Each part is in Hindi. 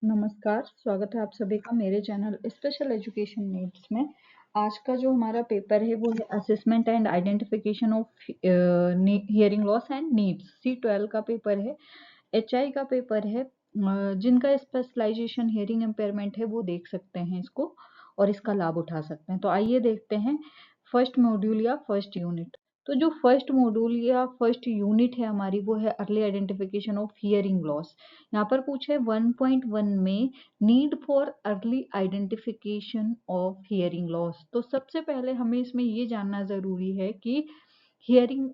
नमस्कार, स्वागत है आप सभी का मेरे चैनल स्पेशल एजुकेशन नीड्स में। आज का जो हमारा पेपर है वो है assessment and identification of hearing loss and needs. C12 का पेपर है, HI का पेपर है। जिनका स्पेशलाइजेशन हियरिंग इम्पेयरमेंट है वो देख सकते हैं इसको और इसका लाभ उठा सकते हैं। तो आइए देखते हैं फर्स्ट मॉड्यूल या फर्स्ट यूनिट। तो जो फर्स्ट मॉड्यूल या फर्स्ट यूनिट है हमारी वो है early identification of hearing loss. यहाँ पर पूछे 1.1 में need for early identification of hearing loss. तो सबसे पहले हमें इसमें ये जानना जरूरी है कि हियरिंग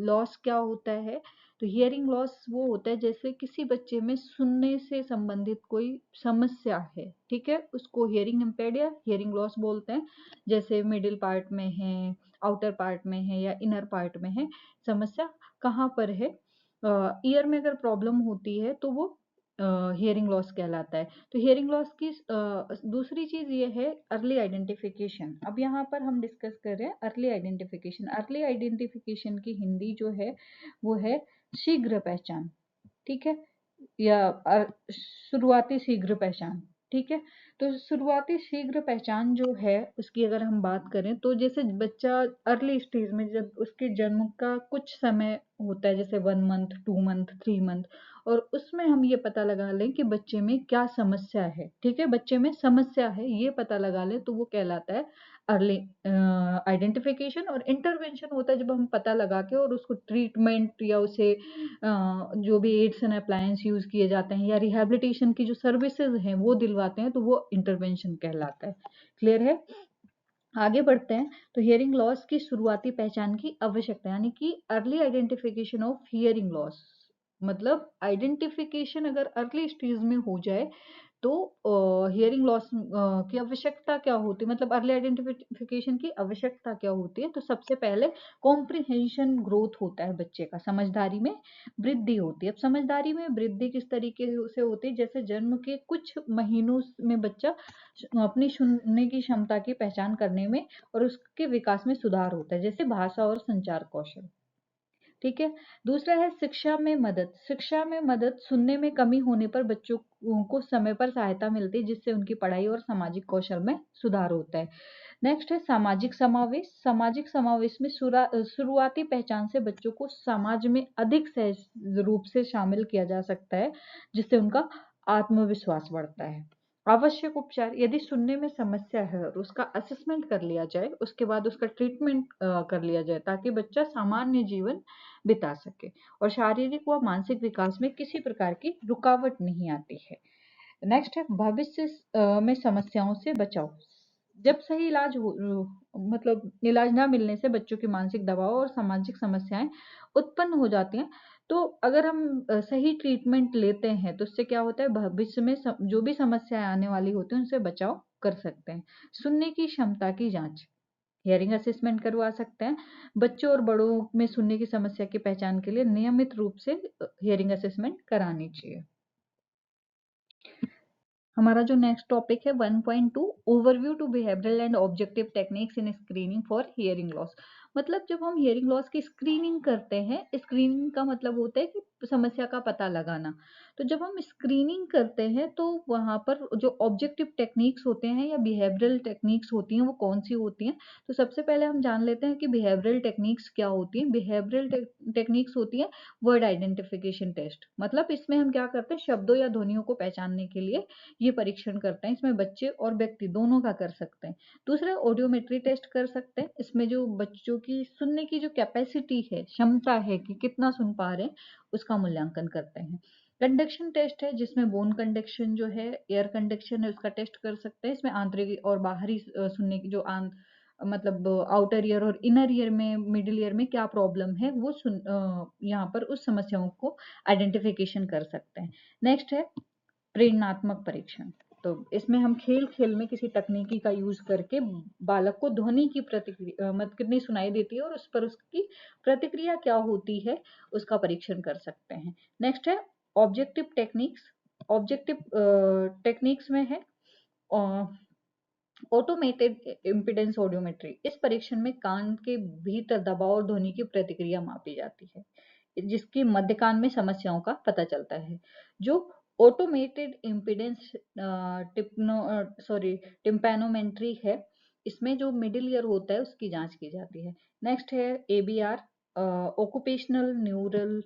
लॉस क्या होता है। तो हियरिंग लॉस वो होता है जैसे किसी बच्चे में सुनने से संबंधित कोई समस्या है, ठीक है, उसको हियरिंग इम्पेयर्ड या हियरिंग लॉस बोलते हैं। जैसे मिडिल पार्ट में है, आउटर पार्ट में है या इनर पार्ट में है, समस्या कहाँ पर है। ईयर में अगर प्रॉब्लम होती है तो वो हियरिंग लॉस कहलाता है। तो हियरिंग लॉस की दूसरी चीज ये है अर्ली आइडेंटिफिकेशन। अब यहाँ पर हम डिस्कस कर रहे हैं अर्ली आइडेंटिफिकेशन। अर्ली आइडेंटिफिकेशन की हिंदी जो है वो है शीघ्र पहचान, ठीक है, या शुरुआती शीघ्र पहचान, ठीक है। तो शुरुआती शीघ्र पहचान जो है उसकी अगर हम बात करें तो जैसे बच्चा अर्ली स्टेज में जब उसके जन्म का कुछ समय होता है, जैसे 1 मंथ, 2 मंथ, 3 मंथ, और उसमें हम ये पता लगा लें कि बच्चे में क्या समस्या है, ठीक है, बच्चे में समस्या है ये पता लगा लें तो वो कहलाता है अर्ली आइडेंटिफिकेशन। और इंटरवेंशन होता है जब हम पता लगा के और उसको ट्रीटमेंट या उसे जो भी एड्स एंड अप्लायंस यूज किए जाते हैं या रिहैबिलिटेशन की जो सर्विसेज हैं वो दिलवाते हैं तो वो इंटरवेंशन कहलाता है। क्लियर है? आगे बढ़ते हैं। तो हियरिंग लॉस की शुरुआती पहचान की आवश्यकता, यानी कि early identification of hearing loss, मतलब आइडेंटिफिकेशन अगर अर्ली स्टेज में हो जाए तो हियरिंग लॉस की आवश्यकता क्या होती है, मतलब अर्ली आइडेंटिफिकेशन की आवश्यकता क्या होती है। तो सबसे पहले कॉम्प्रिहेंशन ग्रोथ होता है बच्चे का, समझदारी में वृद्धि होती है। अब समझदारी में वृद्धि किस तरीके से होती है, जैसे जन्म के कुछ महीनों में बच्चा अपनी सुनने की क्षमता की पहचान करने में और उसके विकास में सुधार होता है, जैसे भाषा और संचार कौशल, ठीक है। दूसरा है शिक्षा में मदद। शिक्षा में मदद, सुनने में कमी होने पर बच्चों को समय पर सहायता मिलती है जिससे उनकी पढ़ाई और सामाजिक कौशल में सुधार होता है। नेक्स्ट है सामाजिक समावेश। सामाजिक समावेश में शुरुआती पहचान से बच्चों को समाज में अधिक सहज रूप से शामिल किया जा सकता है जिससे उनका आत्मविश्वास बढ़ता है। आवश्यक उपचार, यदि सुनने में समस्या है और उसका असेसमेंट कर लिया जाए उसके बाद उसका ट्रीटमेंट कर लिया जाए ताकि बच्चा सामान्य जीवन बिता सके और शारीरिक व मानसिक विकास में किसी प्रकार की रुकावट नहीं आती है। नेक्स्ट है भविष्य में समस्याओं से बचाव। जब सही इलाज हो, मतलब इलाज ना मिलने से बच्चों की मानसिक दबाव और सामाजिक समस्याएं उत्पन्न हो जाती हैं। तो अगर हम सही ट्रीटमेंट लेते हैं तो उससे क्या होता है, भविष्य में जो भी समस्याएं आने वाली होती हैं उनसे बचाव कर सकते हैं। सुनने की क्षमता की जांच, हियरिंग असेसमेंट करवा सकते हैं। बच्चों और बड़ों में सुनने की समस्या की पहचान के लिए नियमित रूप से हियरिंग असेसमेंट करानी चाहिए। हमारा जो नेक्स्ट टॉपिक है 1.2 overview to behavioural and objective techniques in screening for hearing loss. मतलब जब हम हियरिंग लॉस की स्क्रीनिंग करते हैं, स्क्रीनिंग का मतलब होता है कि समस्या का पता लगाना। तो जब हम स्क्रीनिंग करते हैं तो वहां पर जो ऑब्जेक्टिव टेक्निक्स होते हैं या बिहेवियरल टेक्निक्स होती हैं वो कौन सी होती हैं। तो सबसे पहले हम जान लेते हैं कि बिहेवियरल टेक्निक्स क्या होती हैं। बिहेवियरल टेक्निक्स होती है वर्ड आइडेंटिफिकेशन टेस्ट। मतलब इसमें हम क्या करते हैं, शब्दों या ध्वनियों को पहचानने के लिए ये परीक्षण करते हैं। इसमें बच्चे और व्यक्ति दोनों का कर सकते हैं। दूसरा ऑडियोमेट्री टेस्ट कर सकते हैं। इसमें जो बच्चों की सुनने की जो कैपेसिटी है, क्षमता है कि कितना सुन पा रहे हैं, उसका मूल्यांकन करते हैं। कंडक्शन टेस्ट है जिसमें बोन कंडक्शन जो है, एयर कंडक्शन है, उसका टेस्ट कर सकते हैं। इसमें आंतरिक और बाहरी सुनने की जो मतलब आउटर ईयर और इनर ईयर में, मिडिल ईयर में क्या प्रॉब्लम है वो यहाँ पर उस समस्याओं को आइडेंटिफिकेशन कर सकते हैं। नेक्स्ट है प्रेरणात्मक परीक्षण। तो इसमें हम खेल खेल में किसी तकनीकी का यूज करके बालक को ध्वनि की प्रतिक्रिया, मतलब कितनी सुनाई देती है और उस पर उसकी प्रतिक्रिया क्या होती है, उसका परीक्षण कर सकते हैं। नेक्स्ट है ऑब्जेक्टिव टेक्निक्स। ऑब्जेक्टिव टेक्निक्स में है ऑटोमेटेड इम्पीडेंस ऑडियोमेट्री। इस परीक्षण में कान के भीतर दबाव और ध्वनि की प्रतिक्रिया मापी जाती है जिसकी मध्य कान में समस्याओं का पता चलता है। जो ऑटोमेटेड इम्पीडेंस टिम्पैनोमेट्री है, इसमें जो मिडिल ईयर होता है उसकी जांच की जाती है। नेक्स्ट है ABR, occupational neural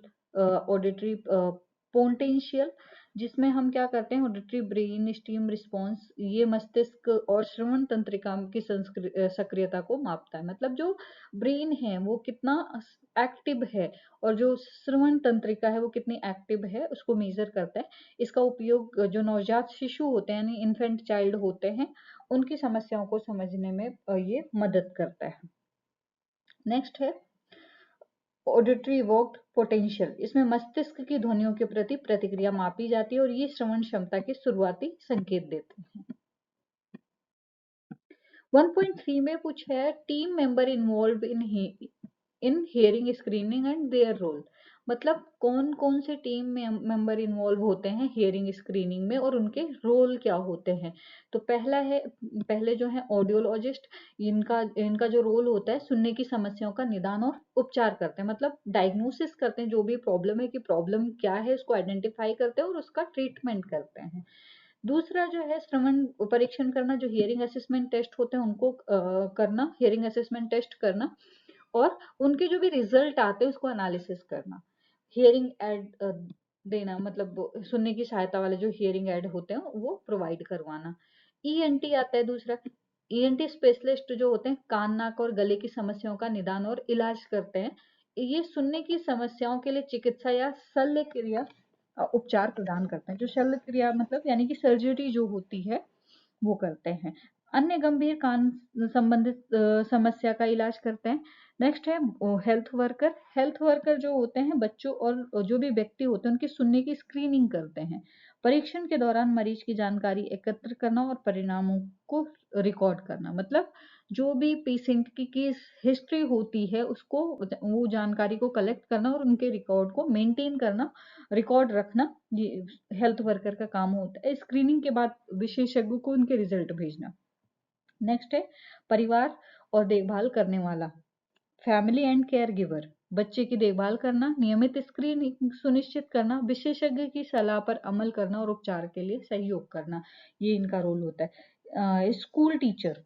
auditory potential, जिसमें हम क्या करते हैं, ऑडिटरी ब्रेन स्टीम रिस्पॉन्स, ये मस्तिष्क और श्रवण तंत्रिका की सक्रियता को मापता है। मतलब जो ब्रेन है वो कितना एक्टिव है और जो श्रवण तंत्रिका है वो कितनी एक्टिव है उसको मेजर करता है। इसका उपयोग जो नवजात शिशु होते हैं यानी इन्फेंट चाइल्ड होते हैं उनकी समस्याओं को समझने में ये मदद करता है। नेक्स्ट है ऑडिटरी इवोक्ड पोटेंशियल, इसमें मस्तिष्क की ध्वनियों के प्रति प्रतिक्रिया मापी जाती है और ये श्रवण क्षमता के शुरुआती संकेत देते हैं। 1.3 में कुछ है team member involve in hearing screening and their role, मतलब कौन कौन से टीम मेंबर इन्वॉल्व होते हैं हियरिंग स्क्रीनिंग में और उनके रोल क्या होते हैं। तो पहले जो है ऑडियोलॉजिस्ट, इनका इनका जो रोल होता है सुनने की समस्याओं का निदान और उपचार करते हैं, मतलब डायग्नोसिस करते हैं जो भी प्रॉब्लम है कि प्रॉब्लम क्या है उसको आइडेंटिफाई करते हैं और उसका ट्रीटमेंट करते हैं। दूसरा जो है श्रवण परीक्षण करना, जो हियरिंग असेसमेंट टेस्ट होते हैं उनको करना, हियरिंग असेसमेंट टेस्ट करना और उनके जो भी रिजल्ट आते हैं उसको एनालिसिस करना। हियरिंग एड देना, मतलब सुनने की सहायता वाले जो हियरिंग एड होते हैं वो प्रोवाइड करवाना। ENT आता है दूसरा, ENT स्पेशलिस्ट जो होते हैं कान नाक और गले की समस्याओं का निदान और इलाज करते हैं। ये सुनने की समस्याओं के लिए चिकित्सा या शल्य क्रिया उपचार प्रदान करते हैं। जो शल्य क्रिया मतलब यानी कि सर्जरी जो होती है वो करते हैं। अन्य गंभीर कान संबंधित समस्या का इलाज करते हैं। नेक्स्ट है हेल्थ वर्कर, हेल्थ वर्कर जो होते हैं बच्चों और जो भी व्यक्ति होते हैं उनकी सुनने की स्क्रीनिंग करते हैं। परीक्षण के दौरान मरीज की जानकारी एकत्र करना और परिणामों को रिकॉर्ड करना, मतलब जो भी पेशेंट की हिस्ट्री होती है उसको वो जानकारी को कलेक्ट करना और उनके रिकॉर्ड को मेंटेन करना, रिकॉर्ड रखना, ये हेल्थ वर्कर का काम होता है। स्क्रीनिंग के बाद विशेषज्ञों को उनके रिजल्ट भेजना। नेक्स्ट है परिवार और देखभाल करने वाला, फैमिली एंड केयर गिवर, बच्चे की देखभाल करना, नियमित स्क्रीनिंग सुनिश्चित करना, विशेषज्ञ की सलाह पर अमल करना और उपचार के लिए सहयोग करना, ये इनका रोल होता है। स्कूल टीचर,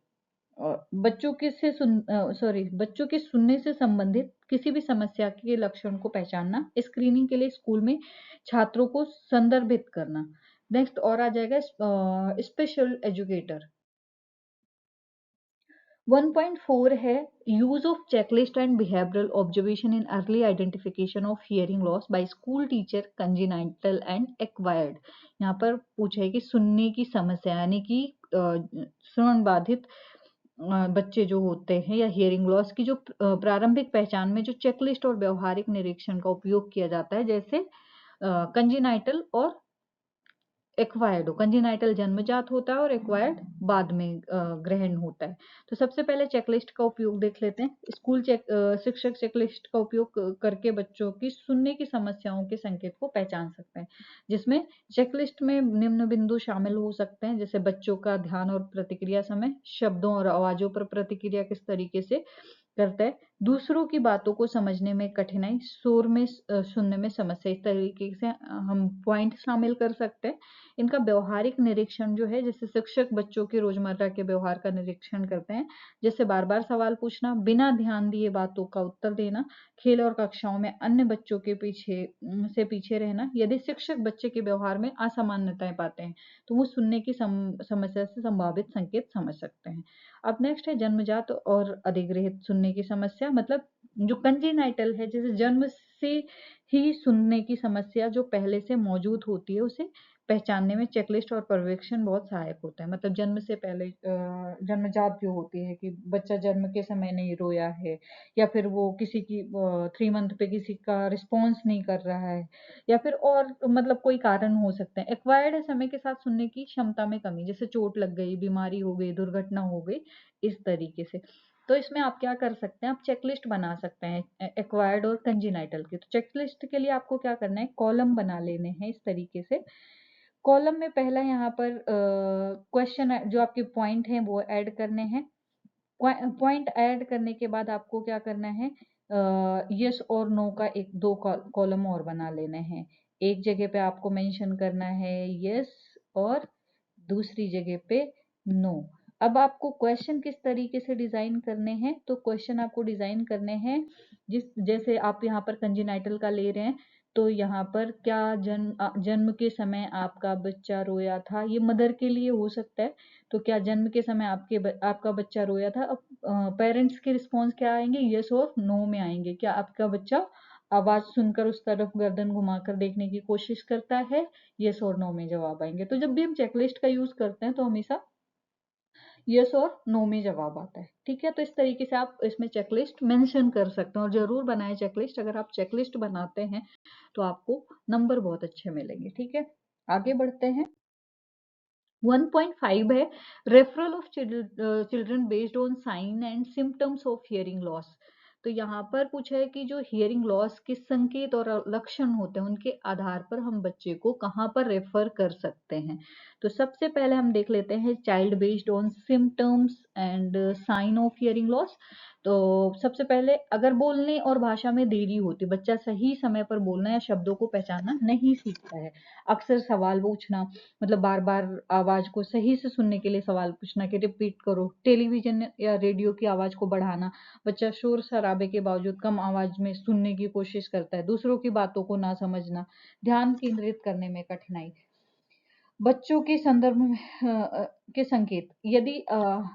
बच्चों के सुनने से संबंधित किसी भी समस्या के लक्षण को पहचानना, स्क्रीनिंग के लिए स्कूल में छात्रों को संदर्भित करना। नेक्स्ट और आ जाएगा स्पेशल एजुकेटर। 1.4 है use of checklist and behavioural observation in early identification of hearing loss by school teacher congenital and acquired. यहाँ पर पूछा है कि सुनने की समस्या यानी कि श्रवण बाधित बच्चे जो होते हैं या हियरिंग लॉस की जो प्रारंभिक पहचान में जो चेकलिस्ट और व्यवहारिक निरीक्षण का उपयोग किया जाता है, जैसे कंजेनाइटल और एक्वायर्ड हो। कंजेनाइटल जन्मजात होता है और एक्वायर्ड बाद में ग्रहण होता है। तो सबसे पहले चेकलिस्ट का उपयोग देख लेते हैं। शिक्षक चेकलिस्ट का उपयोग करके बच्चों की सुनने की समस्याओं के संकेत को पहचान सकते हैं, जिसमें चेकलिस्ट में निम्न बिंदु शामिल हो सकते हैं, जैसे बच्चों का ध्यान और प्रतिक्रिया समय, शब्दों और आवाजों पर प्रतिक्रिया किस तरीके से करता है, दूसरों की बातों को समझने में कठिनाई, शोर में सुनने में समस्या, इस तरीके से हम पॉइंट शामिल कर सकते हैं। इनका व्यवहारिक निरीक्षण जो है, जैसे शिक्षक बच्चों के रोजमर्रा के व्यवहार का निरीक्षण करते हैं, जैसे बार बार सवाल पूछना, बिना ध्यान दिए बातों का उत्तर देना, खेल और कक्षाओं में अन्य बच्चों के पीछे रहना। यदि शिक्षक बच्चे के व्यवहार में असामान्यताएं पाते हैं तो वो सुनने की समस्या से संभावित संकेत समझ सकते हैं। अब नेक्स्ट है जन्मजात और अधिग्रहित सुनने की समस्या, मतलब जो कंजेनाइटल है, जैसे जन्म से ही सुनने की समस्या जो पहले से मौजूद होती है उसे पहचानने में चेकलिस्ट और पर्यवेक्षण बहुत सहायक होता है। मतलब जन्म से पहले जन्मजात जो होती है कि बच्चा जन्म के समय नहीं रोया है, या फिर वो किसी की 3 मंथ पे किसी का रिस्पॉन्स नहीं कर रहा है, या फिर और मतलब कोई कारण हो सकते हैं। एक्वायर्ड है समय के साथ सुनने की क्षमता में कमी, जैसे चोट लग गई, बीमारी हो गई, दुर्घटना हो गई, इस तरीके से। तो इसमें आप क्या कर सकते हैं, आप चेकलिस्ट बना सकते हैं एक्वायर्ड और कंजेनाइटल की। तो चेकलिस्ट के लिए आपको क्या करना है, कॉलम बना लेने हैं इस तरीके से। कॉलम में पहला यहाँ पर क्वेश्चन जो आपके पॉइंट हैं वो ऐड करने हैं। पॉइंट ऐड करने के बाद आपको क्या करना है, यस और नो का एक दो कॉलम और बना लेने हैं। एक जगह पे आपको मेंशन करना है यस और दूसरी जगह पे नो। अब आपको क्वेश्चन किस तरीके से डिजाइन करने हैं, तो क्वेश्चन आपको डिजाइन करने हैं जैसे आप यहाँ पर कंजेनाइटल का ले रहे हैं, तो यहाँ पर क्या जन्म के समय आपका बच्चा रोया था, ये मदर के लिए हो सकता है। तो क्या जन्म के समय आपका बच्चा रोया था। अब पेरेंट्स के रिस्पॉन्स क्या आएंगे, यस और नो में आएंगे। क्या आपका बच्चा आवाज सुनकर उस तरफ गर्दन घुमाकर देखने की कोशिश करता है, यस और नो में जवाब आएंगे। तो जब भी हम चेकलिस्ट का यूज करते हैं तो हमेशा यस और नो में जवाब आता है। ठीक है, तो इस तरीके से आप इसमें चेकलिस्ट मेंशन कर सकते हैं और जरूर बनाए चेकलिस्ट। अगर आप चेकलिस्ट बनाते हैं तो आपको नंबर बहुत अच्छे मिलेंगे। ठीक है, आगे बढ़ते हैं। 1.5 है referral of children based on sign and symptoms of hearing loss. तो यहाँ पर पूछा है कि जो हियरिंग लॉस के संकेत और लक्षण होते हैं उनके आधार पर हम बच्चे को कहाँ पर रेफर कर सकते हैं। तो सबसे पहले हम देख लेते हैं child based on symptoms and sign of hearing loss. तो सबसे पहले अगर बोलने और भाषा में देरी होती, बच्चा सही समय पर बोलना या शब्दों को पहचानना नहीं सीखता है, अक्सर सवाल पूछना, मतलब बार बार आवाज को सही से सुनने के लिए सवाल पूछना कि रिपीट करो, टेलीविजन या रेडियो की आवाज को बढ़ाना, बच्चा शोर शराबे के बावजूद कम आवाज में सुनने की कोशिश करता है, दूसरों की बातों को ना समझना, ध्यान केंद्रित करने में कठिनाई, बच्चों के संदर्भ में के संकेत। यदि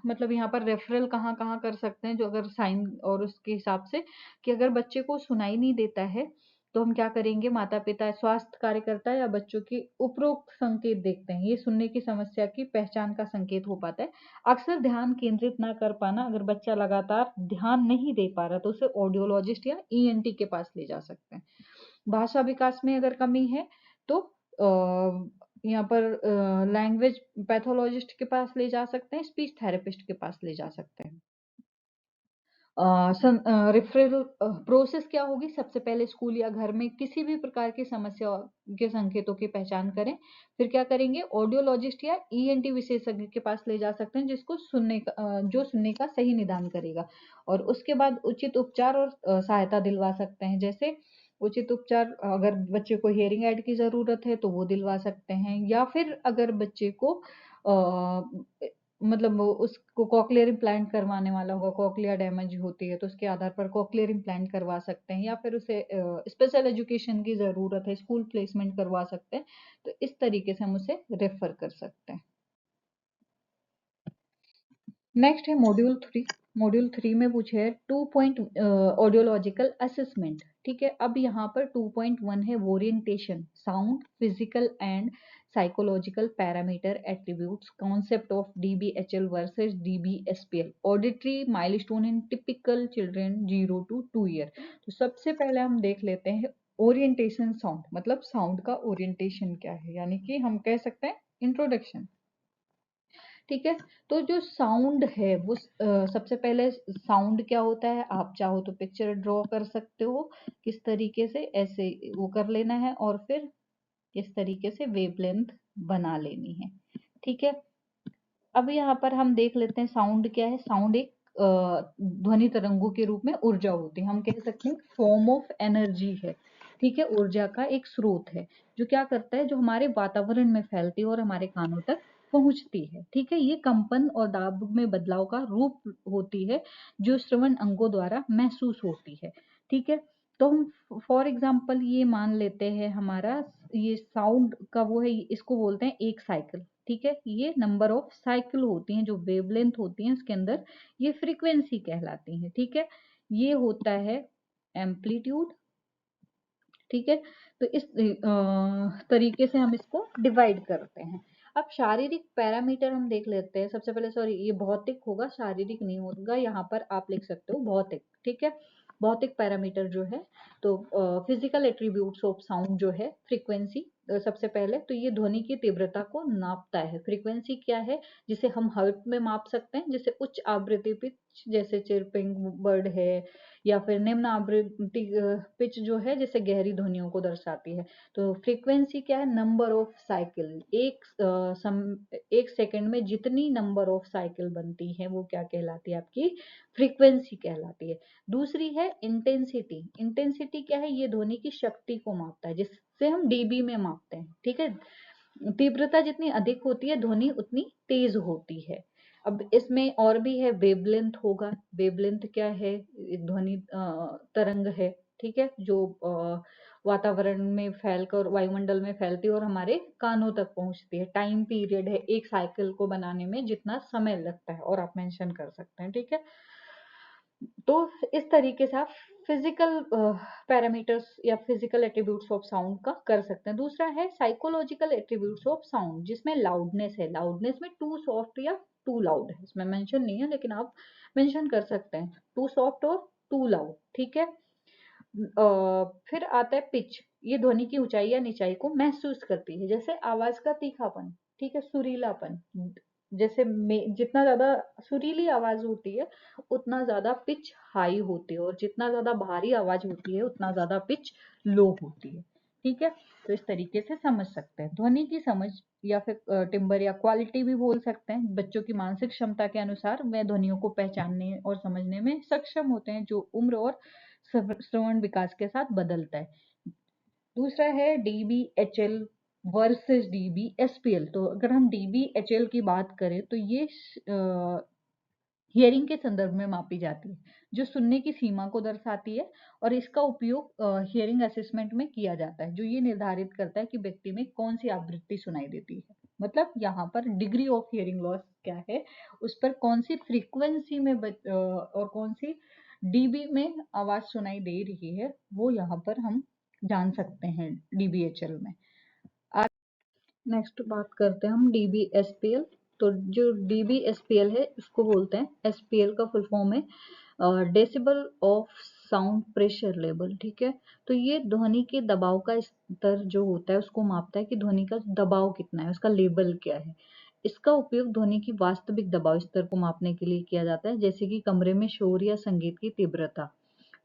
मतलब यहाँ पर रेफरल कहाँ कहाँ कर सकते हैं, जो अगर साइन और उसके हिसाब से कि अगर बच्चे को सुनाई नहीं देता है तो हम क्या करेंगे, माता पिता, स्वास्थ्य कार्यकर्ता या बच्चों के उपरोक्त संकेत देखते हैं, ये सुनने की समस्या की पहचान का संकेत हो पाता है। अक्सर ध्यान केंद्रित ना कर पाना, अगर बच्चा लगातार ध्यान नहीं दे पा रहा तो उसे ऑडियोलॉजिस्ट या ईएनटी के पास ले जा सकते हैं। भाषा विकास में अगर कमी है तो यहाँ पर लैंग्वेज पैथोलॉजिस्ट के पास ले जा सकते हैं, स्पीच थेरेपिस्ट के पास ले जा सकते हैं। रेफरल प्रोसेस क्या होगी, सबसे पहले स्कूल या घर में किसी भी प्रकार की समस्या के संकेतों की पहचान करें, फिर क्या करेंगे, ऑडियोलॉजिस्ट या ईएनटी विशेषज्ञ के पास ले जा सकते हैं जिसको जो सुनने का सही निदान करेगा, और उसके बाद उचित उपचार और सहायता दिलवा सकते हैं। जैसे उचित उपचार, अगर बच्चे को हियरिंग एड की जरूरत है तो वो दिलवा सकते हैं, या फिर अगर बच्चे को मतलब वो उसको कॉकलियर इम्प्लांट करवाने वाला होगा, कॉकलिया डैमेज होती है तो उसके आधार पर कॉकलियर इम्प्लांट करवा सकते हैं, या फिर उसे स्पेशल एजुकेशन की ज़रूरत है, स्कूल प्लेसमेंट करवा सकते हैं। तो इस तरीके से हम उसे रेफर कर सकते हैं। नेक्स्ट है मॉड्यूल 3। मॉड्यूल 3 में पूछे है 2 ऑडियोलॉजिकल असेसमेंट। ठीक है, अब यहाँ पर 2.1 है orientation, sound, physical and psychological parameter attributes, concept of dBHL versus dBSPL, auditory milestone in typical children 0 to 2 year. तो सबसे पहले हम देख लेते हैं ओरिएंटेशन साउंड, मतलब साउंड का ओरिएंटेशन क्या है, यानी कि हम कह सकते हैं इंट्रोडक्शन। ठीक है, तो जो साउंड है वो सबसे पहले साउंड क्या होता है, आप चाहो तो पिक्चर ड्रॉ कर सकते हो, किस तरीके से ऐसे वो कर लेना है और फिर इस तरीके से वेवलेंथ बना लेनी है। ठीक है, अब यहाँ पर हम देख लेते हैं साउंड क्या है। साउंड एक ध्वनि तरंगों के रूप में ऊर्जा होती है, हम कह सकते हैं फॉर्म ऑफ एनर्जी है। ठीक है, ऊर्जा का एक स्रोत है जो क्या करता है, जो हमारे वातावरण में फैलती है और हमारे कानों तक पहुंचती है। ठीक है, ये कंपन और दाब में बदलाव का रूप होती है जो श्रवण अंगों द्वारा महसूस होती है। ठीक है, तो हम फॉर एग्जाम्पल ये मान लेते हैं हमारा ये साउंड का वो है, इसको बोलते हैं एक साइकिल। ठीक है, ये नंबर ऑफ साइकिल होती हैं जो वेवलेंथ होती हैं उसके अंदर, ये फ्रीक्वेंसी कहलाती हैं। ठीक है, ये होता है एम्पलीट्यूड। ठीक है, तो इस तरीके से हम इसको डिवाइड करते हैं। अब शारीरिक पैरामीटर हम देख लेते हैं। सबसे पहले, सॉरी ये भौतिक होगा, शारीरिक नहीं होगा, यहाँ पर आप लिख सकते हो भौतिक। ठीक है, भौतिक पैरामीटर जो है, तो फिजिकल एट्रीब्यूट्स ऑफ साउंड जो है, फ्रीक्वेंसी सबसे पहले तो ये ध्वनि की तीव्रता को नापता है। फ्रीक्वेंसी क्या है, जिसे हम हर्ट में माप सकते हैं, जैसे उच्च आवृत्ति पिच, जैसे चिरपिंग बर्ड है या फिर निम्न आवृत्ति पिच जो है जैसे गहरी ध्वनियों को दर्शाती है। तो फ्रीक्वेंसी क्या है, नंबर ऑफ साइकिल, एक सेकंड में जितनी नंबर ऑफ साइकिल बनती है वो क्या कहलाती है, आपकी फ्रीक्वेंसी कहलाती है। दूसरी है इंटेंसिटी। इंटेंसिटी क्या है, ये ध्वनि की शक्ति को मापता है, जिससे हम डीबी में मापते हैं, ठीक है। तीव्रता जितनी अधिक होती है ध्वनि उतनी तेज होती है। अब इसमें और भी है, वेवलेंथ होगा। वेवलेंथ क्या है, एक ध्वनि तरंग है, ठीक है, जो वातावरण में फैलकर वायुमंडल में फैलती है और हमारे कानों तक पहुंचती है। टाइम पीरियड है एक साइकिल को बनाने में जितना समय लगता है, और आप मेंशन कर सकते हैं, ठीक है। तो इस तरीके से आप फिजिकल पैरामीटर्स या फिजिकल एट्रीब्यूट्स ऑफ साउंड का कर सकते हैं। दूसरा है साइकोलॉजिकल एट्रीब्यूट्स ऑफ साउंड, जिसमें लाउडनेस है। लाउडनेस में टू सॉफ्ट या टू लाउड है, इसमें मेंशन नहीं है लेकिन आप मेंशन कर सकते हैं, टू सॉफ्ट और टू लाउड, ठीक है। फिर आता है पिच। ये ध्वनि की ऊंचाई या निचाई को महसूस करती है, जैसे आवाज का तीखापन, ठीक है, सुरीलापन। जैसे जितना ज्यादा सुरीली आवाज होती है उतना ज्यादा पिच हाई होती है, और जितना ज्यादा भारी आवाज होती है उतना ज्यादा पिच लो होती है, ठीक है। तो इस तरीके से समझ सकते हैं ध्वनि की समझ, या फिर टिम्बर या क्वालिटी भी बोल सकते हैं। बच्चों की मानसिक क्षमता के अनुसार वे ध्वनियों को पहचानने और समझने में सक्षम होते हैं, जो उम्र और श्रवण विकास के साथ बदलता है। दूसरा है डीबीएचएल वर्सेस डीबीएसपीएल। तो अगर हम डीबीएचएल की बात करें तो ये हियरिंग के संदर्भ में मापी जाती है, जो सुनने की सीमा को दर्शाती है, और इसका उपयोग हियरिंग असेसमेंट में किया जाता है, जो ये निर्धारित करता है कि व्यक्ति में कौन सी आवृत्ति सुनाई देती है। मतलब यहाँ पर डिग्री ऑफ हियरिंग लॉस क्या है, उस पर कौन सी फ्रीक्वेंसी में और कौन सी डीबी में आवाज सुनाई दे रही है, वो यहाँ पर हम जान सकते हैं डीबीएचएल में। नेक्स्ट बात करते हैं हम डीबीएसपीएल। तो जो डीबीएसपीएल है इसको बोलते हैं, एसपीएल का फुल फॉर्म है decibel of sound pressure level, ठीक है। तो ये ध्वनि के दबाव का स्तर जो होता है उसको मापता है कि ध्वनि का दबाव कितना है, उसका लेवल क्या है। इसका उपयोग ध्वनि की वास्तविक दबाव स्तर को मापने के लिए किया जाता है, जैसे कि कमरे में शोर या संगीत की तीव्रता,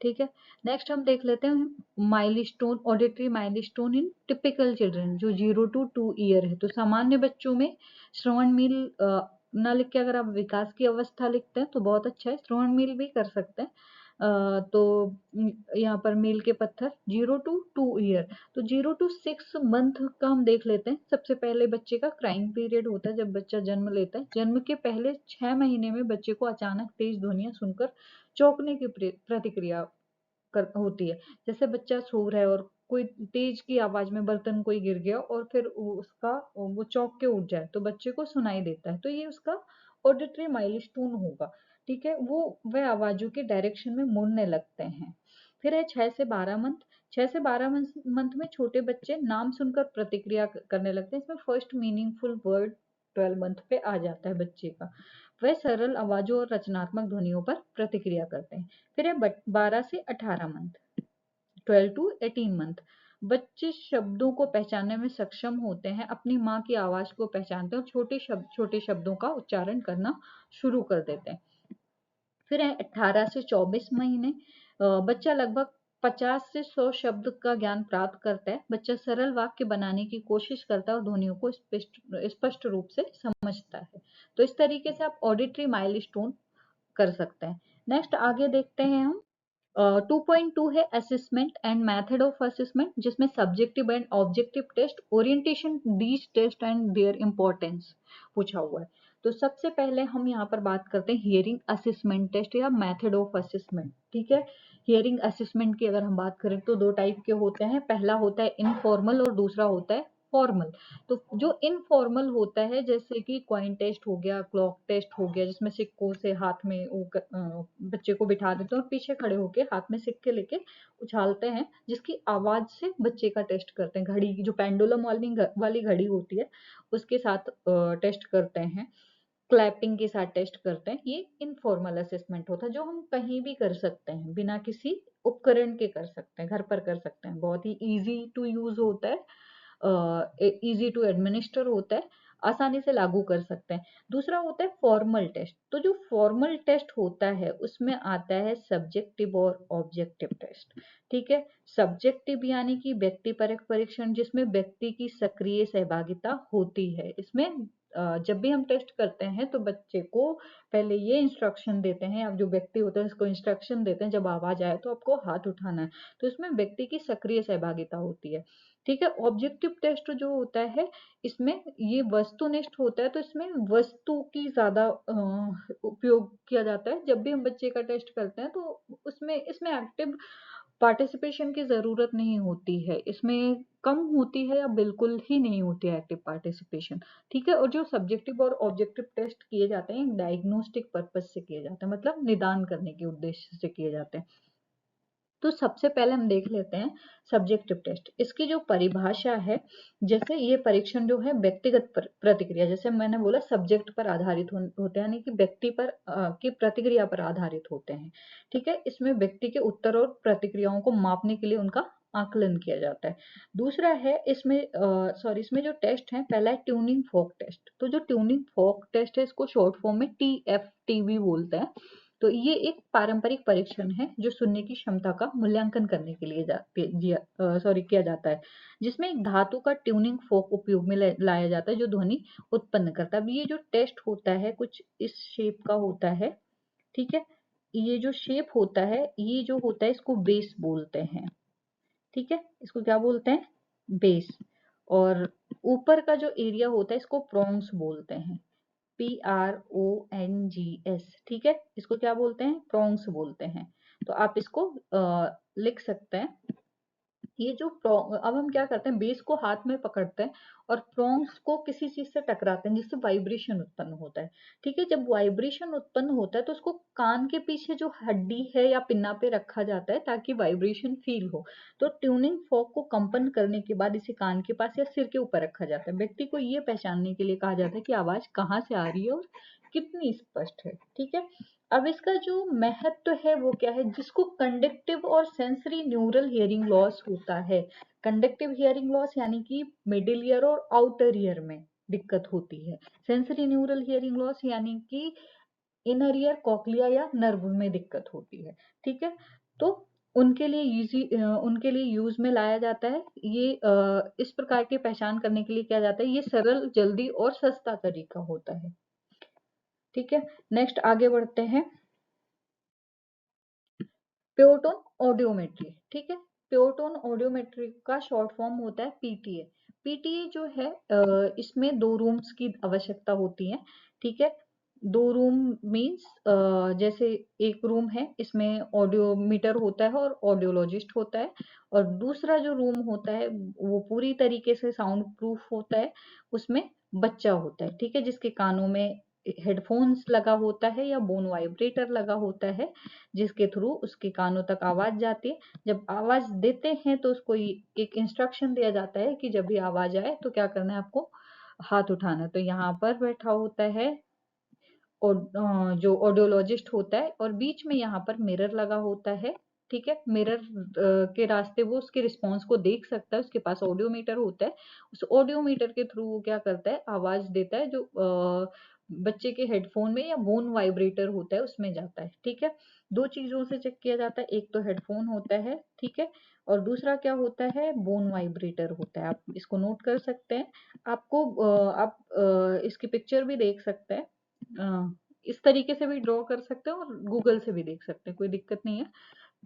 ठीक है। नेक्स्ट हम देख लेते हैं milestone, auditory milestone in typical children, जो 0 to 2 ईयर है। तो सामान्य बच्चों में श्रवण मील ना लिख के अगर आप विकास की अवस्था लिखते हैं तो बहुत अच्छा है, श्रवण मील भी कर सकते हैं। तो यहाँ पर मील के पत्थर 0 to 2 ईयर। तो 0 to 6 मंथ का हम देख लेते हैं। सबसे पहले बच्चे का क्राइंग पीरियड होता है, जब बच्चा जन्म लेता है। जन्म के पहले 6 महीने में बच्चे को अचानक तेज ध्वनियां सुनकर चौंकने की प्रतिक्रिया होती है। जैसे बच्चा सो रहा है और कोई तेज की आवाज में बर्तन कोई गिर गया और फिर वो चौंक के उठ जाए तो बच्चे को सुनाई देता है, तो ये उसका ऑडिटरी माइलस्टोन होगा, ठीक है। वो वह आवाजों के डायरेक्शन में मुड़ने लगते हैं। फिर है 6 से 12 मंथ। 6 से 12 मंथ में छोटे बच्चे नाम सुनकर प्रतिक्रिया करने लगते हैं। इसमें फर्स्ट मीनिंगफुल वर्ड 12 मंथ पे आ जाता है बच्चे का। वह सरल आवाजों और रचनात्मक ध्वनियों पर प्रतिक्रिया करते हैं। फिर है 12 से 18 मंथ, 12 to 18 मंथ। बच्चे शब्दों को पहचानने में सक्षम होते हैं, अपनी माँ की आवाज को पहचानते हैं और छोटे शब्दों का उच्चारण करना शुरू कर देते हैं। फिर है 18 से 24 महीने। बच्चा लगभग 50 से 100 शब्द का ज्ञान प्राप्त करता है। बच्चा सरल वाक्य बनाने की कोशिश करता है और ध्वनियों को स्पष्ट रूप से समझता है। तो इस तरीके से आप ऑडिटरी माइलस्टोन कर सकते हैं। नेक्स्ट आगे देखते हैं हम 2.2 है assessment and method of assessment, जिसमें subjective and objective test, orientation these test and their importance पूछा हुआ है। तो सबसे पहले हम यहाँ पर बात करते हैं हियरिंग असेसमेंट टेस्ट या मेथड ऑफ असेसमेंट, ठीक है। हियरिंग असेसमेंट की अगर हम बात करें तो दो टाइप के होते हैं, पहला होता है इनफॉर्मल और दूसरा होता है फॉर्मल। तो जो इनफॉर्मल होता है जैसे कि कॉइन टेस्ट हो गया, क्लॉक टेस्ट हो गया, जिसमें सिक्कों से हाथ में बच्चे को बिठा देते हैं और पीछे खड़े होके हाथ में सिक्के लेके उछालते हैं, जिसकी आवाज से बच्चे का टेस्ट करते हैं। घड़ी जो पेंडुलम वाली घड़ी होती है उसके साथ टेस्ट करते हैं, क्लैपिंग के साथ टेस्ट करते हैं। ये इनफॉर्मल असेसमेंट होता है, जो हम कहीं भी कर सकते हैं, बिना किसी उपकरण के कर सकते हैं, घर पर कर सकते हैं। बहुत ही इजी टू यूज होता है, इजी टू एडमिनिस्टर होता है। आसानी से लागू कर सकते हैं। दूसरा होता है फॉर्मल टेस्ट। तो जो फॉर्मल टेस्ट होता है उसमें आता है सब्जेक्टिव और ऑब्जेक्टिव टेस्ट। ठीक है, सब्जेक्टिव यानी कि व्यक्तिपरक परीक्षण जिसमें व्यक्ति की सक्रिय सहभागिता होती है। इसमें जब भी हम टेस्ट करते हैं तो बच्चे को पहले ये इंस्ट्रक्शन देते हैं, अब जो व्यक्ति होता है उसको इंस्ट्रक्शन देते हैं, जब आवाज आए तो आपको हाथ उठाना है। तो इसमें व्यक्ति की सक्रिय सहभागिता होती है। ठीक है, ऑब्जेक्टिव टेस्ट जो होता है इसमें ये वस्तुनिष्ठ होता है, तो इसमें वस्तु की ज्यादा उपयोग किया जाता है। जब भी हम बच्चे का टेस्ट करते हैं तो उसमें इसमें एक्टिव पार्टिसिपेशन की जरूरत नहीं होती है, इसमें कम होती है या बिल्कुल ही नहीं होती है एक्टिव पार्टिसिपेशन। ठीक है, और जो सब्जेक्टिव और ऑब्जेक्टिव टेस्ट किए जाते हैं डायग्नोस्टिक पर्पज से किए जाते हैं, मतलब निदान करने के उद्देश्य से किए जाते हैं। तो सबसे पहले हम देख लेते हैं सब्जेक्टिव टेस्ट। इसकी जो परिभाषा है, जैसे ये परीक्षण जो है व्यक्तिगत प्रतिक्रिया, जैसे मैंने बोला सब्जेक्ट पर आधारित होते हैं, यानी कि व्यक्ति पर की प्रतिक्रिया पर आधारित होते हैं। ठीक है, इसमें व्यक्ति के उत्तर और प्रतिक्रियाओं को मापने के लिए उनका आकलन किया जाता है। दूसरा है इसमें इसमें जो टेस्ट है, पहला है ट्यूनिंग फोक टेस्ट। तो जो ट्यूनिंग फोक टेस्ट है इसको शॉर्ट फॉर्म में TFTV बोलते हैं। तो ये एक पारंपरिक परीक्षण है जो सुनने की क्षमता का मूल्यांकन करने के लिए किया जाता है, जिसमें एक धातु का ट्यूनिंग फोक उपयोग में लाया जाता है जो ध्वनि उत्पन्न करता है। अब ये जो टेस्ट होता है कुछ इस शेप का होता है। ठीक है, ये जो शेप होता है, ये जो होता है इसको बेस बोलते हैं। ठीक है, इसको क्या बोलते हैं? बेस। और ऊपर का जो एरिया होता है इसको प्रोंग्स बोलते हैं। PRONGS। ठीक है, इसको क्या बोलते हैं? प्रोंग्स बोलते हैं। तो आप इसको लिख सकते हैं। ये जो अब हम क्या करते हैं, बेस को हाथ में पकड़ते हैं और प्रोंग्स को किसी चीज से टकराते हैं जिससे वाइब्रेशन उत्पन्न होता है। ठीक है, जब वाइब्रेशन उत्पन्न होता है तो उसको कान के पीछे जो हड्डी है या पिन्ना पे रखा जाता है ताकि वाइब्रेशन फील हो। तो ट्यूनिंग फॉर्क को कंपन करने के बाद इसे कान के पास या सिर के ऊपर रखा जाता है। व्यक्ति को ये पहचानने के लिए कहा जाता है कि आवाज कहाँ से आ रही है और कितनी स्पष्ट है। ठीक है, अब इसका जो महत्व है वो क्या है, जिसको कंडक्टिव और सेंसरी न्यूरल हियरिंग लॉस होता है। कंडक्टिव हियरिंग लॉस यानी कि मिडिल ईयर और आउटर ईयर में दिक्कत होती है। सेंसरी न्यूरल हियरिंग लॉस यानी कि इनर ईयर कॉक्लिया या नर्व में दिक्कत होती है। ठीक है, तो उनके लिए यूज में लाया जाता है। ये इस प्रकार की पहचान करने के लिए किया जाता है। ये सरल, जल्दी और सस्ता तरीका होता है। ठीक है, नेक्स्ट आगे बढ़ते हैं। प्योरटोन ऑडियोमेट्री। ठीक है, प्योरटोन ऑडियोमेट्री का शॉर्ट फॉर्म होता है PTA। PTA जो है इसमें 2 रूम्स की आवश्यकता होती है। ठीक है, 2 रूम मीन्स जैसे एक रूम है इसमें ऑडियोमीटर होता है और ऑडियोलॉजिस्ट होता है, और दूसरा जो रूम होता है वो पूरी तरीके से साउंड प्रूफ होता है। उसमें बच्चा होता है, ठीक है, जिसके कानों में हेडफोन्स लगा होता है या बोन वाइब्रेटर लगा होता है, जिसके थ्रू उसके कानों तक आवाज जाती है। जब आवाज देते हैं तो उसको एक इंस्ट्रक्शन दिया जाता है कि जब भी आवाज आए तो क्या करना है आपको, हाथ उठाना है। तो यहाँ पर बैठा होता है जो ऑडियोलॉजिस्ट होता है और बीच में यहाँ पर मिरर लगा होता है। ठीक है, मिरर के रास्ते वो उसके रिस्पॉन्स को देख सकता है। उसके पास ऑडियोमीटर होता है, उस ऑडियोमीटर के थ्रू वो क्या करता है, आवाज देता है जो बच्चे के हेडफोन में या बोन वाइब्रेटर होता है उसमें जाता है। ठीक है, 2 चीजों से चेक किया जाता है, एक तो हेडफोन होता है, ठीक है, और दूसरा क्या होता है, बोन वाइब्रेटर होता है। आप इसको नोट कर सकते हैं। आपको आप इसकी पिक्चर भी देख सकते हैं। इस तरीके से भी ड्रॉ कर सकते हैं और गूगल से भी देख सकते हैं, कोई दिक्कत नहीं है।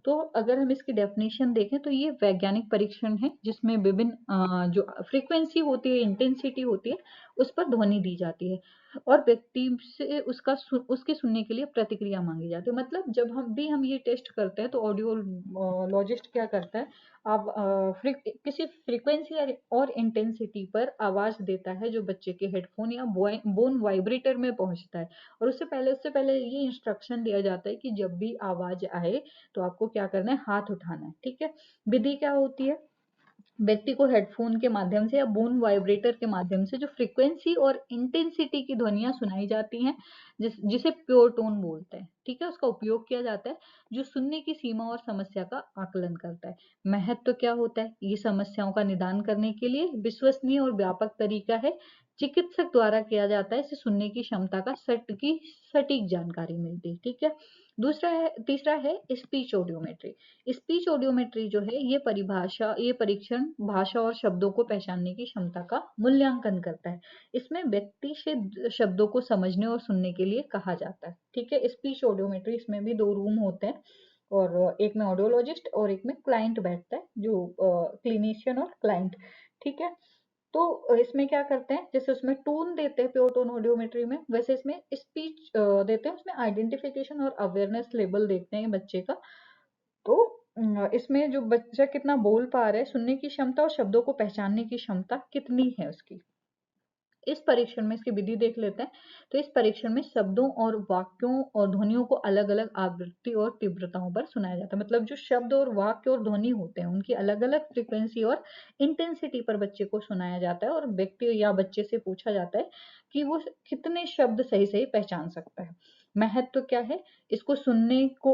तो अगर हम इसकी डेफिनेशन देखें तो ये वैज्ञानिक परीक्षण है जिसमें विभिन्न जो फ्रीक्वेंसी होती है, इंटेंसिटी होती है, उस पर ध्वनि दी जाती है और व्यक्ति से उसके सुनने के लिए प्रतिक्रिया मांगी जाती है। मतलब जब हम ये टेस्ट करते हैं तो ऑडियोलॉजिस्ट क्या करता है, आप किसी फ्रीक्वेंसी और इंटेंसिटी पर आवाज देता है जो बच्चे के हेडफोन या बोन वाइब्रेटर में पहुंचता है, और उससे पहले ये इंस्ट्रक्शन दिया जाता है कि जब भी आवाज आए तो आपको क्या करना है, हाथ उठाना है। ठीक है, विधि क्या होती है, व्यक्ति को हेडफोन के माध्यम से या बोन वाइब्रेटर के माध्यम से जो फ्रीक्वेंसी और इंटेंसिटी की ध्वनियां सुनाई जाती हैं, जिसे प्योर टोन बोलते हैं। ठीक है, उसका उपयोग किया जाता है जो सुनने की सीमा और समस्या का आकलन करता है। महत्व क्या होता है, ये समस्याओं का निदान करने के लिए विश्वसनीय और व्यापक तरीका है। चिकित्सक द्वारा किया जाता है। इससे सुनने की क्षमता का सटीक जानकारी मिलती है। ठीक है। तीसरा है स्पीच ऑडियोमेट्री। स्पीच ऑडियोमेट्री जो है ये परीक्षण भाषा और शब्दों को पहचानने की क्षमता का मूल्यांकन करता है। इसमें व्यक्ति से शब्दों को समझने और सुनने के लिए कहा जाता है। ठीक है। स्पीच ऑडियोमेट्री, इसमें भी 2 रूम होते हैं और एक में ऑडियोलॉजिस्ट और एक में क्लाइंट बैठता है, जो क्लिनिशियन और क्लाइंट। ठीक है। तो इसमें क्या करते हैं, जैसे उसमें टोन देते हैं प्योर टोन ऑडियोमेट्री में, वैसे इसमें स्पीच देते हैं। उसमें आइडेंटिफिकेशन और अवेयरनेस लेवल देखते हैं बच्चे का। तो इसमें जो बच्चा कितना बोल पा रहा है, सुनने की क्षमता और शब्दों को पहचानने की क्षमता कितनी है उसकी। इस परीक्षण में इसकी विधि देख लेते हैं। तो इस परीक्षण में शब्दों और वाक्यों और ध्वनियों को अलग अलग आवृत्ति और तीव्रताओं पर सुनाया जाता है। मतलब जो शब्द और वाक्य और ध्वनि होते हैं उनकी अलग अलग फ्रीक्वेंसी और इंटेंसिटी पर बच्चे को सुनाया जाता है और व्यक्ति या बच्चे से पूछा जाता है कि वो कितने शब्द सही सही पहचान सकता है। महत्व क्या है, इसको सुनने को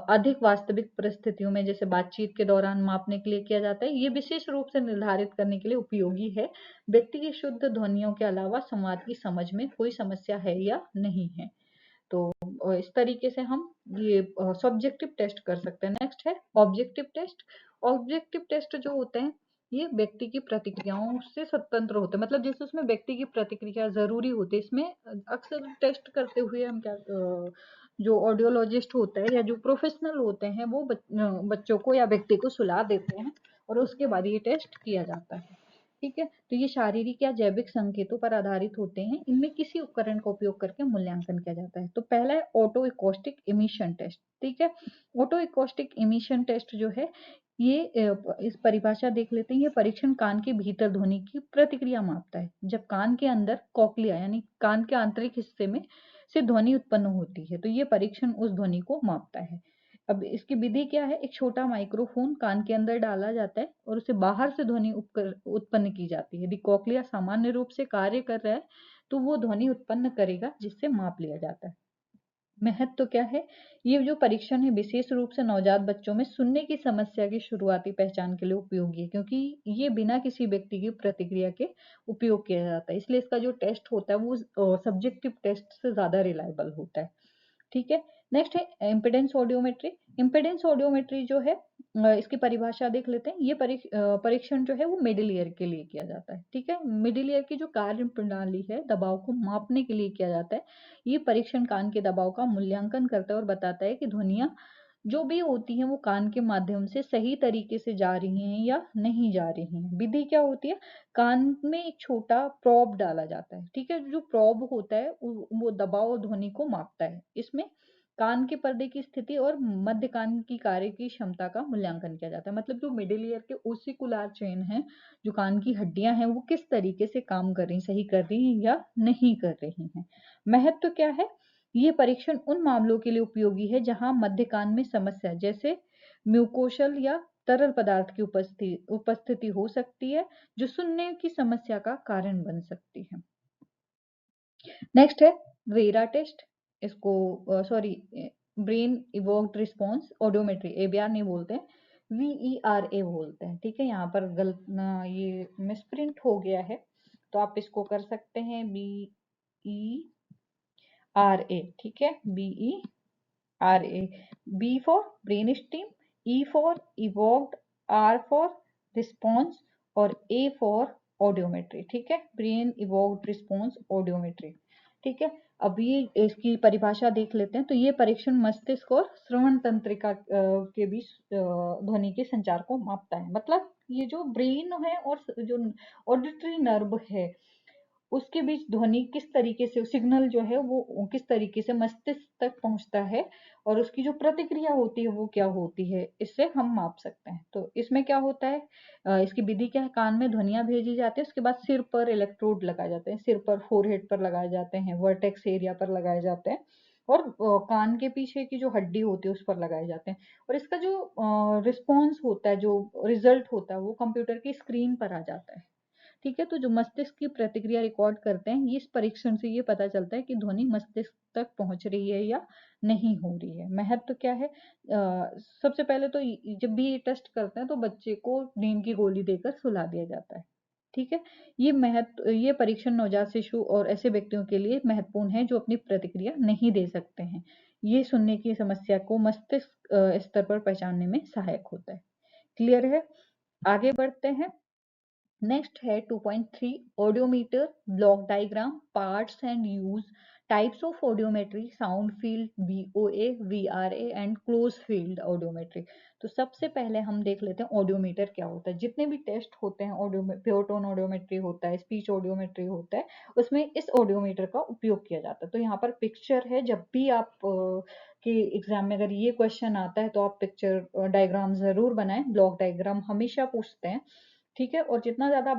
अधिक वास्तविक परिस्थितियों में जैसे बातचीत के दौरान मापने के लिए किया जाता है। ये विशेष रूप से निर्धारित करने के लिए उपयोगी है व्यक्ति की शुद्ध ध्वनियों के अलावा संवाद की समझ में कोई समस्या है या नहीं है। तो इस तरीके से हम ये सब्जेक्टिव टेस्ट कर सकते हैं। नेक्स्ट है ऑब्जेक्टिव टेस्ट। ऑब्जेक्टिव टेस्ट जो होते हैं ये व्यक्ति की प्रतिक्रियाओं से स्वतंत्र होते हैं। मतलब जैसे उसमें व्यक्ति की प्रतिक्रिया जरूरी होती है। इसमें अक्सर टेस्ट करते हुए हम जो ऑडियोलॉजिस्ट होता है या जो प्रोफेशनल होते हैं वो बच्चों को या व्यक्ति को सुला देते हैं और उसके बाद ये टेस्ट किया जाता है। ठीक है। तो ये शारीरिक या जैविक संकेतों पर आधारित होते हैं। इनमें किसी उपकरण का उपयोग करके मूल्यांकन किया जाता है। तो पहला है ऑटो एकॉस्टिक इमिशन टेस्ट। ठीक है। ऑटो एकॉस्टिक इमिशन टेस्ट जो है ये इस परिभाषा देख लेते हैं। ये परीक्षण कान के भीतर ध्वनि की प्रतिक्रिया मापता है। जब कान के अंदर कॉक्लिया यानी कान के आंतरिक हिस्से में से ध्वनि उत्पन्न होती है तो ये परीक्षण उस ध्वनि को मापता है। अब इसकी विधि क्या है, एक छोटा माइक्रोफोन कान के अंदर डाला जाता है और उसे बाहर से ध्वनि उत्पन्न की जाती है। यदि कॉक्लिया सामान्य रूप से कार्य कर रहा है तो वो ध्वनि उत्पन्न करेगा जिससे माप लिया जाता है। महत्व क्या है, ये जो परीक्षण है विशेष रूप से नवजात बच्चों में सुनने की समस्या की शुरुआती पहचान के लिए उपयोगी है, क्योंकि ये बिना किसी व्यक्ति की प्रतिक्रिया के उपयोग किया जाता है। इसलिए इसका जो टेस्ट होता है वो सब्जेक्टिव टेस्ट से ज्यादा रिलायबल होता है। ठीक है। नेक्स्ट है इम्पिडेंस ऑडियोमेट्री। इम्पिडेंस ऑडियोमेट्री जो है इसकी परिभाषा देख लेते हैं। ये परीक्षण जो है वो मिडिल ईयर के लिए किया जाता है। ठीक है। मिडिल ईयर की जो कार्य प्रणाली है दबाव को मापने के लिए किया जाता है। ये परीक्षण कान के दबाव का मूल्यांकन करता है और बताता है कि ध्वनियां जो भी होती हैं वो कान के माध्यम से सही तरीके से जा रही हैं या नहीं जा रही हैं। विधि क्या होती है, कान में एक छोटा प्रोब डाला जाता है। ठीक है। जो प्रोब होता है वो दबाव और ध्वनि को मापता है। इसमें कान के पर्दे की स्थिति और मध्य कान की कार्य की क्षमता का मूल्यांकन किया जाता है। मतलब जो मिडिल ईयर के ओसिकुलर चेन है, जो कान की हड्डियां हैं वो किस तरीके से काम कर रही, सही कर रही हैं या नहीं कर रही हैं। महत्व क्या है, ये परीक्षण उन मामलों के लिए उपयोगी है जहां मध्य कान में समस्या जैसे म्यूकोशल या तरल पदार्थ की उपस्थिति हो सकती है जो सुनने की समस्या का कारण बन सकती है। नेक्स्ट है वेरा टेस्ट। इसको sorry brain evoked response audiometry, एबीआर नहीं बोलते हैं, VERA बोलते हैं। ठीक है। यहाँ पर गलत ये मिसप्रिंट हो गया है तो आप इसको कर सकते हैं BERA। ठीक है। BERA, B for brain steam, E for evoked, R for response और A फॉर ऑडियोमेट्री। ठीक है। Brain evoked response audiometry. ठीक है। अब ये इसकी परिभाषा देख लेते हैं। तो ये परीक्षण मस्तिष्क और श्रवण तंत्रिका के बीच ध्वनि के संचार को मापता है। मतलब ये जो ब्रेन है और जो ऑडिटरी नर्व है उसके बीच ध्वनि किस तरीके से, सिग्नल जो है वो किस तरीके से मस्तिष्क तक पहुंचता है और उसकी जो प्रतिक्रिया होती है वो क्या होती है, इससे हम माप सकते हैं। तो इसमें क्या होता है, इसकी विधि क्या है, कान में ध्वनियां भेजी जाती है, उसके बाद सिर पर इलेक्ट्रोड लगाए जाते हैं, सिर पर फोरहेड पर लगाए जाते हैं, वर्टेक्स एरिया पर लगाए जाते हैं और कान के पीछे की जो हड्डी होती है उस पर लगाए जाते हैं। और इसका जो रिस्पॉन्स होता है, जो रिजल्ट होता है वो कंप्यूटर की स्क्रीन पर आ जाता है। ठीक है। तो जो मस्तिष्क की प्रतिक्रिया रिकॉर्ड करते हैं, इस परीक्षण से ये पता चलता है कि ध्वनि मस्तिष्क तक पहुंच रही है या नहीं हो रही है। महत्व क्या है, सबसे पहले तो जब भी ये टेस्ट करते हैं तो बच्चे को नींद की गोली देकर सुला दिया जाता है। ठीक है। ये परीक्षण नवजात शिशु और ऐसे व्यक्तियों के लिए महत्वपूर्ण है जो अपनी प्रतिक्रिया नहीं दे सकते हैं। ये सुनने की समस्या को मस्तिष्क स्तर पर पहचानने में सहायक होता है। क्लियर है? आगे बढ़ते हैं। नेक्स्ट है 2.3 audiometer, block diagram, parts and use, types of audiometry, sound field, BOA, VRA and close field audiometry. तो सबसे पहले हम देख लेते हैं ऑडियोमीटर क्या होता है। जितने भी टेस्ट होते हैं, ऑडियो प्योर टोन ऑडियोमेट्री होता है, स्पीच ऑडियोमेट्री होता है, उसमें इस ऑडियोमीटर का उपयोग किया जाता है। तो यहाँ पर पिक्चर है, जब भी आप कि एग्जाम में अगर ये क्वेश्चन आता है तो आप पिक्चर डायग्राम जरूर बनाएं। ब्लॉक डायग्राम हमेशा पूछते हैं, ठीक है। और जितना ज्यादा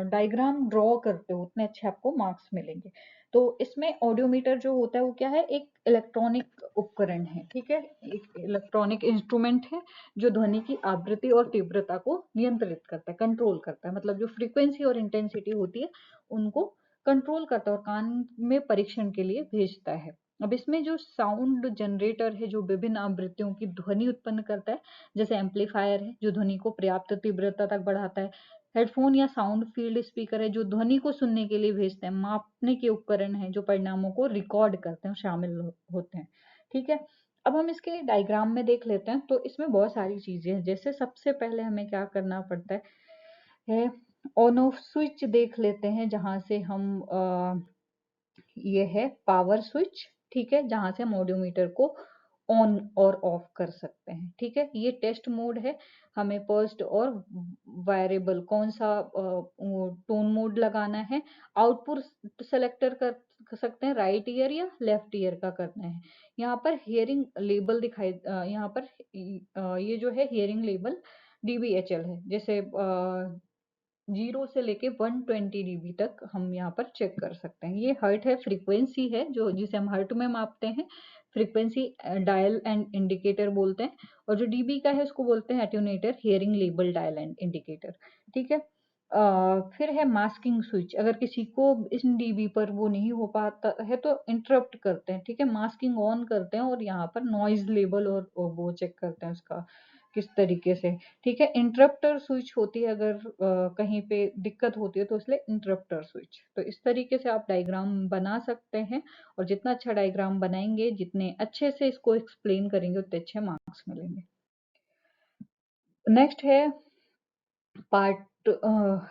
डायग्राम ड्रॉ करते हो उतने अच्छे आपको मार्क्स मिलेंगे। तो इसमें ऑडियोमीटर जो होता है वो क्या है, एक इलेक्ट्रॉनिक उपकरण है, ठीक है। एक इलेक्ट्रॉनिक इंस्ट्रूमेंट है जो ध्वनि की आवृत्ति और तीव्रता को नियंत्रित करता है, कंट्रोल करता है। मतलब जो फ्रीक्वेंसी और इंटेंसिटी होती है उनको कंट्रोल करता है और कान में परीक्षण के लिए भेजता है। अब इसमें जो साउंड जनरेटर है जो विभिन्न आवृत्तियों की ध्वनि उत्पन्न करता है, जैसे एम्पलीफायर है जो ध्वनि को पर्याप्त तीव्रता तक बढ़ाता है, हेडफोन या साउंड फील्ड स्पीकर है जो ध्वनि को सुनने के लिए भेजते हैं, मापने के उपकरण है जो परिणामों को रिकॉर्ड करते हैं, शामिल होते हैं, ठीक है। अब हम इसके डायग्राम में देख लेते हैं। तो इसमें बहुत सारी चीजें हैं। जैसे सबसे पहले हमें क्या करना पड़ता है ऑन ऑफ स्विच देख लेते हैं, जहां से हम ये है पावर स्विच, ठीक है, जहां से हम ऑडियोमीटर को ऑन और ऑफ कर सकते हैं, ठीक है। ये टेस्ट मोड है, हमें फर्स्ट और वेरिएबल कौन सा टोन मोड लगाना है। आउटपुट सेलेक्टर कर सकते हैं, राइट ईयर या लेफ्ट ईयर का करना है। यहाँ पर हियरिंग लेबल दिखाई यहाँ पर ये जो है हियरिंग लेबल डीबीएचएल है, जैसे 0 से लेके 120 डीबी तक हम यहाँ पर चेक कर सकते हैं। ये हर्ट है, फ्रीक्वेंसी है जो जिसे हम हर्ट में मापते हैं, फ्रीक्वेंसी डायल एंड इंडिकेटर बोलते हैं। और जो डीबी का है उसको बोलते हैं एट्यूनेटर, हियरिंग लेबल डायल एंड इंडिकेटर, ठीक है। फिर है मास्किंग स्विच, अगर किसी को इस डीबी पर वो नहीं हो पाता है तो इंटरप्ट करते हैं, ठीक है, मास्किंग ऑन करते हैं और यहाँ पर नॉइज लेवल और वो चेक करते हैं उसका किस तरीके से, ठीक है। इंटरप्टर स्विच होती है अगर कहीं पे दिक्कत होती है तो इसलिए इंटरप्टर स्विच। तो इस तरीके से आप डायग्राम बना सकते हैं और जितना अच्छा डायग्राम बनाएंगे, जितने अच्छे से इसको एक्सप्लेन करेंगे, उतने अच्छे मार्क्स मिलेंगे। नेक्स्ट है पार्ट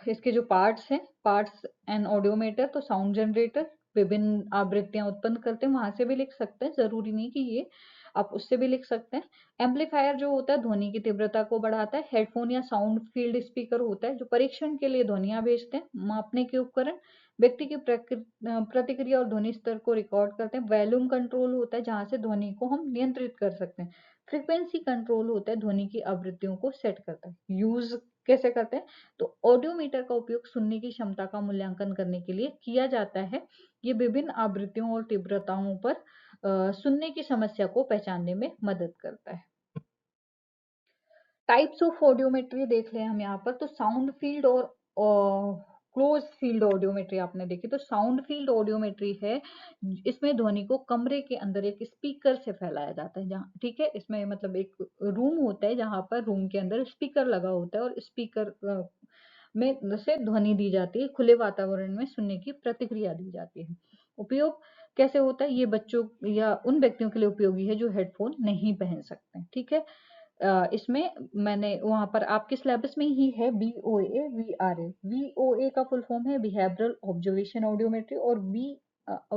इसके जो पार्ट्स हैं, पार्ट्स एंड ऑडियोमीटर। तो साउंड जनरेटर विभिन्न आवृत्तियां उत्पन्न करते हैं, वहां से भी लिख सकते हैं, जरूरी नहीं कि ये, आप उससे भी लिख सकते हैं। एम्पलीफायर जो होता है ध्वनि की तीव्रता को बढ़ाता है। हेडफोन या साउंड फील्ड स्पीकर होता है जो परीक्षण के लिए ध्वनियां भेजते हैं। मापने के उपकरण व्यक्ति की प्रतिक्रिया और ध्वनि स्तर को रिकॉर्ड करते हैं। वॉल्यूम कंट्रोल होता है जहां से ध्वनि को हम नियंत्रित कर सकते हैं। फ्रीक्वेंसी कंट्रोल होता है, ध्वनि की आवृत्तियों को सेट करता है। यूज कैसे करते हैं, तो ऑडियोमीटर का उपयोग सुनने की क्षमता का मूल्यांकन करने के लिए किया जाता है। ये विभिन्न आवृत्तियों और तीव्रताओं पर सुनने की समस्या को पहचानने में मदद करता है। टाइप्स ऑफ ऑडियोमेट्री देख लें हम यहाँ पर। तो साउंड फील्ड और क्लोज फील्ड ऑडियोमेट्री आपने देखी। तो साउंड फील्ड ऑडियोमेट्री है, इसमें ध्वनि को कमरे के अंदर एक स्पीकर से फैलाया जाता है, जहाँ, ठीक है, इसमें मतलब एक रूम होता है जहाँ पर रूम के अंदर स्पीकर लगा होता है और स्पीकर में से ध्वनि दी जाती है, खुले वातावरण में सुनने की प्रतिक्रिया दी जाती है। उपयोग कैसे होता है, ये बच्चों या उन व्यक्तियों के लिए उपयोगी है जो हेडफोन नहीं पहन सकते, ठीक है। इसमें मैंने वहां पर आपके सिलेबस में ही है बीओए वीआरए। बीओए का फुल फॉर्म है बिहेवियरल ऑब्जर्वेशन ऑडियोमेट्री और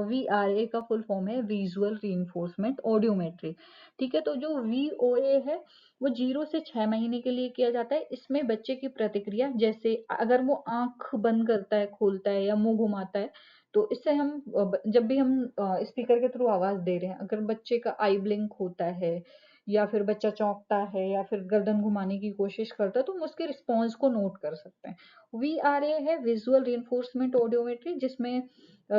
वीआरए का फुल फॉर्म है विजुअल रीइंफोर्समेंट ऑडियोमेट्री, ठीक है। तो जो वीओए है वो 0 से 6 महीने के लिए किया जाता है। इसमें बच्चे की प्रतिक्रिया, जैसे अगर वो आंख बंद करता है, खोलता है या मुंह घुमाता है, तो इससे हम जब भी हम स्पीकर के थ्रू आवाज दे रहे हैं, अगर बच्चे का आई ब्लिंक होता है या फिर बच्चा चौंकता है या फिर गर्दन घुमाने की कोशिश करता है, तो हम उसके रिस्पॉन्स को नोट कर सकते हैं। वीआरए है विजुअल रिइंफोर्समेंट ऑडियोमेट्री, जिसमें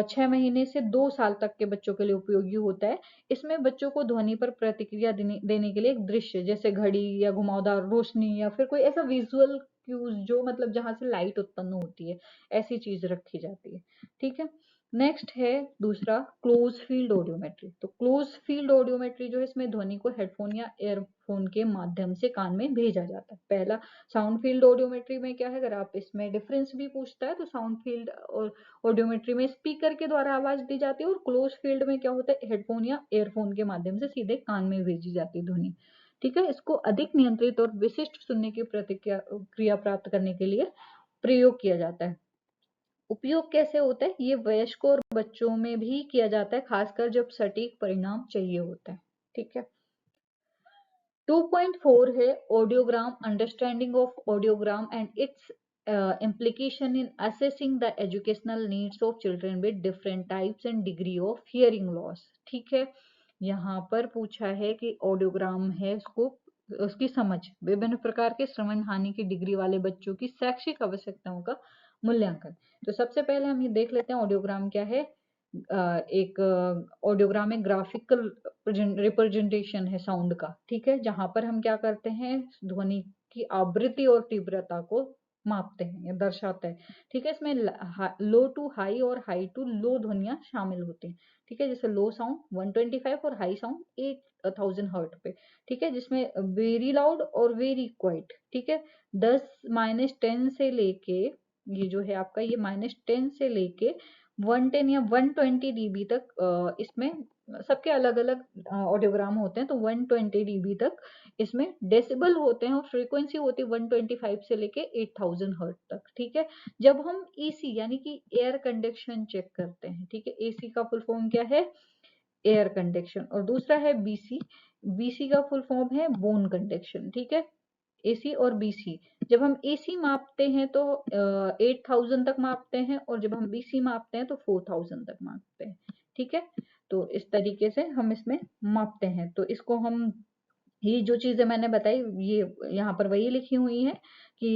6 महीने से 2 साल तक के बच्चों के लिए उपयोगी होता है। इसमें बच्चों को ध्वनि पर प्रतिक्रिया देने के लिए एक दृश्य, जैसे घड़ी या घुमावदार रोशनी या फिर कोई ऐसा विजुअल क्यूज जो मतलब जहां से लाइट उत्पन्न होती है, ऐसी चीज रखी जाती है, ठीक है। नेक्स्ट है दूसरा क्लोज फील्ड ऑडियोमेट्री। तो क्लोज फील्ड ऑडियोमेट्री जो है, इसमें ध्वनि को हेडफोन या एयरफोन के माध्यम से कान में भेजा जाता है। पहला साउंड फील्ड ऑडियोमेट्री में क्या है, अगर आप इसमें डिफरेंस भी पूछता है तो साउंड फील्ड और ऑडियोमेट्री में स्पीकर के द्वारा आवाज दी जाती है, और क्लोज फील्ड में क्या होता है, हेडफोन या एयरफोन के माध्यम से सीधे कान में भेजी जाती है ध्वनि। ठीक है, इसको अधिक नियंत्रित और विशिष्ट सुनने की प्रतिक्रिया क्रिया प्राप्त करने के लिए प्रयोग किया जाता है। उपयोग कैसे होता है, ये वयस्कों और बच्चों में भी किया जाता है, खासकर जब सटीक परिणाम चाहिए होता है। ठीक है, 2.4 है audiogram, understanding of audiogram and it's implication in assessing the educational needs of children with different types and degree of hearing loss। ठीक है, यहाँ पर पूछा है कि ऑडियोग्राम है, उसको उसकी समझ, विभिन्न प्रकार के श्रवण हानि की डिग्री वाले बच्चों की शैक्षिक आवश्यकताओं का मूल्यांकन। तो सबसे पहले हम ये देख लेते हैं ऑडियोग्राम क्या है। एक ऑडियोग्राम एक ग्राफिकल रिप्रेजेंटेशन है साउंड का। ठीक है, जहां पर हम क्या करते हैं, ध्वनि की आवृत्ति और तीव्रता को मापते हैं या दर्शाते हैं। ठीक है, इसमें लो टू हाई और हाई टू लो ध्वनियां शामिल होती हैं। ठीक है, जैसे लो साउंड 125 और हाई साउंड 8000 हर्ट पे। ठीक है, जिसमें वेरी लाउड और वेरी क्वाइट। ठीक है, 10 - 10 से लेके, ये जो है आपका, ये -10 से लेके 110 या 120 dB तक इसमें सबके अलग अलग ऑडियोग्राम होते हैं। तो 120 dB तक इसमें डेसिबल होते हैं और फ्रीक्वेंसी होती है 125 से लेके 8000 हर्ट तक। ठीक है, जब हम एसी यानी कि एयर कंडक्शन चेक करते हैं, ठीक है, एसी का फुल फॉर्म क्या है, एयर कंडक्शन, और दूसरा है बीसी, बीसी का फुल फॉर्म है बोन कंडक्शन। ठीक है, एसी और बीसी, जब हम एसी मापते हैं तो 8000 तक मापते हैं, और जब हम बीसी मापते हैं तो 4000 तक मापते हैं। ठीक है, तो इस तरीके से हम इसमें मापते हैं। तो इसको हम, ये जो चीजें मैंने बताई, ये यहाँ पर वही लिखी हुई है कि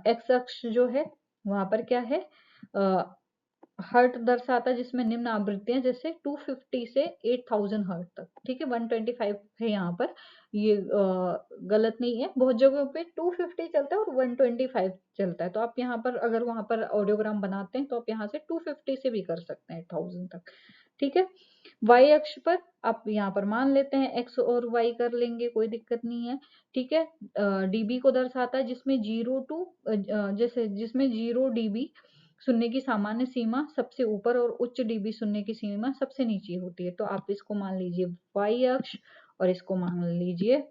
एक्स अक्ष जो है वहां पर क्या है, हर्ट दर्शाता है, जिसमें निम्न आवृत्तियां जैसे 250 से 8000 हर्ट तक। ठीक है, 125 है यहाँ पर, ये गलत नहीं है, बहुत जगहों पे 250 चलता है और 125 चलता है। तो आप यहाँ पर अगर वहां पर ऑडियोग्राम बनाते हैं तो आप यहाँ से 250 से भी कर सकते हैं 8000 तक। ठीक है, वाई अक्ष पर आप यहाँ पर मान लेते हैं एक्स और वाई कर लेंगे, कोई दिक्कत नहीं है। ठीक है, डीबी को दर्शाता है जिसमें 0 टू, जैसे जिसमें 0 डीबी सुनने की सामान्य सीमा सबसे ऊपर और उच्च डीबी सुनने की सीमा सबसे नीचे होती है। तो आप इसको मान लीजिए वाई अक्ष और इसको मान लीजिए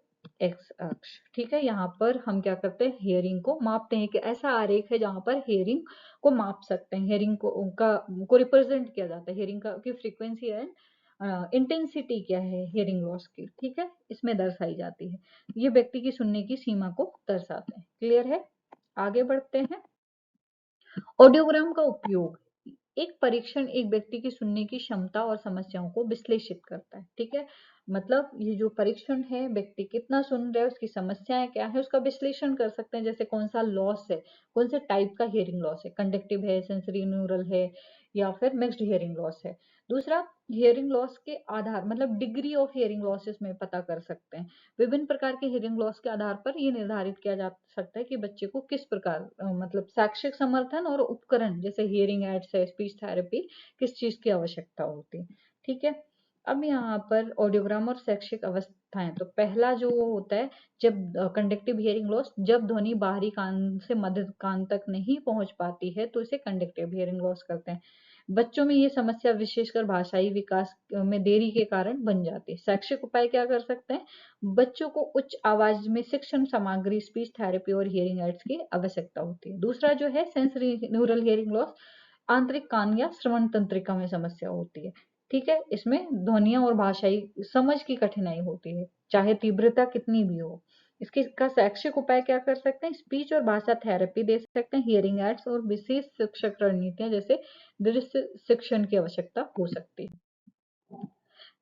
एक्स अक्ष। ठीक है, यहाँ पर हम क्या करते हैं, हियरिंग को मापते हैं, कि ऐसा आरेख है जहां पर हियरिंग को माप सकते हैं, हियरिंग को रिप्रेजेंट किया जाता है, हियरिंग का की फ्रीक्वेंसी एंड इंटेंसिटी क्या है हियरिंग लॉस की। ठीक है, इसमें दर्शाई जाती है, ये व्यक्ति की सुनने की सीमा को दर्शाते हैं। क्लियर है, आगे बढ़ते हैं। ऑडियोग्राम का उपयोग, एक परीक्षण एक व्यक्ति की सुनने की क्षमता और समस्याओं को विश्लेषित करता है। ठीक है, मतलब ये जो परीक्षण है, व्यक्ति कितना सुन रहा है, उसकी समस्याएं क्या है, उसका विश्लेषण कर सकते हैं। जैसे कौन सा लॉस है, कौन से टाइप का हियरिंग लॉस है, कंडक्टिव है, सेंसरी न्यूरल है, या फिर मिक्स्ड हियरिंग लॉस है। दूसरा, हियरिंग लॉस के आधार, मतलब डिग्री ऑफ हियरिंग लॉस इसमें पता कर सकते हैं। विभिन्न प्रकार के हियरिंग लॉस के आधार पर ये निर्धारित किया जा सकता है कि बच्चे को किस प्रकार, मतलब शैक्षिक समर्थन और उपकरण जैसे हियरिंग एड्स है, स्पीच थेरेपी, किस चीज की आवश्यकता होती है। ठीक है, अब यहाँ पर ऑडियोग्राम और शैक्षिक अवस्थाएं। तो पहला जो होता है, जब कंडक्टिव हियरिंग लॉस, जब ध्वनि बाहरी कान से मध्य कान तक नहीं पहुंच पाती है तो इसे कंडक्टिव हियरिंग लॉस करते हैं। बच्चों में ये समस्या विशेषकर भाषाई विकास में देरी के कारण बन जाती है। शैक्षिक उपाय क्या कर सकते हैं, बच्चों को उच्च आवाज में शिक्षण सामग्री, स्पीच थेरेपी और हियरिंग एड्स की आवश्यकता होती है। दूसरा जो है सेंसरी न्यूरल हियरिंग लॉस, आंतरिक कान या श्रवण तंत्रिका में समस्या होती है। ठीक है, इसमें ध्वनियां और भाषाई समझ की कठिनाई होती है, चाहे तीव्रता कितनी भी हो। इसके का शैक्षिक उपाय क्या कर सकते हैं, स्पीच और भाषा थेरेपी दे सकते हैं, हियरिंग एड्स और विशेष शिक्षक रणनीतियां जैसे दृश्य शिक्षण की आवश्यकता हो सकती है।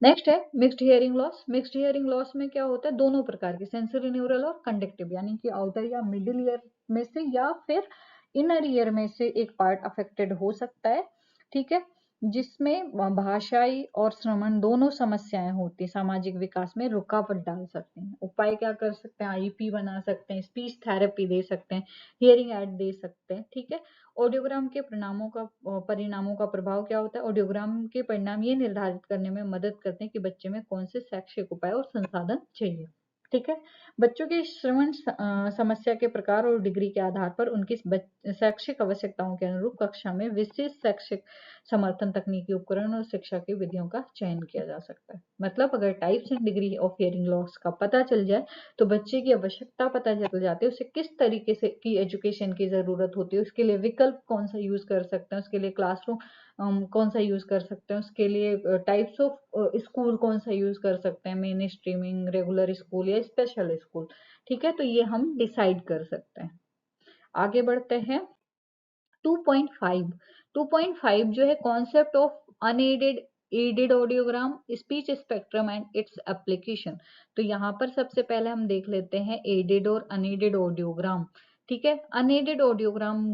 नेक्स्ट है mixed hearing loss. Mixed hearing loss में क्या होता है, दोनों प्रकार के, सेंसरी न्यूरल और कंडक्टिव, यानी कि आउटर या मिडिल ईयर में से या फिर इनर ईयर में से एक पार्ट अफेक्टेड हो सकता है। ठीक है, जिसमें भाषाई और श्रवण दोनों समस्याएं होती हैं, सामाजिक विकास में रुकावट डाल सकते हैं। उपाय क्या कर सकते हैं? आईईपी बना सकते हैं, स्पीच थेरेपी दे सकते हैं, हियरिंग एड दे सकते हैं। ठीक है। ऑडियोग्राम के परिणामों का प्रभाव क्या होता है? ऑडियोग्राम के परिणाम ये निर्धारित करने में मदद करते हैं कि बच्चे में कौन से शैक्षिक उपाय और संसाधन चाहिए। ठीक है। बच्चों की श्रवण समस्या के प्रकार और डिग्री के आधार पर उनकी शैक्षिक आवश्यकताओं के अनुरूप कक्षा में विशेष शैक्षिक समर्थन, तकनीकी उपकरण और शिक्षा की विधियों का चयन किया जा सकता है। मतलब अगर types and degree of hearing loss का पता चल जाए तो बच्चे की आवश्यकता पता चल जाती है, उसे किस तरीके से की एजुकेशन की जरूरत होती है, उसके लिए विकल्प कौन सा यूज कर सकते हैं, उसके लिए क्लासरूम कौन सा यूज कर सकते हैं, उसके लिए टाइप्स ऑफ स्कूल कौन सा यूज कर सकते हैं, मेन स्ट्रीमिंग, रेगुलर स्कूल या स्पेशल स्कूल। ठीक है। तो ये हम डिसाइड कर सकते हैं। आगे बढ़ते हैं। 2.5 2.5 जो है concept of unaided aided audiogram, speech spectrum and its application. तो यहाँ पर सबसे पहले हम देख लेते हैं एडेड और अनएडेड ऑडियोग्राम। ठीक है। अनएडेड ऑडियोग्राम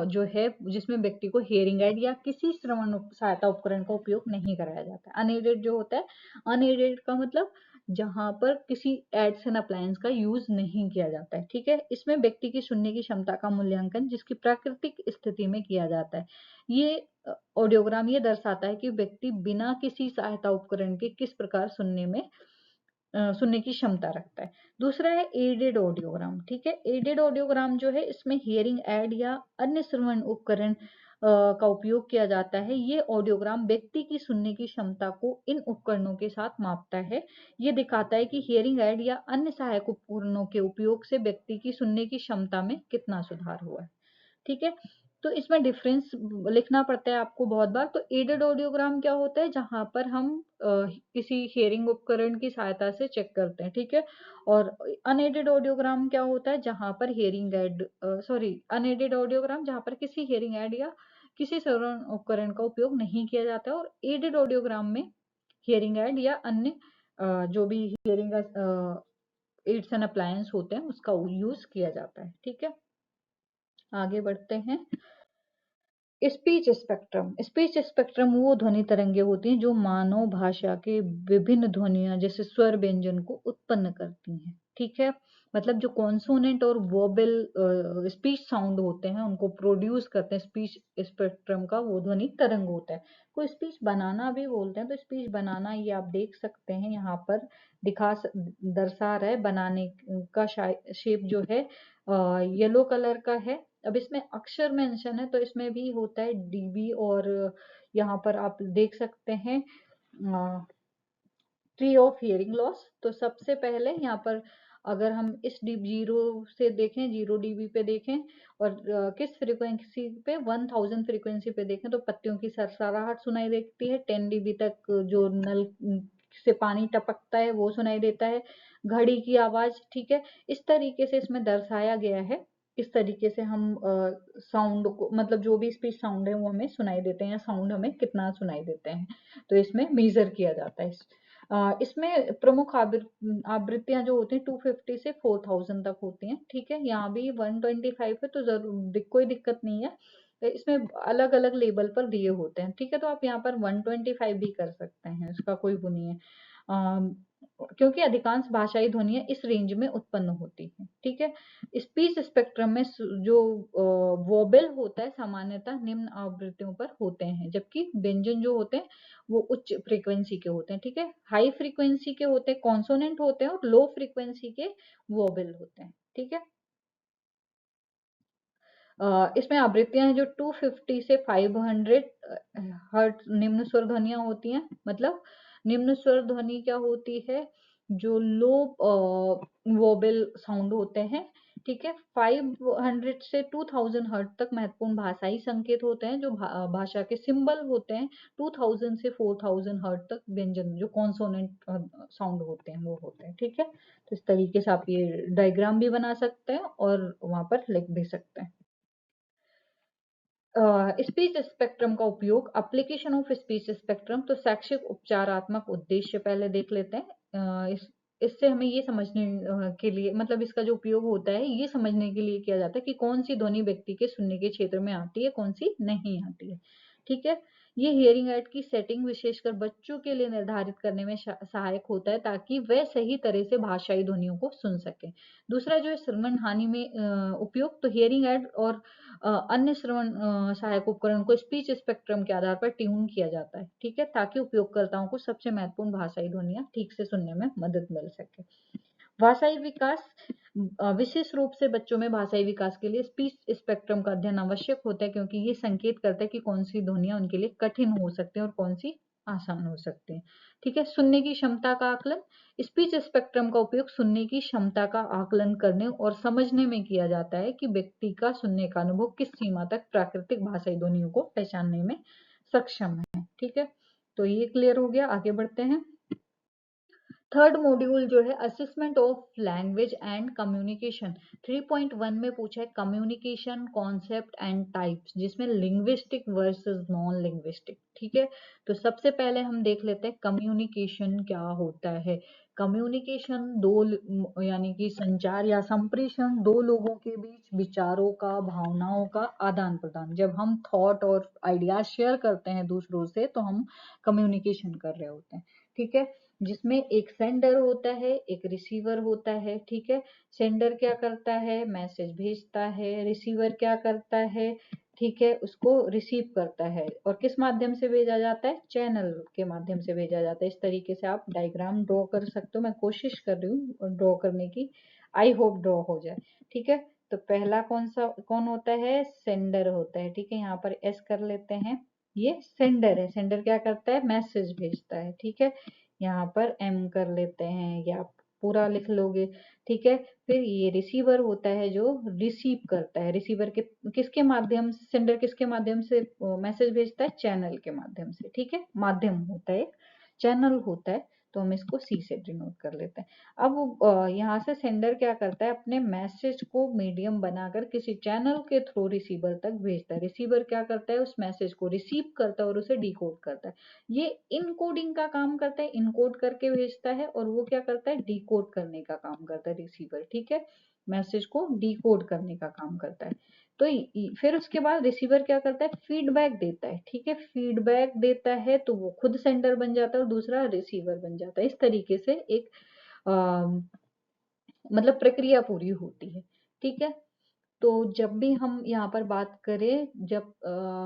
जो है जिसमें व्यक्ति को हियरिंग एड या किसी श्रवण सहायता उपकरण का उपयोग नहीं कराया जाता है। अनएडेड जो होता है, अनएडेड का मतलब जहां पर किसी एड्स एंड अप्लायंस का यूज नहीं किया जाता है। ठीक है। इसमें व्यक्ति की सुनने की क्षमता का मूल्यांकन जिसकी प्राकृतिक स्थिति में किया जाता है। ये ऑडियोग्राम ये दर्शाता है कि व्यक्ति बिना किसी सहायता उपकरण के किस प्रकार सुनने की क्षमता रखता है। दूसरा है एडेड ऑडियोग्राम। ठीक है। एडेड ऑडियोग्राम जो है इसमें हियरिंग एड या अन्य श्रवण उपकरण का उपयोग किया जाता है। ये ऑडियोग्राम व्यक्ति की सुनने की क्षमता को इन उपकरणों के साथ मापता है। ये दिखाता है कि हियरिंग एड या अन्य सहायक उपकरणों के उपयोग से व्यक्ति की सुनने की क्षमता में कितना सुधार हुआ है। ठीक है। तो इसमें डिफरेंस लिखना पड़ता है आपको बहुत बार। तो एडेड ऑडियोग्राम क्या होता है? जहां पर हम किसी हियरिंग उपकरण की सहायता से चेक करते हैं। ठीक है। और अनएडेड ऑडियोग्राम क्या होता है? जहां पर हियरिंग एड अनएडेड ऑडियोग्राम जहां पर किसी हियरिंग एड या किसी श्रवण उपकरण का उपयोग नहीं किया जाता है। और एडेड ऑडियोग्राम में हियरिंग एड या अन्य जो भी हियरिंग एड्स एंड अप्लायंस होते हैं उसका यूज किया जाता है। ठीक है। आगे बढ़ते हैं। स्पीच स्पेक्ट्रम वो ध्वनि तरंगे होती हैं जो मानव भाषा के विभिन्न ध्वनियां जैसे स्वर व्यंजन को उत्पन्न करती हैं। ठीक है। मतलब जो कॉन्सोनेंट और वोबल स्पीच साउंड होते हैं उनको प्रोड्यूस करते हैं स्पीच स्पेक्ट्रम का वो ध्वनि तरंग होता है। कोई स्पीच बनाना भी बोलते हैं। तो स्पीच बनाना ये आप देख सकते हैं यहाँ पर दर्शा रहा है। बनाने का शेप जो है येलो कलर का है। अब इसमें अक्षर मेंशन है तो इसमें भी होता है डीबी। और यहाँ पर आप देख सकते हैं ट्री ऑफ हियरिंग लॉस। तो सबसे पहले यहाँ पर अगर हम इस डी जीरो से देखें, 0 dB पे देखें और किस फ्रीक्वेंसी पे, 1000 फ्रीक्वेंसी पे देखें तो पत्तियों की सरसराहट सुनाई देती है। 10 dB तक जो नल से पानी टपकता है वो सुनाई देता है। घड़ी की आवाज। ठीक है। इस तरीके से इसमें दर्शाया गया है इस तरीके से हम साउंड को, मतलब जो भी स्पीच साउंड है वो हमें सुनाई देते हैं या साउंड हमें कितना सुनाई देते हैं, तो इसमें मेजर किया जाता है। इसमें प्रमुख आवृत्तियां जो होती हैं 250 से 4000 तक होती हैं। ठीक है। यहाँ भी 125 है तो जरूर कोई दिक्कत नहीं है। इसमें अलग अलग लेवल पर दिए होते हैं। ठीक है। तो आप यहाँ पर 125 भी कर सकते हैं, इसका कोई वो नहीं है। क्योंकि अधिकांश भाषाई ध्वनियां इस रेंज में उत्पन्न होती हैं। ठीक है। स्पीच स्पेक्ट्रम में जो वोबल होता है सामान्यतः निम्न आवृत्तियों पर होते हैं, जबकि व्यंजन जो होते हैं वो उच्च फ्रीक्वेंसी के होते हैं। ठीक है। हाई फ्रीक्वेंसी के होते हैं कॉन्सोनेंट होते हैं और लो फ्रीक्वेंसी के वोबल होते हैं। ठीक है। इसमें आवृत्तियां हैं जो 250 से 500 हर्ट निम्न स्वर ध्वनियां होती हैं। मतलब निम्न स्वर ध्वनि क्या होती है? जो लो वोबल साउंड होते हैं। ठीक है। 500 से 2000 हर्ट तक महत्वपूर्ण भाषाई संकेत होते हैं जो भाषा के सिंबल होते हैं। 2000 से 4000 हर्ट तक व्यंजन जो कॉन्सोनेंट साउंड होते हैं वो होते हैं। ठीक है। तो इस तरीके से आप ये डायग्राम भी बना सकते हैं और वहां पर लिख भी सकते हैं। स्पीच स्पेक्ट्रम का उपयोग, एप्लीकेशन ऑफ स्पीच स्पेक्ट्रम। तो शैक्षिक उपचारात्मक उद्देश्य पहले देख लेते हैं। इससे हमें ये समझने के लिए, मतलब इसका जो उपयोग होता है ये समझने के लिए किया जाता है कि कौन सी ध्वनि व्यक्ति के सुनने के क्षेत्र में आती है, कौन सी नहीं आती है। ठीक है। ये हियरिंग एड की सेटिंग विशेषकर बच्चों के लिए निर्धारित करने में सहायक होता है ताकि वे सही तरह से भाषाई ध्वनियों को सुन सकें। दूसरा जो है श्रवण हानि में उपयोग, तो हियरिंग एड और अन्य श्रवण सहायक उपकरण को स्पीच स्पेक्ट्रम के आधार पर ट्यून किया जाता है, ठीक है, ताकि उपयोगकर्ताओं को सबसे महत्वपूर्ण भाषाई ध्वनियां ठीक से सुनने में मदद मिल सके। भाषाई विकास, विशेष रूप से बच्चों में भाषाई विकास के लिए स्पीच स्पेक्ट्रम का अध्ययन आवश्यक होता है क्योंकि ये संकेत करता है कि कौन सी ध्वनियां उनके लिए कठिन हो सकती हैं और कौन सी आसान हो सकती हैं, ठीक है। सुनने की क्षमता का आकलन, स्पीच स्पेक्ट्रम का उपयोग सुनने की क्षमता का आकलन करने और समझने में किया जाता है कि व्यक्ति का सुनने का अनुभव किस सीमा तक प्राकृतिक भाषाई ध्वनियों को पहचानने में सक्षम है, ठीक है। तो ये क्लियर हो गया, आगे बढ़ते हैं। थर्ड मॉड्यूल जो है assessment of language and communication, 3.1 में पूछा है कम्युनिकेशन कॉन्सेप्ट एंड टाइप्स, जिसमें लिंग्विस्टिक वर्सेस नॉन लिंग्विस्टिक, ठीक है। तो सबसे पहले हम देख लेते हैं कम्युनिकेशन क्या होता है। कम्युनिकेशन यानी कि संचार या संप्रेषण दो लोगों के बीच विचारों का, भावनाओं का आदान प्रदान। जब हम थॉट और आइडियाज शेयर करते हैं दूसरों से तो हम कम्युनिकेशन कर रहे होते हैं, ठीक है, जिसमें एक सेंडर होता है, एक रिसीवर होता है, ठीक है। सेंडर क्या करता है, मैसेज भेजता है, रिसीवर क्या करता है, ठीक है, उसको रिसीव करता है। और किस माध्यम से भेजा जाता है, चैनल के माध्यम से भेजा जाता है। इस तरीके से आप डायग्राम ड्रॉ कर सकते हो, मैं कोशिश कर रही हूँ ड्रॉ करने की, आई होप ड्रॉ हो जाए, ठीक है। तो पहला कौन होता है, सेंडर होता है, ठीक है, यहाँ पर एस कर लेते हैं, ये सेंडर है। सेंडर क्या करता है, मैसेज भेजता है, ठीक है। यहाँ पर एम कर लेते हैं या पूरा लिख लोगे, ठीक है। फिर ये रिसीवर होता है जो रिसीव करता है। रिसीवर के किसके माध्यम से, सेंडर किसके माध्यम से मैसेज भेजता है, चैनल के माध्यम से, ठीक है। माध्यम होता है, चैनल होता है, तो हम इसको सी से डिनोट कर लेते हैं। अब यहाँ से सेंडर क्या करता है, अपने मैसेज को मीडियम बनाकर किसी चैनल के थ्रू रिसीवर तक भेजता है। रिसीवर क्या करता है, उस मैसेज को रिसीव करता है और उसे डिकोड करता है। ये इनकोडिंग का काम करता है, इनकोड करके भेजता है, और वो क्या करता है, डिकोड करने का काम करता है रिसीवर, ठीक है। मैसेज को डिकोड करने का काम करता है। तो फिर उसके बाद रिसीवर क्या करता है, फीडबैक देता है, ठीक है। फीडबैक देता है तो वो खुद सेंडर बन जाता है और दूसरा रिसीवर बन जाता है। इस तरीके से एक मतलब प्रक्रिया पूरी होती है, ठीक है। तो जब भी हम यहाँ पर बात करें, जब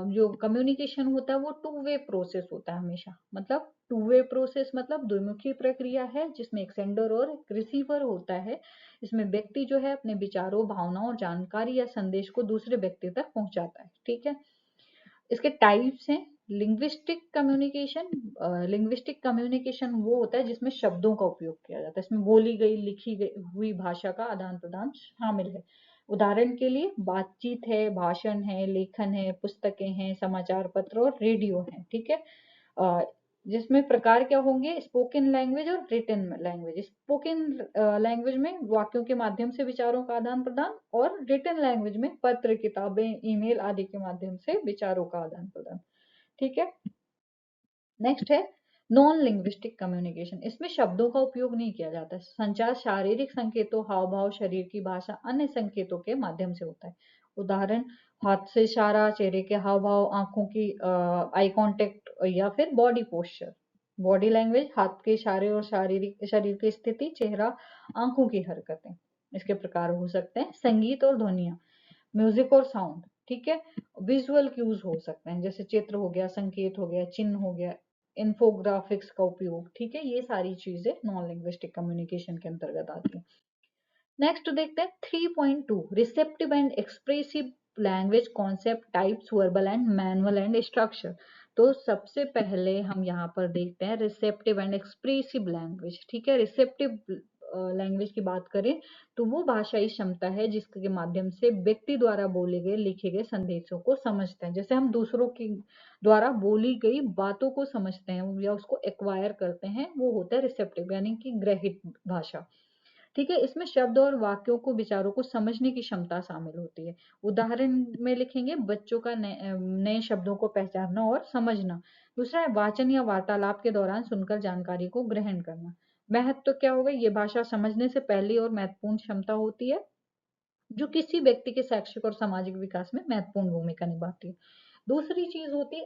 जो कम्युनिकेशन होता है वो टू वे प्रोसेस होता है हमेशा। मतलब टू वे प्रोसेस मतलब द्विमुखी प्रक्रिया है जिसमें एक सेंडर और एक रिसीवर होता है। इसमें व्यक्ति जो है अपने विचारों, भावनाओं और जानकारी या संदेश को दूसरे व्यक्ति तक पहुंचाता है, ठीक है। इसके टाइप्स हैं लिंग्विस्टिक कम्युनिकेशन। लिंग्विस्टिक कम्युनिकेशन वो होता है जिसमें शब्दों का उपयोग किया जाता है, इसमें बोली गई, लिखी गई हुई भाषा का आदान प्रदान शामिल है। उदाहरण के लिए बातचीत है, भाषण है, लेखन है, पुस्तकें हैं, समाचार पत्र और रेडियो है, ठीक है। अ, जिसमें प्रकार क्या होंगे, स्पोकन लैंग्वेज और रिटन लैंग्वेज। स्पोकन लैंग्वेज में वाक्यों के माध्यम से विचारों का आदान प्रदान, और रिटन लैंग्वेज में पत्र, किताबें, ईमेल आदि के माध्यम से विचारों का आदान प्रदान, ठीक है। नेक्स्ट है नॉन लिंग्विस्टिक कम्युनिकेशन। इसमें शब्दों का उपयोग नहीं किया जाता है। संचार शारीरिक संकेतों, हाव भाव, शरीर की भाषा, अन्य संकेतों के माध्यम से होता है। उदाहरण, हाथ से इशारा, चेहरे के हाव भाव, आंखों की आई कांटेक्ट, या फिर बॉडी पोस्चर। बॉडी लैंग्वेज, हाथ के इशारे और शारीरिक शरीर की स्थिति, चेहरा, आंखों की हरकतें। इसके प्रकार हो सकते हैं संगीत और ध्वनियां, म्यूजिक और साउंड, ठीक है। विजुअल क्यूज हो सकते हैं, जैसे चित्र हो गया, संकेत हो गया, चिन्ह हो गया, इन्फोग्राफिक्स का उपयोग, ठीक है। ये सारी चीजें नॉन लिंग्विस्टिक कम्युनिकेशन के अंतर्गत आती हैं। नेक्स्ट देखते हैं 3.2 receptive and expressive language concept, types, verbal and manual and structure. तो सबसे पहले हम यहाँ पर देखते हैं रिसेप्टिव एंड एक्सप्रेसिव लैंग्वेज, ठीक है। रिसेप्टिव लैंग्वेज की बात करें तो वो भाषाई क्षमता है जिसके माध्यम से व्यक्ति द्वारा बोले गए, लिखे गए संदेशों को समझते हैं। जैसे हम दूसरों की द्वारा बोली गई बातों को समझते हैं या उसको एक्वायर करते हैं, वो होता है रिसेप्टिव यानी कि ग्रहित भाषा, ठीक है। इसमें शब्द और वाक्यों को, विचारों को समझने की क्षमता शामिल होती है। उदाहरण में लिखेंगे बच्चों का नए शब्दों को पहचानना और समझना। दूसरा है वाचन या वार्तालाप के दौरान सुनकर जानकारी को ग्रहण करना। महत्व तो क्या होगा, ये भाषा समझने से पहली और महत्वपूर्ण क्षमता होती है जो किसी व्यक्ति के शैक्षिक और सामाजिक विकास में महत्वपूर्ण भूमिका निभाती है। दूसरी चीज होती है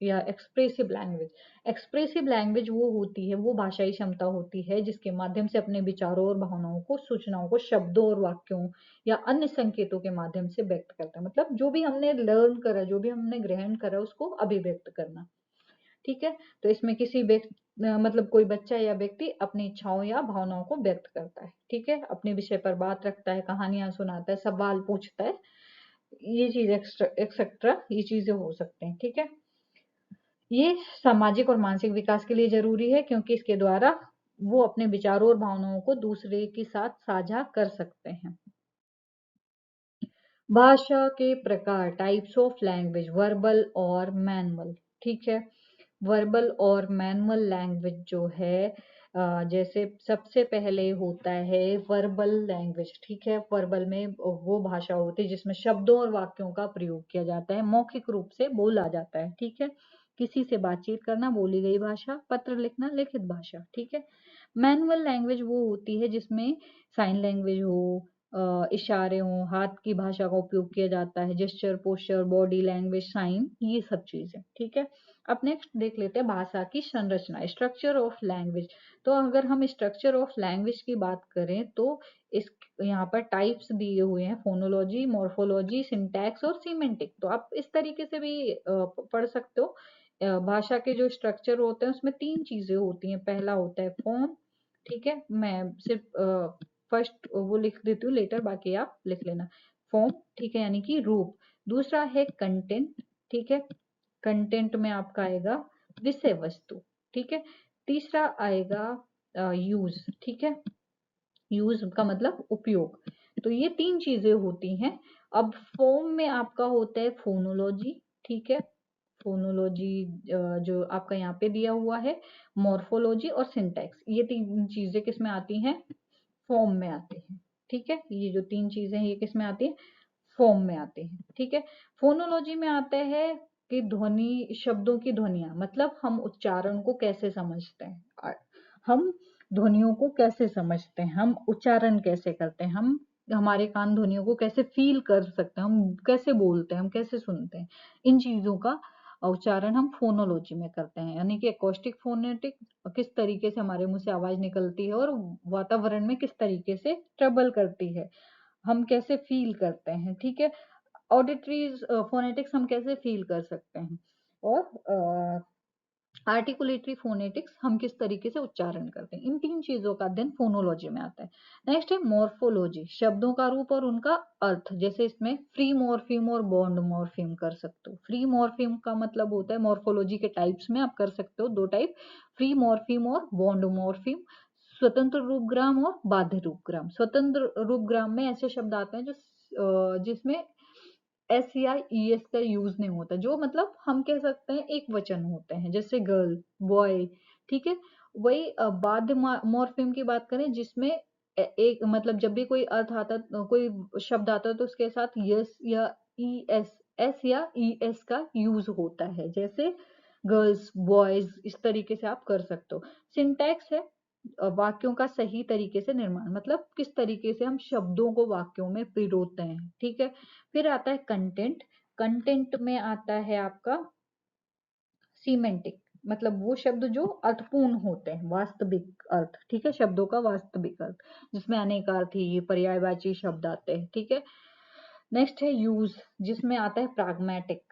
या एक्सप्रेसिव लैंग्वेज। एक्सप्रेसिव लैंग्वेज वो होती है, वो भाषाई क्षमता होती है जिसके माध्यम से अपने विचारों और भावनाओं को, सूचनाओं को शब्दों और वाक्यों या अन्य संकेतों के माध्यम से व्यक्त करता है। मतलब जो भी हमने लर्न करा, जो भी हमने ग्रहण करा, उसको अभिव्यक्त करना। ठीक है, तो इसमें किसी व्यक्ति मतलब कोई बच्चा या व्यक्ति अपनी इच्छाओं या भावनाओं को व्यक्त करता है। ठीक है, अपने विषय पर बात रखता है, कहानियां सुनाता है, सवाल पूछता है, ये चीज एक्सेट्रा, ये चीजें हो सकते हैं। ठीक है, ये सामाजिक और मानसिक विकास के लिए जरूरी है क्योंकि इसके द्वारा वो अपने विचारों और भावनाओं को दूसरे के साथ साझा कर सकते हैं। भाषा के प्रकार, टाइप्स ऑफ लैंग्वेज, वर्बल और मैनुअल। ठीक है, वर्बल और मैनुअल लैंग्वेज जो है, जैसे सबसे पहले होता है वर्बल लैंग्वेज। ठीक है, वर्बल में वो भाषा होती है जिसमें शब्दों और वाक्यों का प्रयोग किया जाता है, मौखिक रूप से बोला जाता है। ठीक है, किसी से बातचीत करना, बोली गई भाषा, पत्र लिखना, लिखित भाषा। ठीक है, मैनुअल लैंग्वेज वो होती है जिसमें साइन लैंग्वेज हो, इशारे हों, हाथ की भाषा का उपयोग किया जाता है, gesture, posture, body language, sign, ये सब चीजें। ठीक है, अब नेक्स्ट देख लेते हैं भाषा की संरचना, स्ट्रक्चर ऑफ लैंग्वेज। तो अगर हम स्ट्रक्चर ऑफ लैंग्वेज की बात करें तो इस यहाँ पर टाइप्स दिए हुए हैं, फोनोलॉजी, मॉर्फोलॉजी, सिंटैक्स और सीमेंटिक। तो आप इस तरीके से भी पढ़ सकते हो। भाषा के जो स्ट्रक्चर होते हैं उसमें तीन चीजें होती हैं। पहला होता है फॉर्म। ठीक है, मैं सिर्फ फर्स्ट वो लिख देती हूँ, लेटर बाकी आप लिख लेना। फॉर्म, ठीक है, यानी कि रूप। दूसरा है कंटेंट। ठीक है, कंटेंट में आपका आएगा विषय वस्तु। ठीक है, तीसरा आएगा यूज। ठीक है, यूज का मतलब उपयोग। तो ये तीन चीजें होती हैं। अब फॉर्म में आपका होता है फोनोलॉजी। ठीक है, फोनोलॉजी जो आपका यहाँ पे दिया हुआ है, मॉर्फोलॉजी और सिंटैक्स, ये तीन चीजें किसमें आती हैं? फॉर्म में आते हैं। ठीक है, ये जो तीन चीजें हैं ये किस में आती है? फॉर्म में आते हैं। ठीक है, फोनोलॉजी में आता है कि ध्वनि, शब्दों की ध्वनियां, मतलब हम उच्चारण को कैसे समझते हैं, हम ध्वनियों को कैसे समझते हैं, हम उच्चारण कैसे करते हैं, हम हमारे कान ध्वनियों को कैसे फील कर सकते हैं, हम कैसे बोलते हैं, हम कैसे सुनते हैं, इन चीजों का उच्चारण हम फोनोलॉजी में करते हैं। यानी कि एकॉस्टिक फोनेटिक, किस तरीके से हमारे मुंह से आवाज निकलती है और वातावरण में किस तरीके से ट्रबल करती है, हम कैसे फील करते हैं। ठीक है, ऑडिटरी फोनेटिक्स हम कैसे फील कर सकते हैं, और आर्टिकुलेटरी फोनेटिक्स हम किस तरीके से उच्चारण करते हैं। इन तीन चीजों का अध्ययन फोनोलॉजी में आता है। नेक्स्ट है मॉर्फोलॉजी, शब्दों का रूप और उनका अर्थ। जैसे इसमें फ्री मॉर्फिम और बॉन्ड मॉर्फिम कर सकते हो। फ्री मॉर्फिम का मतलब होता है, मॉर्फोलॉजी के टाइप्स में आप कर सकते हो दो टाइप, फ्री मॉर्फिम और बॉन्ड मॉर्फिम। स्वतंत्र रूपग्राम और बाध्य रूपग्राम। स्वतंत्र रूपग्राम में ऐसे शब्द आते हैं जो जिसमें एस या ई एस का यूज नहीं होता, जो मतलब हम कह सकते हैं एक वचन होते हैं, जैसे गर्ल, बॉय। ठीक है, वही बाध्य मॉर्फिम की बात करें जिसमें एक मतलब जब भी कोई अर्थ आता, कोई शब्द आता तो उसके साथ यस या ई एस, एस या ई एस का यूज होता है, जैसे गर्ल्स, बॉयज, इस तरीके से आप कर सकते हो। सिंटैक्स है वाक्यों का सही तरीके से निर्माण, मतलब किस तरीके से हम शब्दों को वाक्यों में पिरोते हैं। ठीक है, फिर आता है कंटेंट। कंटेंट में आता है आपका सीमेंटिक, मतलब वो शब्द जो अर्थपूर्ण होते हैं, वास्तविक अर्थ। ठीक है, शब्दों का वास्तविक अर्थ, जिसमें अनेकार्थी, पर्यायवाची शब्द आते हैं। ठीक है, नेक्स्ट है यूज, जिसमें आता है प्राग्मेटिक।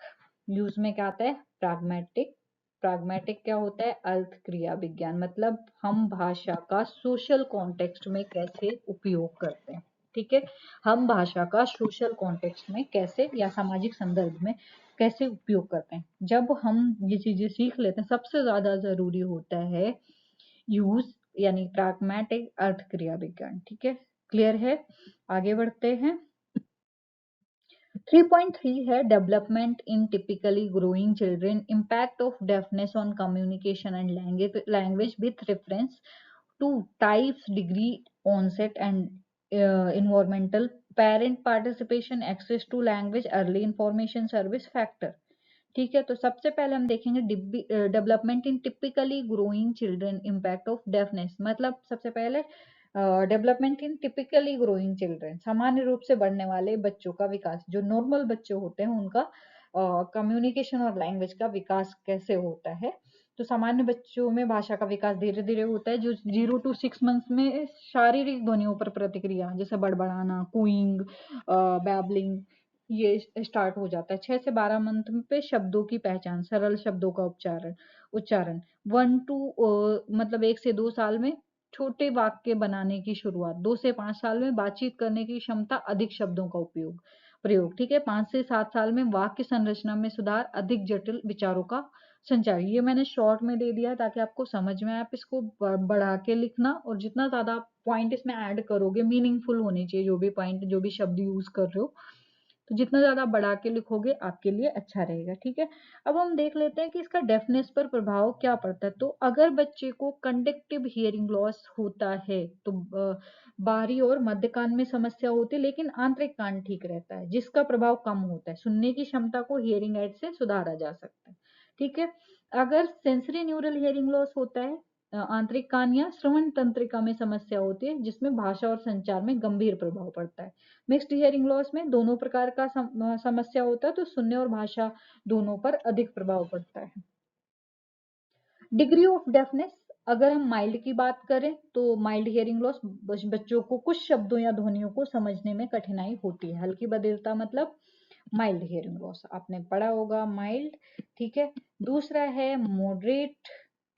यूज में क्या आता है? प्राग्मेटिक। प्राग्मेटिक क्या होता है? अर्थ क्रिया विज्ञान, मतलब हम भाषा का सोशल कॉन्टेक्स्ट में कैसे उपयोग करते हैं। ठीक है, हम भाषा का सोशल कॉन्टेक्स्ट में कैसे या सामाजिक संदर्भ में कैसे उपयोग करते हैं। जब हम ये चीजें सीख लेते हैं, सबसे ज्यादा जरूरी होता है यूज, यानी प्राग्मेटिक अर्थ क्रिया विज्ञान। ठीक है, क्लियर है? आगे बढ़ते हैं। 3.3 है development in typically growing children, impact of deafness on communication and language with reference to types, degree, onset and environmental, parent participation, access to language, early information service factor. ठीक है, तो सबसे पहले हम देखेंगे development in typically growing children, impact of deafness. मतलब सबसे पहले development in typically growing children, सामान्य रूप से बढ़ने वाले बच्चों का विकास, जो नॉर्मल बच्चे होते हैं उनका कम्युनिकेशन और लैंग्वेज का विकास कैसे होता है। तो सामान्य बच्चों में भाषा का विकास धीरे धीरे होता है, जो 0 to 6 मंथ्स में शारीरिक ध्वनियों पर प्रतिक्रिया जैसे बड़बड़ाना, कूइंग, बैबलिंग ये स्टार्ट हो जाता है। 6 से 12 मंथ पे शब्दों की पहचान, सरल शब्दों का उच्चारण उच्चारण 1 से 2 साल में छोटे वाक्य बनाने की शुरुआत, 2 से 5 साल में बातचीत करने की क्षमता, अधिक शब्दों का प्रयोग, ठीक है। 5 से 7 साल में वाक्य संरचना में सुधार, अधिक जटिल विचारों का संचार। ये मैंने शॉर्ट में दे दिया ताकि आपको समझ में आए। आप इसको बढ़ा के लिखना, और जितना ज्यादा पॉइंट इसमें ऐड करोगे, मीनिंगफुल होने चाहिए जो भी पॉइंट, जो भी शब्द यूज कर रहे हो, तो जितना ज्यादा बढ़ा के लिखोगे आपके लिए अच्छा रहेगा, ठीक है। अब हम देख लेते हैं कि इसका डेफनेस पर प्रभाव क्या पड़ता है। तो अगर बच्चे को कंडक्टिव हियरिंग लॉस होता है तो बाहरी और मध्य कान में समस्या होती है, लेकिन आंतरिक कान ठीक रहता है, जिसका प्रभाव कम होता है। सुनने की क्षमता को हियरिंग एड से सुधारा जा सकता है, ठीक है। अगर सेंसरी न्यूरल हियरिंग लॉस होता है, आंतरिक कान या श्रवण तंत्रिका में समस्या होती है, जिसमें भाषा और संचार में गंभीर प्रभाव पड़ता है। मिक्स्ड हियरिंग लॉस में दोनों प्रकार का समस्या होता है, तो सुनने और भाषा दोनों पर अधिक प्रभाव पड़ता है। डिग्री ऑफ डेफनेस, अगर हम माइल्ड की बात करें तो माइल्ड हियरिंग लॉस बच्चों को कुछ शब्दों या ध्वनियों को समझने में कठिनाई होती है। हल्की बधिरता मतलब माइल्ड हियरिंग लॉस, आपने पढ़ा होगा माइल्ड, ठीक है। दूसरा है मॉडरेट,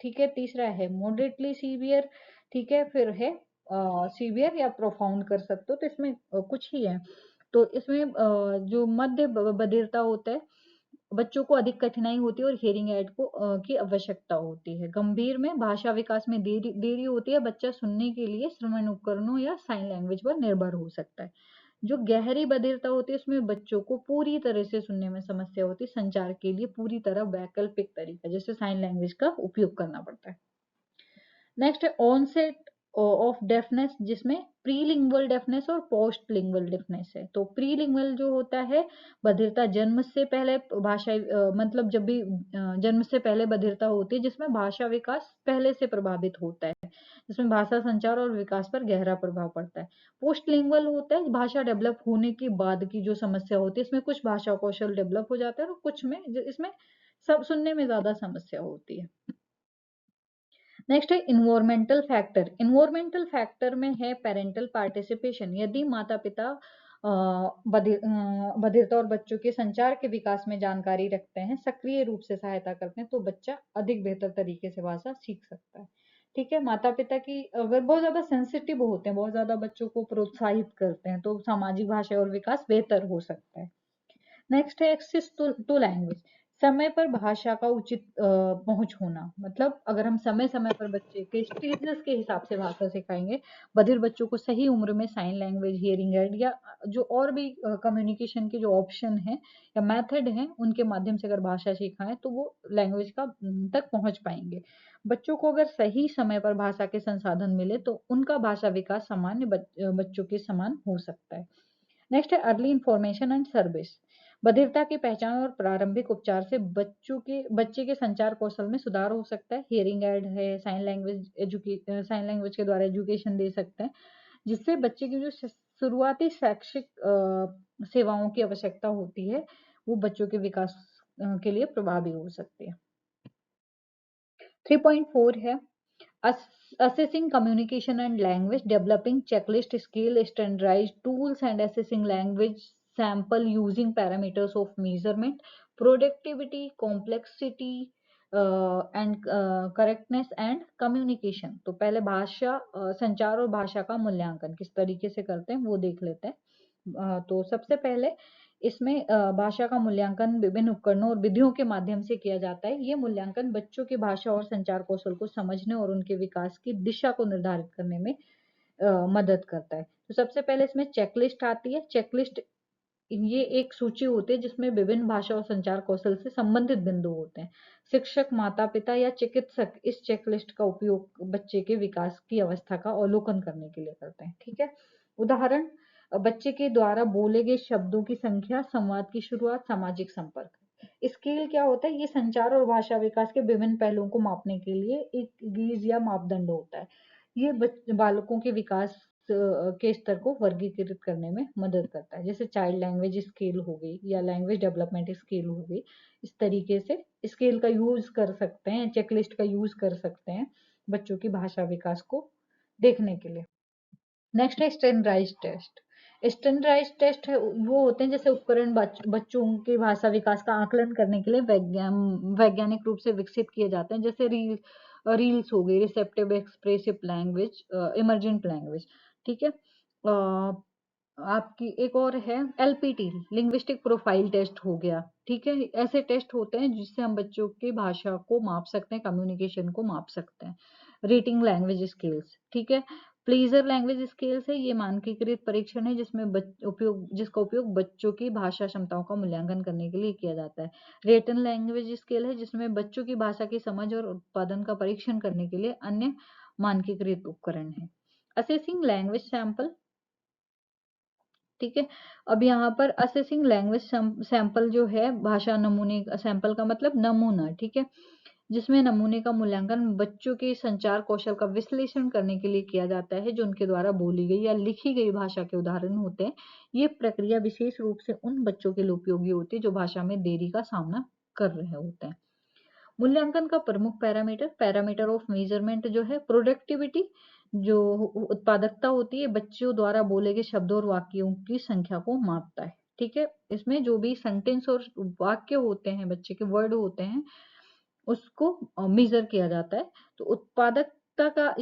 ठीक है। तीसरा है मॉडरेटली सीवियर, ठीक है। फिर है सीवियर या प्रोफाउंड कर सकते हो, तो इसमें कुछ ही है। तो इसमें जो मध्य बधिरता होता है, बच्चों को अधिक कठिनाई होती है और हियरिंग एड की आवश्यकता होती है। गंभीर में भाषा विकास में देरी देरी होती है, बच्चा सुनने के लिए श्रवण उपकरणों या साइन लैंग्वेज पर निर्भर हो सकता है। जो गहरी बधिरता होती है, उसमें बच्चों को पूरी तरह से सुनने में समस्या होती है, संचार के लिए पूरी तरह वैकल्पिक तरीका जैसे साइन लैंग्वेज का उपयोग करना पड़ता है। नेक्स्ट है ऑनसेट ऑफ डेफनेस, जिसमें प्रीलिंगुअल डेफनेस और पोस्ट लिंगुअल डेफनेस है। तो प्रीलिंगुअल जो होता है, बधिरता जन्म से पहले भाषा मतलब जब भी जन्म से पहले बधिरता होती है, जिसमें भाषा विकास पहले से प्रभावित होता है, जिसमें भाषा संचार और विकास पर गहरा प्रभाव पड़ता है। पोस्ट लिंगुअल होता है भाषा डेवलप होने के बाद की जो समस्या होती है, इसमें कुछ भाषा कौशल डेवलप हो जाता है और कुछ में इसमें सब सुनने में ज्यादा समस्या होती है। नेक्स्ट है इन्वायरमेंटल फैक्टर। इन्वायरमेंटल फैक्टर में है पेरेंटल पार्टिसिपेशन। यदि माता पिता बधिरता और बच्चों के संचार के विकास में जानकारी रखते हैं, सक्रिय रूप से सहायता करते हैं, तो बच्चा अधिक बेहतर तरीके से भाषा सीख सकता है, ठीक है। माता पिता की अगर बहुत ज्यादा सेंसिटिव होते हैं, बहुत ज्यादा बच्चों को प्रोत्साहित करते हैं, तो सामाजिक भाषा और विकास बेहतर हो सकता है। नेक्स्ट है एक्सेस टू लैंग्वेज। समय पर भाषा का उचित पहुंच होना, मतलब अगर हम समय समय पर बच्चे के स्टेटस के हिसाब से भाषा सिखाएंगे, बधिर बच्चों को सही उम्र में साइन लैंग्वेज, हियरिंग एड या जो और भी कम्युनिकेशन के जो ऑप्शन है या मेथड हैं, उनके माध्यम से अगर भाषा सिखाएं तो वो लैंग्वेज का तक पहुंच पाएंगे। बच्चों को अगर सही समय पर भाषा के संसाधन मिले तो उनका भाषा विकास सामान्य बच्चों के समान हो सकता है। नेक्स्ट है अर्ली इंफॉर्मेशन एंड सर्विस। बधिरता की पहचान और प्रारंभिक उपचार से बच्चे के संचार कौशल में सुधार हो सकता है। हियरिंग एड है, साइन लैंग्वेज के द्वारा एजुकेशन दे सकते हैं, जिससे बच्चे की जो शुरुआती शैक्षिक सेवाओं की आवश्यकता होती है, वो बच्चों के विकास के लिए प्रभावी हो सकती है। 3.4 है assessing communication and language, developing checklist skill, standardized tools and assessing language sample using parameters of measurement, productivity, complexity and correctness and communication। तो पहले भाषा संचार और भाषा का मूल्यांकन किस तरीके से करते हैं वो देख लेते हैं। तो सबसे पहले इसमें भाषा का मूल्यांकन विभिन्न उपकरणों और विधियों के माध्यम से किया जाता है। ये मूल्यांकन बच्चों की भाषा और संचार कौशल को समझने और उनके विकास की दिशा को निर्धारित करने में मदद करता है। तो सबसे पहले इसमें चेकलिस्ट आती है। चेकलिस्ट ये एक सूची होती है जिसमें विभिन्न भाषा और संचार कौशल से संबंधित बिंदु होते हैं। शिक्षक, माता पिता या चिकित्सक इस चेकलिस्ट का उपयोग बच्चे के विकास की अवस्था का अवलोकन करने के लिए करते हैं, ठीक है। उदाहरण, बच्चे के द्वारा बोले गए शब्दों की संख्या, संवाद की शुरुआत, सामाजिक संपर्क। स्केल क्या होता है? ये संचार और भाषा विकास के विभिन्न पहलुओं को मापने के लिए एक गेज या मापदंड होता है। ये बालकों के विकास के स्तर को वर्गीकृत करने में मदद करता है। जैसे चाइल्ड लैंग्वेज स्केल हो गई या लैंग्वेज डेवलपमेंट स्केल हो गई, इस तरीके से स्केल का यूज कर सकते हैं, चेकलिस्ट का यूज कर सकते हैं बच्चों की भाषा विकास को देखने के लिए। नेक्स्ट है स्टैंडर्डाइज्ड टेस्ट। स्टैंडर्डाइज्ड टेस्ट है वो होते हैं जैसे उपकरण बच्चों के भाषा विकास का आकलन करने के लिए वैज्ञानिक रूप से विकसित किए जाते हैं। जैसे रील्स हो गई, receptive expressive language, emergent language. ठीक है। आपकी एक और है एलपीटी, लिंग्विस्टिक प्रोफाइल टेस्ट हो गया। ठीक है। ऐसे टेस्ट होते हैं जिससे हम बच्चों की भाषा को माप सकते हैं, कम्युनिकेशन को माप सकते हैं। Rating language skills. ठीक है। प्लीजर लैंग्वेज स्केल्स है, ये मानकीकृत परीक्षण है जिसका उपयोग बच्चों की भाषा क्षमताओं का मूल्यांकन करने के लिए किया जाता है। रेटन लैंग्वेज स्केल है जिसमें बच्चों की भाषा की समझ और उत्पादन का परीक्षण करने के लिए अन्य मानकीकृत उपकरण है। Assessing language sample. ठीक है। अब यहाँ पर असेसिंग लैंग्वेज सैंपल जो है, भाषा नमूने सैंपल का मतलब नमूना। ठीक है। जिसमें नमूने का मूल्यांकन बच्चों के संचार कौशल का विश्लेषण करने के लिए किया जाता है, जो उनके द्वारा बोली गई या लिखी गई भाषा के उदाहरण होते हैं। ये प्रक्रिया विशेष रूप से उन बच्चों के लिए उपयोगी होती है जो भाषा में देरी का सामना कर रहे होते हैं। मूल्यांकन का प्रमुख पैरामीटर ऑफ मेजरमेंट जो है प्रोडक्टिविटी, जो उत्पादकता होती है, बच्चों द्वारा बोले गए शब्दों और वाक्यों की संख्या को मापता है। ठीक है। इसमें जो भी सेंटेंस और वाक्य होते हैं, बच्चे के वर्ड होते हैं, उसको मेजर किया जाता है। तो उत्पादकता का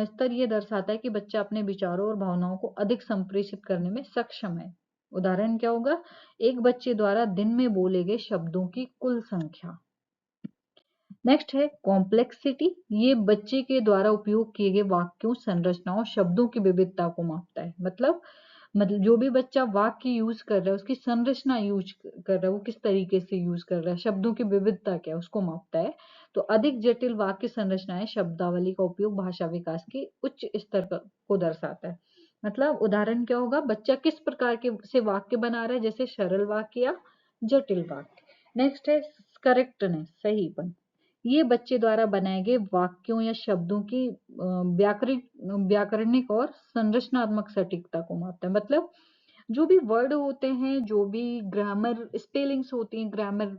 स्तर ये दर्शाता है कि बच्चा अपने विचारों और भावनाओं को अधिक संप्रेषित करने में सक्षम है। उदाहरण क्या होगा? एक बच्चे द्वारा दिन में बोले गए शब्दों की कुल संख्या। नेक्स्ट है कॉम्प्लेक्सिटी, ये बच्चे के द्वारा उपयोग किए गए वाक्यों, संरचनाओं, शब्दों की विविधता को मापता है। मतलब जो भी बच्चा वाक्य यूज कर रहा है, उसकी संरचना यूज कर रहा है, वो किस तरीके से यूज कर रहा है, शब्दों की विविधता क्या है, उसको मापता है। तो अधिक जटिल वाक्य संरचनाएं, शब्दावली का उपयोग भाषा विकास के उच्च स्तर को दर्शाता है। मतलब उदाहरण क्या होगा? बच्चा किस प्रकार के से वाक्य बना रहा है, जैसे सरल वाक्य या जटिल वाक्य। नेक्स्ट है करेक्टनेस, सहीपन, ये बच्चे द्वारा बनाए गए वाक्यों या शब्दों की व्याकरणिक और संरचनात्मक सटीकता को मापता है। मतलब जो भी वर्ड होते हैं, जो भी ग्रामर स्पेलिंग्स होती हैं,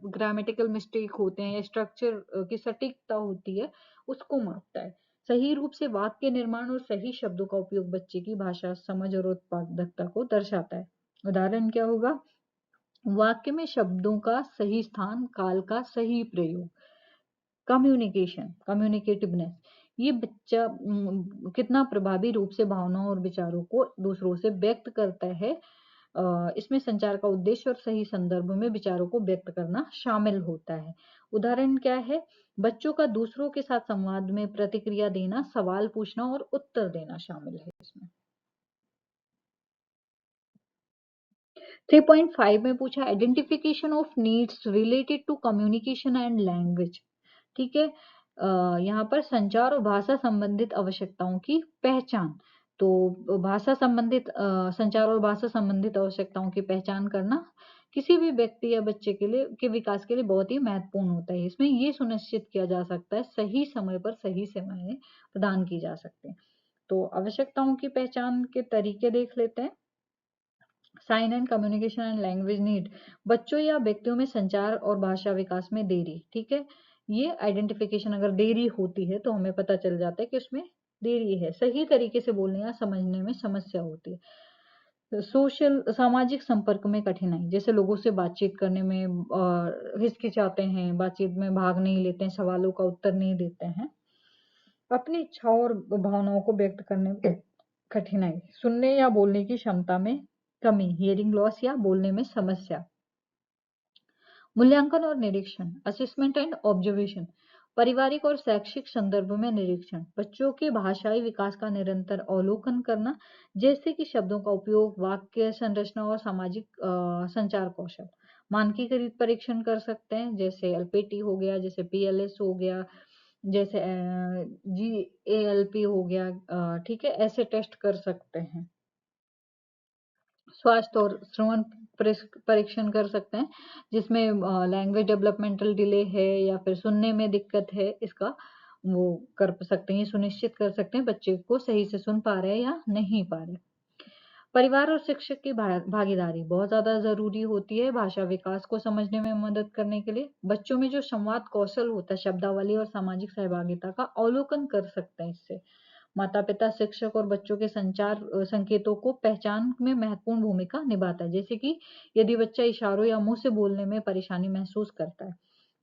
ग्रामेटिकल मिस्टेक होते हैं या स्ट्रक्चर की सटीकता होती है, उसको मापता है। सही रूप से वाक्य निर्माण और सही शब्दों का उपयोग बच्चे की भाषा समझ और उत्पादकता को दर्शाता है। उदाहरण क्या होगा? वाक्य में शब्दों का सही स्थान, काल का सही प्रयोग। कम्युनिकेटिवनेस, ये बच्चा कितना प्रभावी रूप से भावनाओं और विचारों को दूसरों से व्यक्त करता है। इसमें संचार का उद्देश्य और सही संदर्भ में विचारों को व्यक्त करना शामिल होता है। उदाहरण क्या है? बच्चों का दूसरों के साथ संवाद में प्रतिक्रिया देना, सवाल पूछना और उत्तर देना शामिल है इसमें। 3.5 में पूछा identification of needs related to communication and language. ठीक है। यहाँ पर संचार और भाषा संबंधित आवश्यकताओं की पहचान। तो संचार और भाषा संबंधित आवश्यकताओं की पहचान करना किसी भी व्यक्ति या बच्चे के विकास के लिए बहुत ही महत्वपूर्ण होता है। इसमें ये सुनिश्चित किया जा सकता है सही समय पर सही सेवाएं प्रदान की जा सकती हैं। तो आवश्यकताओं की पहचान के तरीके देख लेते हैं। Sign and communication and language need, बच्चों या व्यक्तियों में संचार और भाषा विकास में देरी। ठीक है। ये आइडेंटिफिकेशन अगर देरी होती है तो हमें पता चल जाता है कि उसमें देरी है, सही तरीके से बोलने या समझने में समस्या होती है। सामाजिक संपर्क में कठिनाई, जैसे लोगों से बातचीत करने में हिचकिचाते हैं, बातचीत में भाग नहीं लेते हैं, सवालों का उत्तर नहीं देते हैं। अपनी इच्छाओं और भावनाओं को व्यक्त करने में कठिनाई, सुनने या बोलने की क्षमता में कमी, हियरिंग लॉस या बोलने में समस्या। मूल्यांकन और निरीक्षण, असेसमेंट एंड ऑब्जर्वेशन, पारिवारिक और शैक्षिक संदर्भ में निरीक्षण, बच्चों के भाषाई विकास का निरंतर अवलोकन करना, जैसे कि शब्दों का उपयोग, वाक्य संरचना और सामाजिक संचार कौशल। मानकीकृत परीक्षण कर सकते हैं, जैसे एलपीटी हो गया, जैसे पीएलएस हो गया, जैसे जीएएलपी हो गया। ठीक है, ऐसे टेस्ट कर सकते हैं। स्वास्थ्य और श्रवण परीक्षण कर सकते हैं, जिसमें लैंग्वेज डेवलपमेंटल डिले है या फिर सुनने में दिक्कत है, इसका वो कर सकते हैं, ये सुनिश्चित कर सकते हैं बच्चे को सही से सुन पा रहे हैं या नहीं पा रहे। परिवार और शिक्षक की भागीदारी बहुत ज़्यादा ज़रूरी होती है भाषा विकास को समझने में मदद करने के लिए। बच्चों में जो संवाद कौशल होता है, शब्दावली और सामाजिक सहभागिता का अवलोकन कर सकते हैं इससे। माता-पिता, शिक्षक और बच्चों के संचार संकेतों को पहचान में महत्वपूर्ण भूमिका निभाता है। जैसे कि यदि बच्चा इशारों या मुँह से बोलने में परेशानी महसूस करता है।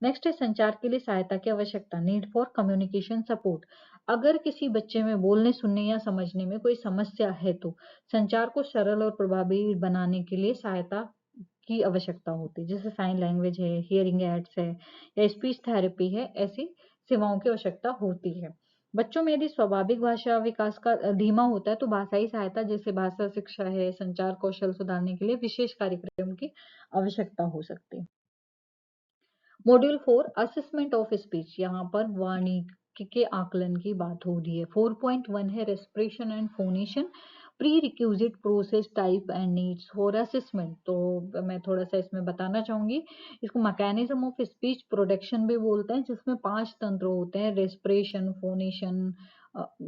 नेक्स्ट है संचार के लिए सहायता की आवश्यकता, नीड फॉर कम्युनिकेशन सपोर्ट। अगर किसी बच्चे में बोलने, सुनने या समझने में कोई समस्या है तो संचार को सरल और प्रभावी बनाने के लिए सहायता की आवश्यकता होती है। जैसे साइन लैंग्वेज है, हियरिंग एड्स है या स्पीच थेरेपी है, ऐसी सेवाओं की आवश्यकता होती है। बच्चों में यदि स्वाभाविक भाषा विकास का धीमा होता है तो भाषाई सहायता जैसे भाषा शिक्षा है, संचार कौशल सुधारने के लिए विशेष कार्यक्रम की आवश्यकता हो सकती है। मॉड्यूल 4 असेसमेंट ऑफ स्पीच, यहाँ पर वाणी के आकलन की बात हो रही है। 4.1 है respiration and phonation, pre requisite process type and needs for assessment. तो मैं थोड़ा सा इसमें बताना चाहूंगी। इसको मैकेनिज्म ऑफ स्पीच प्रोडक्शन भी बोलते हैं, जिसमें 5 तंत्र होते हैं, respiration, phonation,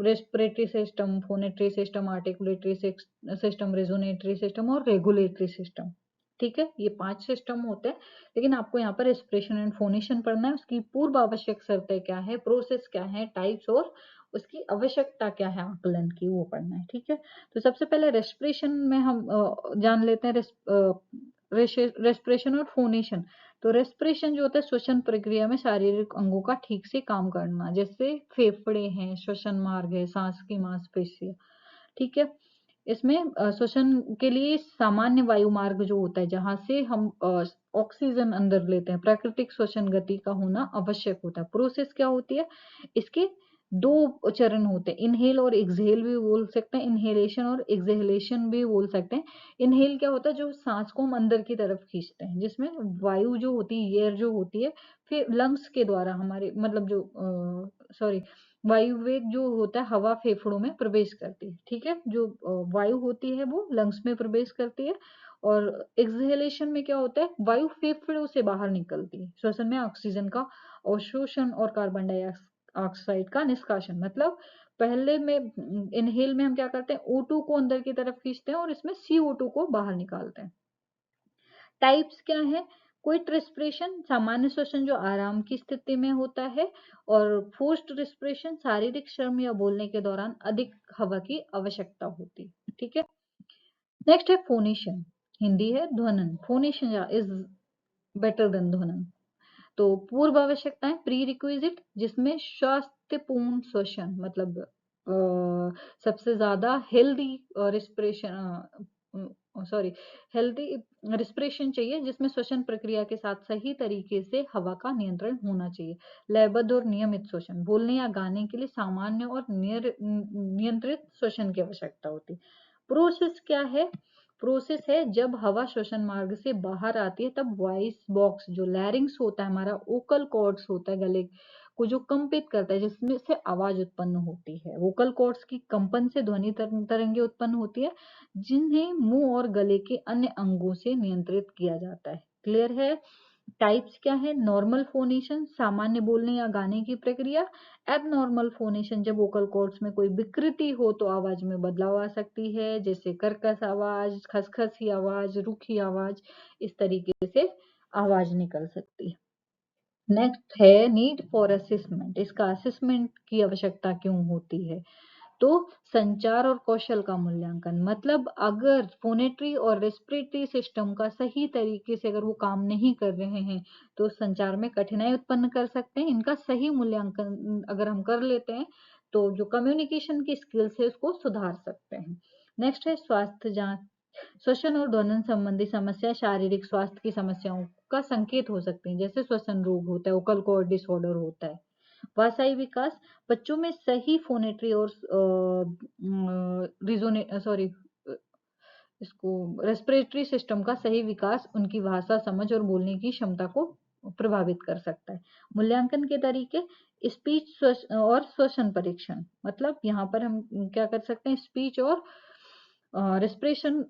respiratory system, phonatory system, articulatory system, resonatory system और रेगुलेटरी सिस्टम। ठीक है, ये 5 सिस्टम होते हैं, लेकिन आपको यहाँ पर रेस्पिरेशन एंड फोनेशन पढ़ना है। उसकी पूर्व आवश्यक शर्तें क्या है, प्रोसेस क्या है, टाइप्स और उसकी आवश्यकता क्या है आकलन की, वो पढ़ना है। ठीक है, तो सबसे पहले रेस्पिरेशन में हम जान लेते हैं रेस्पिरेशन और फोनेशन। तो रेस्पिरेशन जो होता है श्वसन प्रक्रिया में शारीरिक अंगों का ठीक से काम करना, जैसे फेफड़े हैं, श्वसन मार्ग है, सांस की मांसपेशियां। ठीक है, इसमें श्वसन के लिए सामान्य वायु मार्ग जो होता है, जहां से हम ऑक्सीजन अंदर लेते हैं, प्राकृतिक श्वसन गति का होना आवश्यक होता है। प्रोसेस क्या होती है, इसके 2 चरण होते हैं, इनहेल और एक्सहेल भी बोल सकते हैं, इनहेलेशन और एक्सहेलेशन भी बोल सकते हैं। इनहेल क्या होता है, जो सांस को हम अंदर की तरफ खींचते हैं, जिसमें वायु जो होती है, एयर जो होती है, फिर लंग्स के द्वारा हमारे मतलब जो सॉरी वायु वेग जो होता है, हवा फेफड़ों में प्रवेश करती है। ठीक है, जो वायु होती है वो लंग्स में प्रवेश करती है, और एक्सहेलेशन में क्या होता है, वायु फेफड़ों से बाहर निकलती है। श्वसन में ऑक्सीजन का अवशोषण और कार्बन डाइऑक्साइड का निष्कासन। मतलब पहले में इनहेल में हम क्या करते हैं, O2 को अंदर की तरफ खींचते हैं और इसमें CO2 को बाहर निकालते हैं। टाइप्स क्या है, क्विक रेस्पिरेशन सामान्य श्वसन जो आराम की स्थिति में होता है, और फोर्स्ड रेस्पिरेशन शारीरिक श्रम या बोलने के दौरान अधिक हवा की आवश्यकता होती है। ठीक है, नेक्स्ट है फोनेशन, हिंदी है ध्वनन। फोनेशन इज बेटर देन ध्वनन। तो पूर्व आवश्यकताएं, प्री रिक्विजिट, जिसमें स्वास्थ्यपूर्ण श्वसन, मतलब सबसे ज्यादा healthy respiration sorry healthy respiration चाहिए, जिसमें श्वसन प्रक्रिया के साथ सही तरीके से हवा का नियंत्रण होना चाहिए। लयबद्ध और नियमित श्वसन, बोलने या गाने के लिए सामान्य और नियंत्रित श्वसन की आवश्यकता होती है। प्रोसेस क्या है, प्रोसेस है जब हवा श्वसन मार्ग से बाहर आती है, तब वॉइस बॉक्स जो लैरिंग्स होता है हमारा, ओकल कॉर्ड्स होता है गले को जो कंपित करता है, जिसमें से आवाज उत्पन्न होती है। वोकल कॉर्ड्स की कंपन से ध्वनि तरंगे उत्पन्न होती है, जिन्हें मुंह और गले के अन्य अंगों से नियंत्रित किया जाता है। क्लियर है। टाइप्स क्या है, नॉर्मल फोनेशन सामान्य बोलने या गाने की प्रक्रिया, एबनॉर्मल फोनेशन जब वोकल कॉर्ड्स में कोई विकृति हो तो आवाज में बदलाव आ सकती है, जैसे कर्कश आवाज, खसखसी आवाज, रूखी आवाज, इस तरीके से आवाज निकल सकती है। नेक्स्ट है नीड फॉर असेसमेंट, इसका असेसमेंट की आवश्यकता क्यों होती है, तो संचार और कौशल का मूल्यांकन। मतलब अगर फोनेटरी और रेस्पिरेटरी सिस्टम का सही तरीके से अगर वो काम नहीं कर रहे हैं तो संचार में कठिनाई उत्पन्न कर सकते हैं। इनका सही मूल्यांकन अगर हम कर लेते हैं तो जो कम्युनिकेशन की स्किल्स है उसको सुधार सकते हैं। नेक्स्ट है स्वास्थ्य जांच, श्वसन और ध्वनन संबंधी समस्या शारीरिक स्वास्थ्य की समस्याओं का संकेत हो सकते हैं, जैसे श्वसन रोग होता है, वोकल कॉर्ड डिसऑर्डर होता है। भाषाई विकास, बच्चों में सही फोनेटरी और रिजोने सॉरी इसको रेस्पिरेटरी सिस्टम का सही विकास उनकी भाषा समझ और बोलने की क्षमता को प्रभावित कर सकता है। मूल्यांकन के तरीके, स्पीच और श्वसन परीक्षण। मतलब यहाँ पर हम क्या कर सकते हैं, स्पीच और रेस्पिरेशन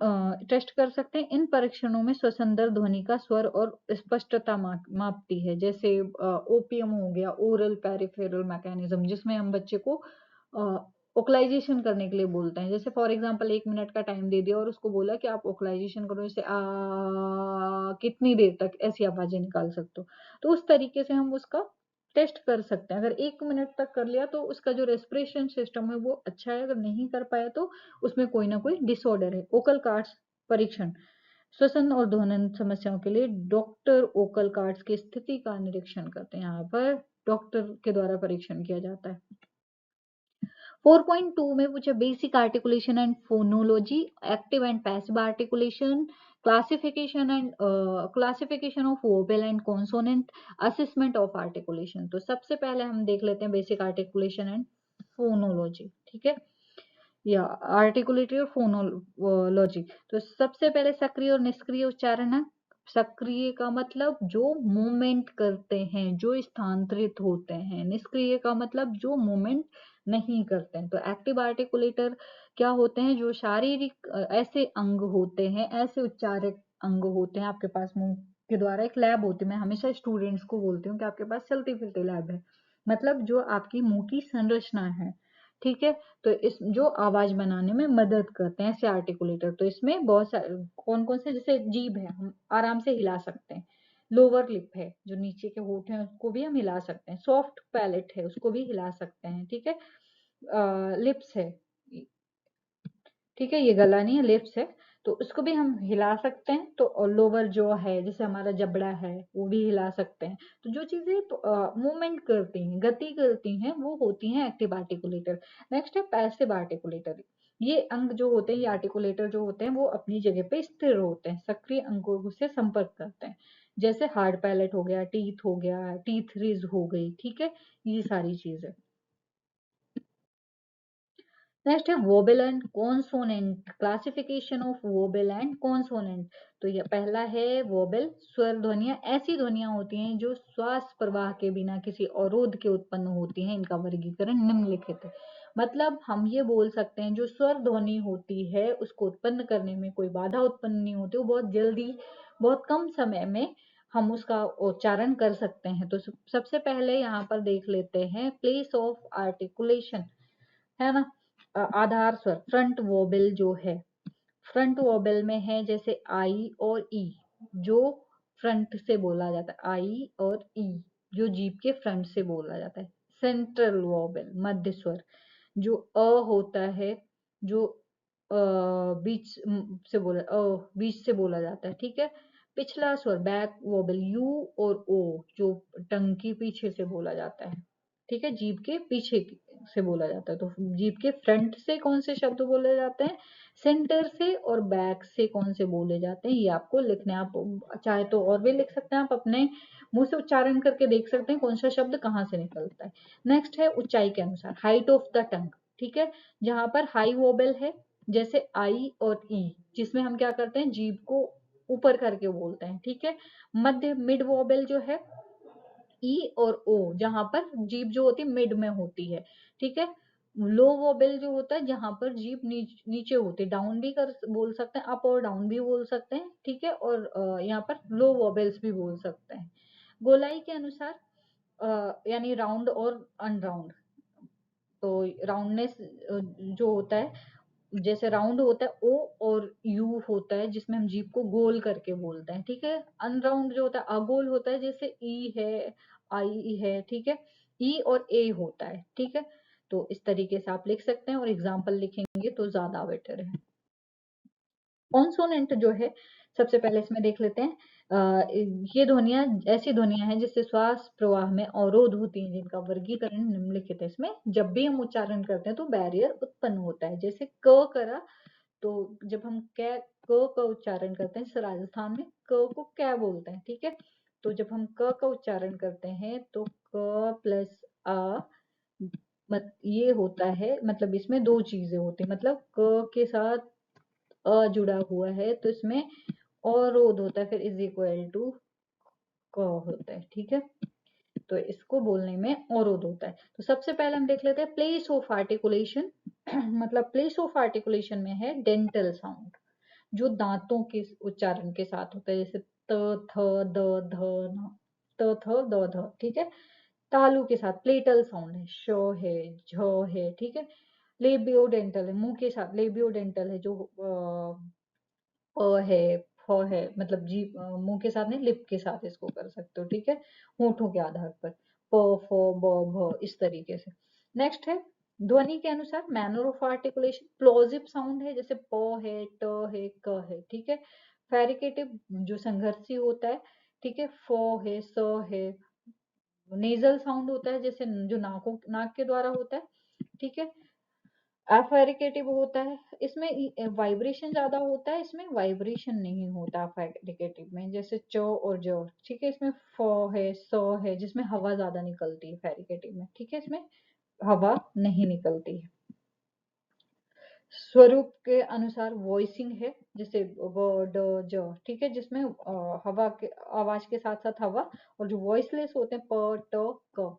टेस्ट कर सकते हैं। इन परीक्षणों में स्वसंदर ध्वनि का स्वर और स्पष्टता मापती है। जैसे ओपीएम हो गया, ओरल पेरिफेरल मैकेनिज्म, जिसमें हम बच्चे को ओकलाइजेशन करने के लिए बोलते हैं। जैसे फॉर एग्जांपल 1 मिनट का टाइम दे दिया और उसको बोला कि आप ओकलाइजेशन करो, जैसे कितनी देर तक ऐसी आवाजें निकाल सकते हो। तो उस तरीके से हम उसका टेस्ट कर सकते हैं। अगर 1 मिनट तक कर लिया तो उसका जो रेस्पिरेशन सिस्टम है वो अच्छा है, अगर नहीं कर पाया तो उसमें कोई ना कोई डिसऑर्डर है। ओकल कार्ड्स परीक्षण, श्वसन और ध्वनि समस्याओं के लिए डॉक्टर ओकल कार्ड्स की स्थिति का निरीक्षण करते हैं। यहाँ पर डॉक्टर के द्वारा परीक्षण किया जाता है। 4.2 में पूछे basic articulation and phonology, active and passive articulation, classification of vowel and consonant, assessment of articulation. तो सबसे पहले हम देख लेते हैं बेसिक आर्टिकुलेशन एंड फोनोलॉजी, ठीक है, या आर्टिकुलेटरी और फोनोलॉजी। तो सबसे पहले सक्रिय और निष्क्रिय उच्चारण है। सक्रिय का मतलब जो मूवमेंट करते हैं, जो स्थानांतरित होते हैं। निष्क्रिय का मतलब जो मूवमेंट नहीं करते हैं। तो एक्टिव आर्टिकुलेटर क्या होते हैं? जो शारीरिक ऐसे अंग होते हैं, ऐसे उच्चारक अंग होते हैं आपके पास मुंह के द्वारा। एक लैब होती है, मैं हमेशा स्टूडेंट्स को बोलती हूँ कि आपके पास चलती फिरती लैब है, मतलब जो आपकी मुंह की संरचना है, ठीक है। तो इस जो आवाज बनाने में मदद करते हैं ऐसे आर्टिकुलेटर। तो इसमें बहुत सारे कौन कौन से, जैसे जीभ है, हम आराम से हिला सकते हैं। लोअर लिप है, जो नीचे के होंठ हैं, उसको भी हम हिला सकते हैं। सॉफ्ट पैलेट है, उसको भी हिला सकते हैं, ठीक है। लिप्स है, ठीक है, ये गला नहीं है, लिप्स है, तो उसको भी हम हिला सकते हैं। तो लोअर जो है, जैसे हमारा जबड़ा है, वो भी हिला सकते हैं। तो जो चीजें मूवमेंट करती हैं, गति करती हैं, वो होती हैं एक्टिव आर्टिकुलेटर। नेक्स्ट है पैसिव आर्टिकुलेटर। ये अंग जो होते हैं, ये आर्टिकुलेटर जो होते हैं, वो अपनी जगह पे स्थिर होते हैं, सक्रिय अंगों से संपर्क करते हैं। जैसे हार्ड पैलेट हो गया, टीथ हो गया, टीथ रिज हो गई, ठीक है, ये सारी चीजें। नेक्स्ट है wobble and consonant, classification of wobble and consonant. तो ये पहला है वोबेल, स्वर ध्वनियां, ऐसी ध्वनियां होती हैं जो श्वास प्रवाह के बिना किसी अवरोध के उत्पन्न होती हैं। इनका वर्गीकरण निम्नलिखित है। मतलब हम ये बोल सकते हैं जो स्वर ध्वनि होती है उसको उत्पन्न करने में कोई बाधा उत्पन्न नहीं होती, वो बहुत जल्दी, बहुत कम समय में हम उसका उच्चारण कर सकते हैं। तो सबसे पहले यहाँ पर देख लेते हैं प्लेस ऑफ आर्टिकुलेशन, है ना। आधार स्वर फ्रंट वोबेल जो है, फ्रंट वोबेल में है जैसे आई और ई, जो फ्रंट से बोला जाता है, आई और ई जो जीभ के फ्रंट से बोला जाता है। सेंट्रल वोबेल मध्य स्वर, जो अ होता है, जो बीच से बोला, बीच से बोला जाता है, ठीक है। पिछला स्वर बैक वोबेल, यू और ओ, जो टंग की पीछे से बोला जाता है, ठीक है, जीभ के पीछे से बोला जाता है। तो जीभ के फ्रंट से कौन से शब्द बोले जाते हैं, सेंटर से और बैक से कौन से बोले जाते हैं, ये आपको लिखने, आप चाहे तो और भी लिख सकते हैं, आप अपने मुंह से उच्चारण करके देख सकते हैं कौन सा शब्द कहाँ से निकलता है। नेक्स्ट है ऊंचाई के अनुसार, हाइट ऑफ द टंग, ठीक है। जहां पर हाई वोबेल है, जैसे आई और ई, जिसमें हम क्या करते हैं, जीभ को ऊपर करके बोलते हैं, ठीक है। मध्य मिड वोबेल जो है, ई और ओ, जहां पर जीभ जो होती है मिड में होती है, ठीक है। लो वोबेल जो होता है जहां पर जीभ नीचे होती है, डाउन भी कर बोल सकते हैं, अप और डाउन भी बोल सकते हैं, ठीक है। और यहाँ पर लो वोबेल्स भी बोल सकते हैं। गोलाई के अनुसार, यानी राउंड और अनराउंड। तो राउंडनेस जो होता है, जैसे राउंड होता है ओ और यू होता है, जिसमें हम जीभ को गोल करके बोलते हैं, ठीक है। अनराउंड जो होता है अगोल होता है, जैसे ई है, आई है, ठीक है। ई और ए होता है, ठीक है। तो इस तरीके से आप लिख सकते हैं और एग्जाम्पल लिखेंगे तो ज्यादा बेटर है। कॉन्सोनेंट जो है, सबसे पहले इसमें देख लेते हैं। ये ध्वनियां ऐसी ध्वनियां हैं जिससे श्वास प्रवाह में अवरोध होती हैं, जिनका वर्गीकरण निम्नलिखित है। इसमें जब भी हम उच्चारण करते हैं तो बैरियर उत्पन्न होता है। जैसे क करा, तो जब हम कै क का उच्चारण करते हैं, जैसे राजस्थान में क को क्या बोलते हैं, ठीक है। तो जब हम क का उच्चारण करते हैं तो क प्लस आ, ये होता है, मतलब इसमें दो चीजें होती हैं, मतलब क के साथ अ जुड़ा हुआ है तो इसमें अवरोध होता है, फिर इज इक्वल टू क होता है, ठीक है। तो इसको बोलने में अवरोध होता है। तो सबसे पहले हम देख लेते हैं प्लेस ऑफ आर्टिकुलेशन। मतलब प्लेस ऑफ आर्टिकुलेशन में है डेंटल साउंड, जो दांतों के उच्चारण के साथ होता है, जैसे त, थ, द, ध, न, त, थ, द, ध, ठीक है। तालु के साथ प्लेटल साउंड है, श है, झ है, ठीक है। लेबियोडेंटल है, मुंह के साथ लेबियोडेंटल है, जो प है, फ है, मतलब जीभ मुंह के साथ नहीं, लिप के साथ इसको कर सकते हो, ठीक है, होठों के आधार पर, प, फ, ब, भ, इस तरीके से। नेक्स्ट है ध्वनि के अनुसार मैनर ऑफ आर्टिकुलेशन, प्लोजिव साउंड है, जैसे प है, ट है, क है, ठीक है। फेरिकेटिव जो संघर्षी होता है, ठीक है, फ है, स है। नेजल साउंड होता है, जैसे जो नाक के द्वारा होता है, ठीक है। अफेरिकेटिव होता है, इसमें वाइब्रेशन ज्यादा होता है, इसमें वाइब्रेशन नहीं होता अफेरिकेटिव में, जैसे च और ज, ठीक है। इसमें फ है, स है, जिसमें हवा ज्यादा निकलती है फेरिकेटिव में, ठीक है, इसमें हवा नहीं निकलती है। स्वरूप के अनुसार वॉइसिंग है, जैसे व, ड, ज, ठीक है, जिसमें हवा के आवाज के साथ साथ हवा, और जो वॉइसलेस होते हैं प, ट, क।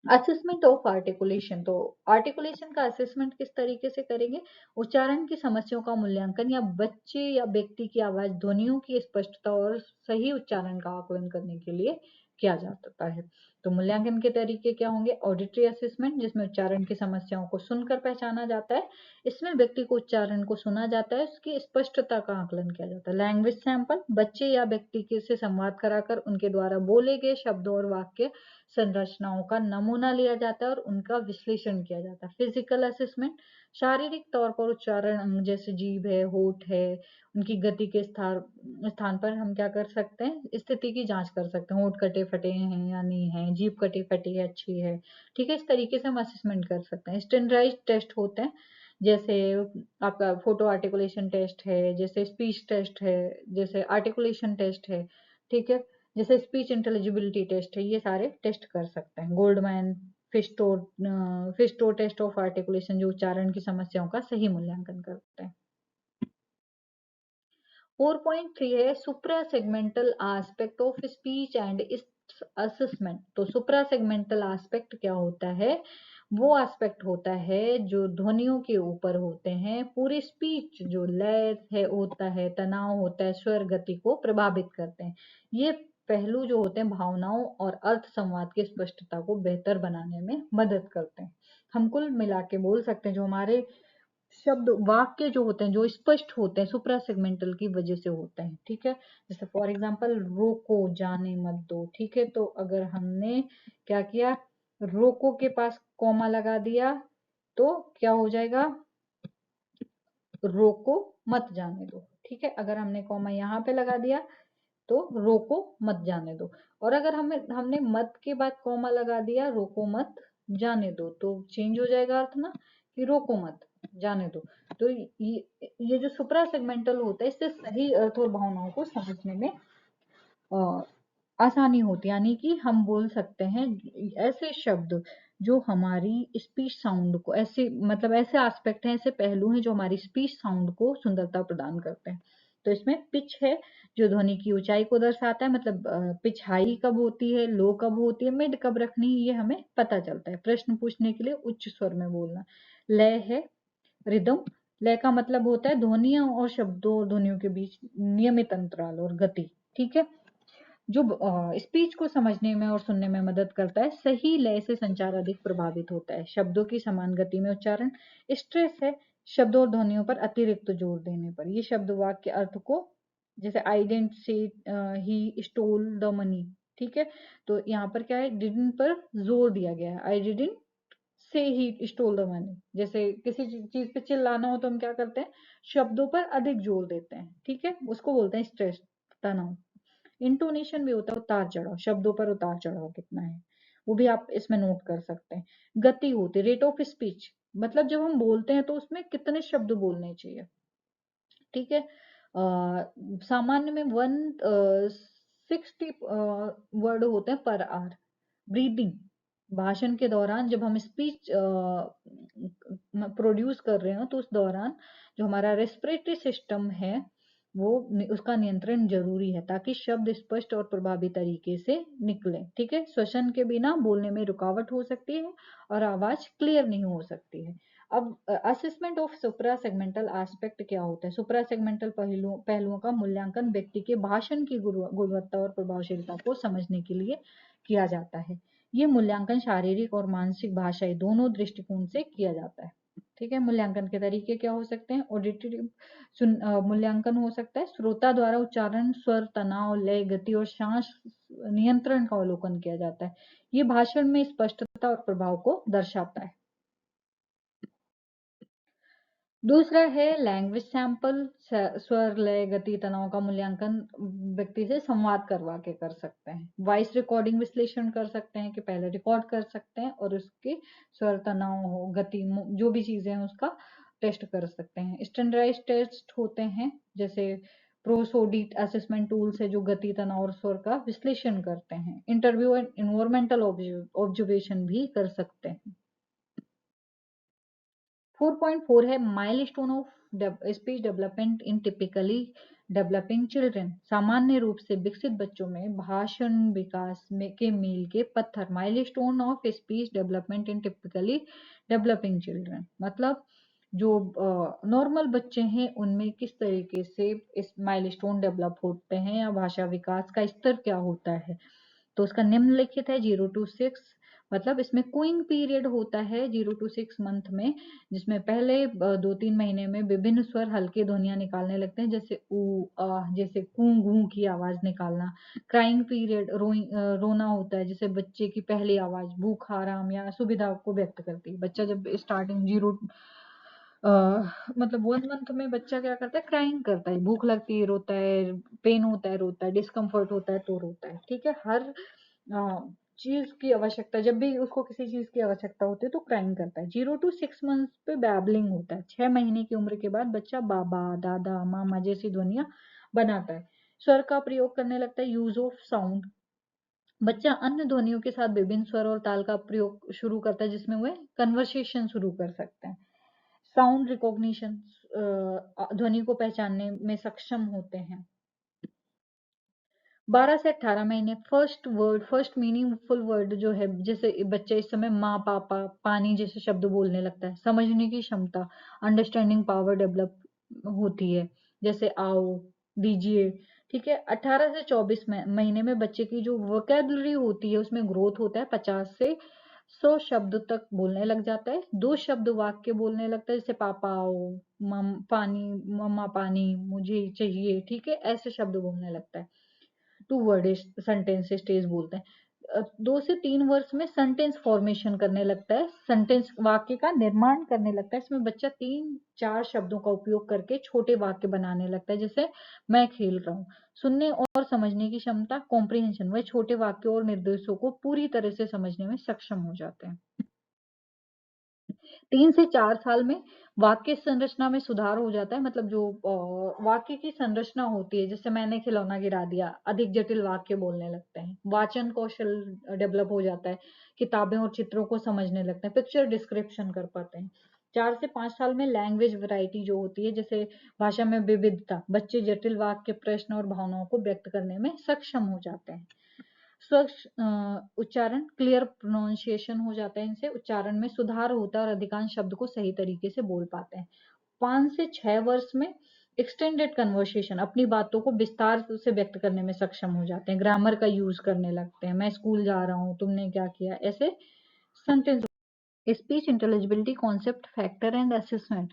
असेसमेंट ऑफ आर्टिकुलेशन, तो आर्टिकुलेशन का असेसमेंट किस तरीके से करेंगे? उच्चारण की समस्याओं का मूल्यांकन या बच्चे या व्यक्ति की आवाज ध्वनियों की स्पष्टता और सही उच्चारण का आकलन करने के लिए किया जाता है। तो मूल्यांकन के तरीके क्या होंगे? ऑडिटरी असेसमेंट, जिसमें उच्चारण की समस्याओं को सुनकर पहचाना जाता है, इसमें व्यक्ति को उच्चारण को सुना जाता है, उसकी स्पष्टता का आकलन किया जाता है। लैंग्वेज सैंपल, बच्चे या व्यक्ति से संवाद कराकर उनके द्वारा बोले गए शब्दों और वाक्य संरचनाओं का नमूना लिया जाता है और उनका विश्लेषण किया जाता है। फिजिकल असेसमेंट, शारीरिक तौर पर उच्चारण अंग जैसे जीभ है, होठ है, उनकी गति के स्थान स्थान पर हम क्या कर सकते हैं? स्थिति की जांच कर सकते हैं, होठ कटे फटे हैं या नहीं है, जीभ कटी फटी है, अच्छी है, ठीक है। इस तरीके से हम असेसमेंट कर सकते हैं। स्टैंडर्डाइज्ड टेस्ट होते हैं, जैसे आपका फोटो आर्टिकुलेशन टेस्ट है, जैसे स्पीच टेस्ट है, जैसे आर्टिकुलेशन टेस्ट है, ठीक है, जैसे स्पीच इंटेलिजिबिलिटी टेस्ट है, ये सारे टेस्ट कर सकते हैं। गोल्डमैन फिस्टो फिस्टो टेस्ट ऑफ आर्टिकुलेशन, जो उच्चारण की समस्याओं का सही मूल्यांकन करते हैं। 4.3 है supra segmental aspect of speech and assessment. तो सुप्रा सेगमेंटल एस्पेक्ट क्या होता है? वो एस्पेक्ट होता है जो ध्वनियों के ऊपर होते हैं, पूरी स्पीच जो लय है होता है, तनाव होता है, स्वर गति को प्रभावित करते हैं। ये पहलू जो होते हैं भावनाओं और अर्थ संवाद की स्पष्टता को बेहतर बनाने में मदद करते हैं। हम कुल मिला के बोल सकते हैं जो हमारे शब्द वाक्य जो होते हैं, जो स्पष्ट होते हैं, सुप्रा सेगमेंटल की वजह से होते हैं, ठीक है। जैसे फॉर एग्जांपल रोको, जाने मत दो, ठीक है। तो अगर हमने क्या किया, रोको के पास कॉमा लगा दिया तो क्या हो जाएगा? रोको मत जाने दो, ठीक है। अगर हमने कॉमा यहाँ पे लगा दिया तो रोको मत जाने दो, और अगर हमें हमने मत के बाद कॉमा लगा दिया, रोको मत जाने दो, तो चेंज हो जाएगा अर्थ ना, कि रोको मत जाने दो। तो ये जो सुप्रा सेगमेंटल होता है, इससे सही अर्थ और भावनाओं को समझने में अ, आसानी होती है, यानी कि हम बोल सकते हैं ऐसे शब्द जो हमारी स्पीच साउंड को, ऐसे मतलब ऐसे एस्पेक्ट हैं, ऐसे पहलू हैं जो हमारी स्पीच साउंड को सुंदरता प्रदान करते हैं। तो इसमें पिच है, जो ध्वनि की ऊंचाई को दर्शाता है, मतलब पिच हाई कब होती है, लो कब होती है, मिड कब रखनी है, ये हमें पता चलता है। प्रश्न पूछने के लिए उच्च स्वर में बोलना। लय है, रिदम, लय का मतलब होता है ध्वनियों और शब्दों और ध्वनियों के बीच नियमित अंतराल और गति, ठीक है, जो स्पीच को समझने में और सुनने में मदद करता है। सही लय से संचार अधिक प्रभावित होता है। शब्दों की समान गति में उच्चारण। स्ट्रेस है शब्दों और ध्वनियों पर अतिरिक्त जोर देने पर। ये शब्द वाक्य अर्थ को, जैसे I didn't say he stole the money, ठीक है, तो यहाँ पर क्या है, डिडंट पर जोर दिया गया है, I didn't say he stole the money. जैसे किसी चीज पे चिल्लाना हो तो हम क्या करते हैं, शब्दों पर अधिक जोर देते हैं, ठीक है, उसको बोलते हैं स्ट्रेस, तनाव। इंटोनेशन भी होता है उतार चढ़ाव, शब्दों पर उतार चढ़ाव कितना है, वो भी आप इसमें नोट कर सकते हैं। गति होती है, रेट ऑफ स्पीच, मतलब जब हम बोलते हैं तो उसमें कितने शब्द बोलने चाहिए, ठीक है। सामान्य में 160 वर्ड होते हैं पर आवर। ब्रीदिंग, भाषण के दौरान जब हम स्पीच प्रोड्यूस कर रहे हो तो उस दौरान जो हमारा रेस्पिरेटरी सिस्टम है उसका नियंत्रण जरूरी है ताकि शब्द स्पष्ट और प्रभावी तरीके से निकले। ठीक है, श्वसन के बिना बोलने में रुकावट हो सकती है और आवाज क्लियर नहीं हो सकती है। अब assessment of supra segmental aspect क्या होता है? सुप्रा सेगमेंटल पहलुओं का मूल्यांकन व्यक्ति के भाषण की गुणवत्ता और प्रभावशीलता को समझने के लिए किया जाता है। ये मूल्यांकन शारीरिक और मानसिक भाषाई दोनों दृष्टिकोण से किया जाता है। ठीक है, मूल्यांकन के तरीके क्या हो सकते हैं? ऑडिटरी मूल्यांकन हो सकता है, श्रोता द्वारा उच्चारण, स्वर, तनाव, लय, गति और श्वास नियंत्रण का अवलोकन किया जाता है। ये भाषण में स्पष्टता और प्रभाव को दर्शाता है। दूसरा है लैंग्वेज सैंपल, स्वर, लय, गति, तनाव का मूल्यांकन व्यक्ति से संवाद करवा के कर सकते हैं। वॉइस रिकॉर्डिंग विश्लेषण कर सकते हैं कि पहले रिकॉर्ड कर सकते हैं और उसके स्वर, तनाव हो, गति, जो भी चीजें हैं उसका टेस्ट कर सकते हैं। स्टैंडर्डाइज्ड टेस्ट होते हैं जैसे प्रोसोडिक असेसमेंट टूल्स है जो गति, तनाव और स्वर का विश्लेषण करते हैं। इंटरव्यू एंड इन्वायरमेंटल ऑब्जर्वेशन भी कर सकते हैं। 4.4 है milestone of speech development in typically developing children. सामान्य रूप से विकसित बच्चों में भाषण विकास के मील के पत्थर, milestone of speech development in typically developing children, मतलब जो नॉर्मल बच्चे हैं उनमें किस तरीके से इस माइलस्टोन डेवलप होते हैं या भाषा विकास का स्तर क्या होता है। तो उसका निम्नलिखित है 0 to 6, मतलब इसमें क्यूइंग पीरियड होता है 0 to 6 मंथ में, जिसमें पहले 2-3 महीने में विभिन्न स्वर हल्के ध्वनियां निकालने लगते हैं जैसे ऊ आ, जैसे कू गू की आवाज निकालना। क्राइंग पीरियड रोना होता है, जैसे बच्चे की पहली आवाज भूख, आराम या असुविधा को व्यक्त करती है। बच्चा जब स्टार्टिंग मतलब 1 मंथ में बच्चा क्या करता है, क्राइंग करता है, भूख लगती है रोता है, पेन होता है रोता है, डिस्कम्फर्ट होता है तो रोता है। ठीक है, हर चीज की आवश्यकता, जब भी उसको किसी चीज की आवश्यकता होती है तो क्राइंग करता है। 0 to 6 मंथ पे बैबलिंग होता है। 6 महीने की उम्र के बाद बच्चा बाबा, दादा, मामा जैसी ध्वनियां बनाता है। स्वर का प्रयोग करने लगता है, यूज ऑफ साउंड। बच्चा अन्य ध्वनियों के साथ विभिन्न स्वर और ताल का प्रयोग शुरू करता है जिसमें वह कन्वर्सेशन शुरू कर सकते हैं। साउंड रिकॉग्निशन, ध्वनि को पहचानने में सक्षम होते हैं। 12 से 18 महीने फर्स्ट मीनिंगफुल वर्ड जो है, जैसे बच्चा इस समय माँ, पापा, पानी जैसे शब्द बोलने लगता है। समझने की क्षमता, अंडरस्टैंडिंग पावर डेवलप होती है, जैसे आओ, दीजिए। ठीक है, 18 से 24 महीने में बच्चे की जो वोकेबलरी होती है उसमें ग्रोथ होता है, 50 से 100 शब्द तक बोलने लग जाता है। 2 शब्द वाक्य बोलने लगता है, जैसे पापा आओ, पानी, मम्मा पानी, मुझे चाहिए। ठीक है, ऐसे शब्द बोलने लगता है। 2 वर्ड सेंटेंस स्टेज बोलते हैं। 2 से 3 वर्ष में सेंटेंस फॉर्मेशन करने लगता है, सेंटेंस वाक्य का निर्माण करने लगता है। इसमें बच्चा 3-4 शब्दों का उपयोग करके छोटे वाक्य बनाने लगता है, जैसे मैं खेल रहा हूँ। सुनने और समझने की क्षमता, कॉम्प्रिहेंशन, वह छोटे वाक्यों और निर्देशों को पूरी तरह से समझने में सक्षम हो जाते हैं। 3 से 4 साल में वाक्य संरचना में सुधार हो जाता है, मतलब जो वाक्य की संरचना होती है, जैसे मैंने खिलौना गिरा दिया, अधिक जटिल वाक्य बोलने लगते हैं। वाचन कौशल डेवलप हो जाता है, किताबें और चित्रों को समझने लगते हैं, पिक्चर डिस्क्रिप्शन कर पाते हैं। 4 से 5 साल में लैंग्वेज वैरायटी जो होती है, जैसे भाषा में विविधता, बच्चे जटिल वाक्य, प्रश्न और भावनाओं को व्यक्त करने में सक्षम हो जाते हैं। स्वच्छ उच्चारण, क्लियर प्रोनाउंसिएशन हो जाता है, इनसे उच्चारण में सुधार होता है और अधिकांश शब्द को सही तरीके से बोल पाते हैं। 5 से 6 वर्ष में एक्सटेंडेड कन्वर्सेशन, अपनी बातों को विस्तार से व्यक्त करने में सक्षम हो जाते हैं, ग्रामर का यूज करने लगते हैं, मैं स्कूल जा रहा हूँ, तुमने क्या किया, ऐसे sentence. Speech intelligibility concept, factor and assessment.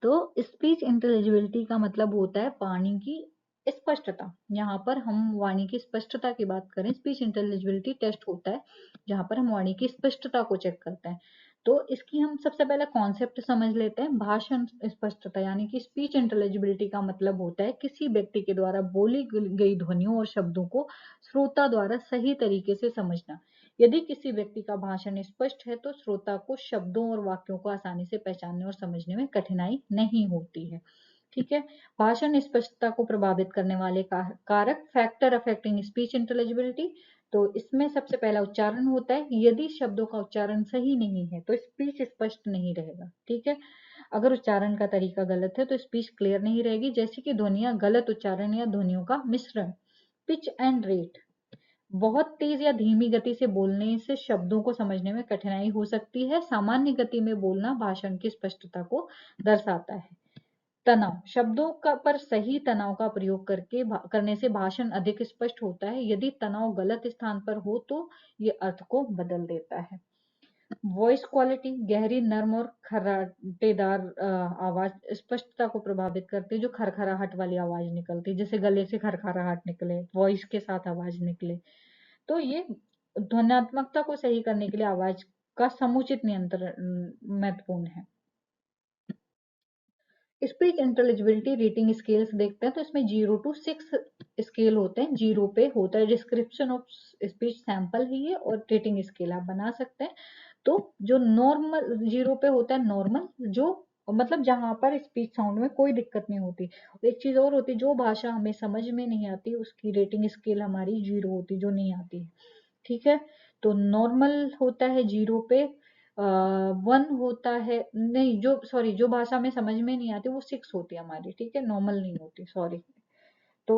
तो स्पीच इंटेलिजिबिलिटी का मतलब होता है वाणी की स्पष्टता। यहाँ पर हम वाणी की स्पष्टता की बात करें, स्पीच इंटेलिजिबिलिटी टेस्ट होता है जहाँ पर हम वाणी की स्पष्टता को चेक करते हैं। तो इसकी हम सबसे पहले कॉन्सेप्ट समझ लेते हैं। भाषण स्पष्टता यानी कि स्पीच इंटेलिजिबिलिटी का मतलब होता है किसी व्यक्ति के द्वारा बोली गई ध्वनियों और शब्दों को श्रोता द्वारा सही तरीके से समझना। यदि किसी व्यक्ति का भाषण स्पष्ट है तो श्रोता को शब्दों और वाक्यों को आसानी से पहचानने और समझने में कठिनाई नहीं होती है। ठीक है, भाषण स्पष्टता को प्रभावित करने वाले कारक, फैक्टर अफेक्टिंग स्पीच इंटेलिजिबिलिटी, तो इसमें सबसे पहला उच्चारण होता है। यदि शब्दों का उच्चारण सही नहीं है तो स्पीच स्पष्ट नहीं रहेगा, ठीक है। अगर उच्चारण का तरीका गलत है तो स्पीच क्लियर नहीं रहेगी, जैसे कि ध्वनियां, गलत उच्चारण या ध्वनियों का मिश्रण। पिच एंड रेट, बहुत तेज या धीमी गति से बोलने से शब्दों को समझने में कठिनाई हो सकती है। सामान्य गति में बोलना भाषण की स्पष्टता को दर्शाता है। तनाव, शब्दों का पर सही तनाव का प्रयोग करने से भाषण अधिक स्पष्ट होता है। यदि तनाव गलत स्थान पर हो तो ये अर्थ को बदल देता है। वॉइस क्वालिटी, गहरी, नर्म और खराटेदार आवाज स्पष्टता को प्रभावित करती है। जो खरखराहट वाली आवाज निकलती है, जैसे गले से खरखराहट निकले, वॉइस के साथ आवाज निकले, तो ये ध्वन्यात्मकता को सही करने के लिए आवाज का समुचित नियंत्रण महत्वपूर्ण है। स्पीच इंटेलिजिबिलिटी रेटिंग स्केल्स देखते हैं, तो इसमें 0 to 6 स्केल होते हैं। 0 पे होता है डिस्क्रिप्शन ऑफ स्पीच, सैंपल है ये, और रेटिंग स्केल आप बना सकते हैं। तो जो नॉर्मल 0 पे होता है नॉर्मल, जो मतलब जहां पर स्पीच साउंड में कोई दिक्कत नहीं होती। एक चीज और होती है, जो भाषा हमें समझ में नहीं आती उसकी रेटिंग स्केल हमारी 0 होती, जो नहीं आती है, ठीक है। तो नॉर्मल होता है 0 पे, 1 होता है, नहीं जो सॉरी जो भाषा में समझ में नहीं आती वो 6 होती है हमारी, ठीक है, नॉर्मल नहीं होती, सॉरी। तो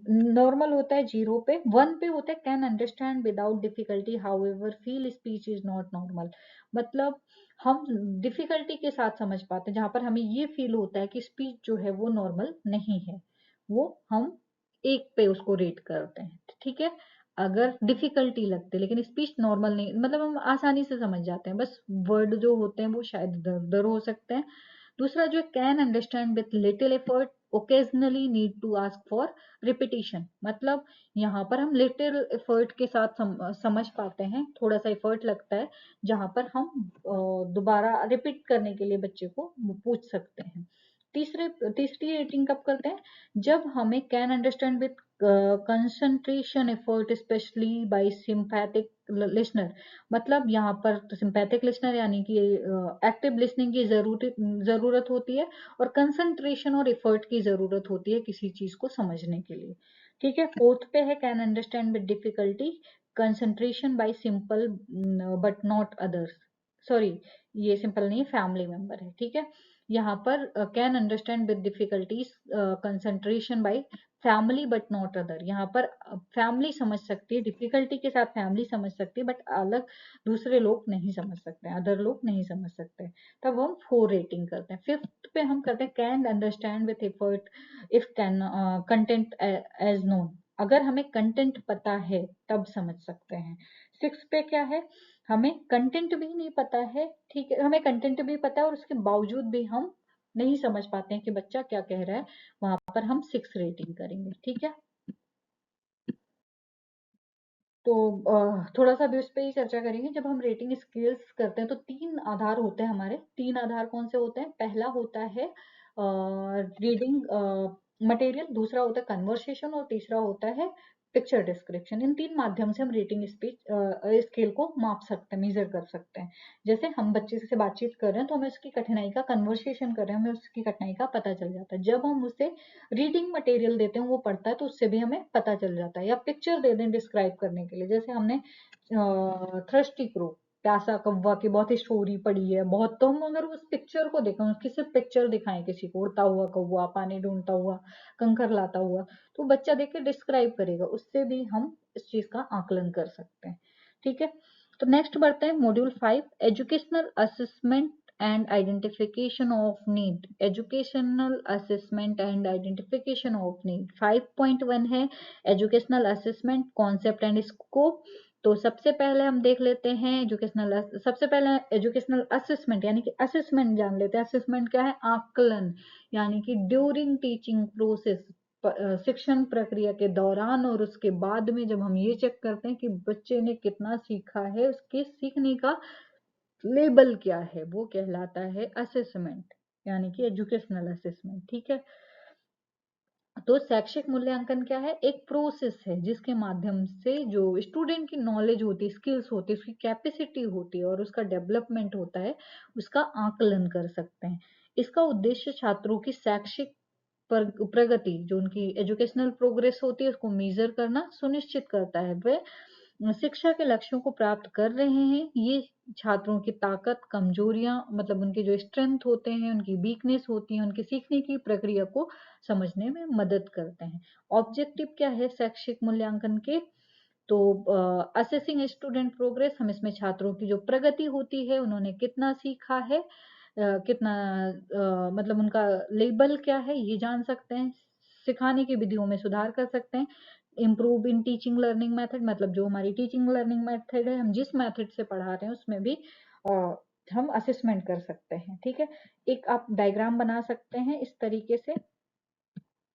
नॉर्मल होता है 0 पे। 1 पे होता है can understand without difficulty however feel speech is not normal. मतलब हम डिफिकल्टी के साथ समझ पाते हैं, जहां पर हमें ये फील होता है कि स्पीच जो है वो नॉर्मल नहीं है, वो हम 1 पे उसको रेट करते हैं, ठीक है। अगर डिफिकल्टी लगती है लेकिन स्पीच नॉर्मल नहीं, मतलब हम आसानी से समझ जाते हैं, बस वर्ड जो होते हैं वो शायद इधर उधर हो सकते हैं। दूसरा जो can understand with little effort, occasionally need to ask for repetition. मतलब यहाँ पर हम लिटिल एफर्ट के साथ समझ पाते हैं, थोड़ा सा एफर्ट लगता है, जहां पर हम दोबारा रिपीट करने के लिए बच्चे को पूछ सकते हैं। तीसरी रेटिंग कब करते हैं, जब हमें can understand with concentration effort, specially by sympathetic listener. मतलब यहाँ पर सिंपैथिक लिसनर यानी कि एक्टिव लिसनिंग की जरूरत होती है, और कंसंट्रेशन और एफर्ट की जरूरत होती है किसी चीज को समझने के लिए, ठीक है। फोर्थ पे है can understand with difficulty, concentration by simple but not others, sorry ये सिंपल नहीं, फैमिली मेंबर है, ठीक है। यहाँ पर can understand with difficulties, concentration by family but not other. यहाँ पर फैमिली समझ सकती है, डिफिकल्टी के साथ फैमिली समझ सकती है, बट अलग दूसरे लोग नहीं समझ सकते, अदर लोग नहीं समझ सकते। तब हम 4 रेटिंग करते हैं। फिफ्थ पे हम करते हैं can understand with effort if can content as known. अगर हमें कंटेंट पता है तब समझ सकते हैं। 6 पे क्या है, हमें कंटेंट भी नहीं पता है, ठीक है, हमें कंटेंट भी पता है और उसके बावजूद भी हम नहीं समझ पाते हैं कि बच्चा क्या कह रहा है, वहां पर हम 6 रेटिंग करेंगे, ठीक है। तो थोड़ा सा भी उस पर ही चर्चा करेंगे। जब हम रेटिंग स्केल्स करते हैं तो 3 आधार होते हैं हमारे। 3 आधार कौन से होते हैं, पहला होता है रीडिंग मटेरियल, दूसरा होता है कन्वर्सेशन, और तीसरा होता है पिक्चर डिस्क्रिप्शन। इन 3 माध्यम से हम रेटिंग स्पीच स्केल को माप सकते हैं, मेजर कर सकते हैं। जैसे हम बच्चे से बातचीत कर रहे हैं तो हमें उसकी कठिनाई का, कन्वर्सेशन कर रहे हैं, हमें उसकी कठिनाई का पता चल जाता है। जब हम उसे रीडिंग मटेरियल देते हैं वो पढ़ता है तो उससे भी हमें पता चल जाता है। या पिक्चर दे दें डिस्क्राइब करने के लिए, जैसे हमने थ्रस्टी क्रो, प्यासा कौवा की बहुत स्टोरी पढ़ी है बहुत, तो हम अगर उस पिक्चर को देखें, उसकी सिर्फ पिक्चर दिखाएं किसी को, उड़ता हुआ कौवा, पानी ढूंढता हुआ, कंकर लाता हुआ, तो बच्चा देख के डिस्क्राइब करेगा, उससे भी हम इस चीज का आकलन कर सकते हैं, ठीक है। तो नेक्स्ट बढ़ते हैं module 5, educational assessment and identification of need, educational assessment and identification of need। 5.1 है educational assessment concept and scope। तो सबसे पहले हम देख लेते हैं सबसे पहले एजुकेशनल असेसमेंट, यानी कि असेसमेंट जान लेते हैं। असेसमेंट क्या है, आकलन, यानी कि ड्यूरिंग टीचिंग प्रोसेस, शिक्षण प्रक्रिया के दौरान और उसके बाद में जब हम ये चेक करते हैं कि बच्चे ने कितना सीखा है, उसके सीखने का लेबल क्या है, वो कहलाता है असेसमेंट, यानी कि एजुकेशनल असेसमेंट, ठीक है। तो शैक्षिक मूल्यांकन क्या है, एक प्रोसेस है जिसके माध्यम से जो स्टूडेंट की नॉलेज होती है, स्किल्स होती है, उसकी कैपेसिटी होती है और उसका डेवलपमेंट होता है, उसका आकलन कर सकते हैं। इसका उद्देश्य छात्रों की शैक्षिक प्रगति, जो उनकी एजुकेशनल प्रोग्रेस होती है, उसको मेजर करना सुनिश्चित करता है। वह शिक्षा के लक्ष्यों को प्राप्त कर रहे हैं। ये छात्रों की ताकत, कमजोरियां, मतलब उनके जो स्ट्रेंथ होते हैं, उनकी वीकनेस होती है, उनके सीखने की प्रक्रिया को समझने में मदद करते हैं। ऑब्जेक्टिव क्या है शैक्षिक मूल्यांकन के? तो असेसिंग स्टूडेंट प्रोग्रेस, हम इसमें छात्रों की जो प्रगति होती है, उन्होंने कितना सीखा है, कितना मतलब उनका लेबल क्या है, ये जान सकते हैं। सिखाने की विधियों में सुधार कर सकते हैं। Improve in teaching learning method, मतलब जो हमारी टीचिंग लर्निंग मेथड है, हम जिस मेथड से पढ़ा रहे हैं उसमें भी अ, हम असेसमेंट कर सकते हैं। ठीक है, एक आप डायग्राम बना सकते हैं इस तरीके से।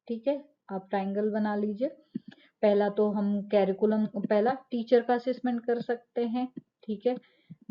ठीक है, आप ट्राइंगल बना लीजिए। पहला तो हम कैरिकुलम, पहला टीचर का असेसमेंट कर सकते हैं। ठीक है,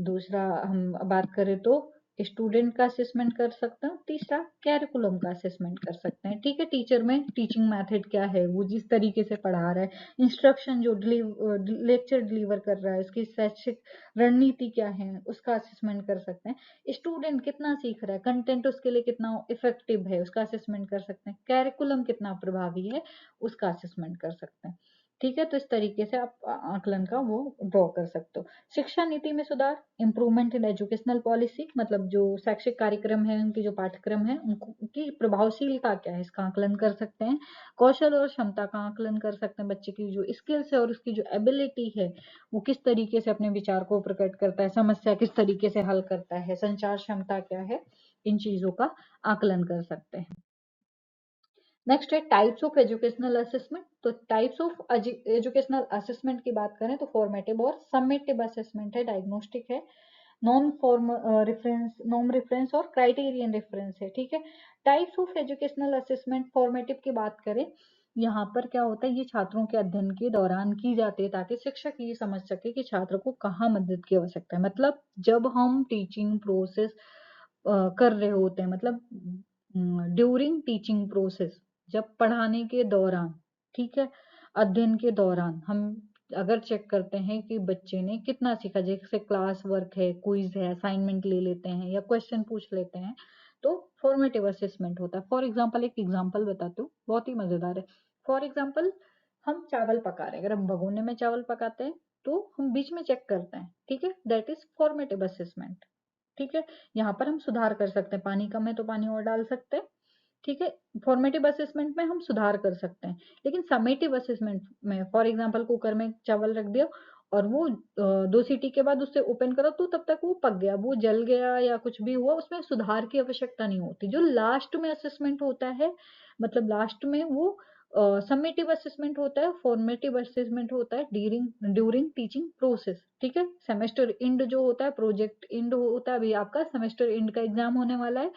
दूसरा हम बात करें तो स्टूडेंट का असेसमेंट कर सकते हैं। तीसरा कैरिकुलम का असेसमेंट कर सकते हैं। ठीक है, टीचर में टीचिंग मेथड क्या है, वो जिस तरीके से पढ़ा रहा है, इंस्ट्रक्शन जो लेक्चर डिलीवर कर रहा है, उसकी शैक्षिक रणनीति क्या है, उसका असेसमेंट कर सकते हैं। स्टूडेंट कितना सीख रहा है, कंटेंट उसके लिए कितना इफेक्टिव है, उसका असेसमेंट कर सकते हैं। कैरिकुलम कितना प्रभावी है, उसका असेसमेंट कर सकते हैं। ठीक है, तो इस तरीके से आप आकलन का वो ड्रॉ कर सकते हो। शिक्षा नीति में सुधार, इम्प्रूवमेंट इन एजुकेशनल पॉलिसी, मतलब जो शैक्षिक कार्यक्रम है, उनके जो पाठ्यक्रम है, उनकी प्रभावशीलता क्या है, इसका आकलन कर सकते हैं। कौशल और क्षमता का आकलन कर सकते हैं। बच्चे की जो स्किल्स है और उसकी जो एबिलिटी है, वो किस तरीके से अपने विचार को प्रकट करता है, समस्या किस तरीके से हल करता है, संचार क्षमता क्या है, इन चीजों का आकलन कर सकते हैं। नेक्स्ट है टाइप्स ऑफ एजुकेशनल असेसमेंट। तो टाइप्स ऑफ एजुकेशनल असेसमेंट की बात करें तो फॉर्मेटिव और समेटिव असेसमेंट है, डायग्नोस्टिक है, नॉन फॉर्म रेफरेंस, नॉम रेफरेंस और क्राइटेरियन रेफरेंस है। ठीक है, types of educational assessment formative की बात करें, यहाँ पर क्या होता है, ये छात्रों के अध्ययन के दौरान की जाती है ताकि शिक्षक ये समझ सके कि छात्र को कहाँ मदद की आवश्यकता है। मतलब जब हम टीचिंग प्रोसेस कर रहे होते हैं, मतलब ड्यूरिंग टीचिंग प्रोसेस, जब पढ़ाने के दौरान, ठीक है, अध्ययन के दौरान हम अगर चेक करते हैं कि बच्चे ने कितना सीखा, जैसे क्लास वर्क है, क्विज है, असाइनमेंट ले लेते हैं या क्वेश्चन पूछ लेते हैं, तो फॉर्मेटिव असेसमेंट होता है। फॉर एग्जांपल, एक एग्जांपल बताती हूँ, बहुत ही मजेदार है। फॉर एग्जांपल, हम चावल पका रहे हैं, अगर हम भगोने में चावल पकाते हैं तो हम बीच में चेक करते हैं। ठीक है, दैट इज फॉर्मेटिव असेसमेंट। ठीक है, यहाँ पर हम सुधार कर सकते हैं, पानी कम है तो पानी और डाल सकते हैं। ठीक है, फॉर्मेटिव असेसमेंट में हम सुधार कर सकते हैं। लेकिन समेटिव असेसमेंट में, फॉर एग्जांपल, कुकर में चावल रख दिया और वो 2 सीटी के बाद उससे ओपन करो तो तब तक वो पक गया, वो जल गया या कुछ भी हुआ, उसमें सुधार की आवश्यकता नहीं होती। जो लास्ट में असेसमेंट होता है, मतलब लास्ट में वो समेटिव असेसमेंट होता है, फॉर्मेटिव असेसमेंट होता है ड्यूरिंग ड्यूरिंग टीचिंग प्रोसेस। ठीक है, सेमेस्टर एंड जो होता है, प्रोजेक्ट एंड होता है, अभी आपका सेमेस्टर एंड का एग्जाम होने वाला है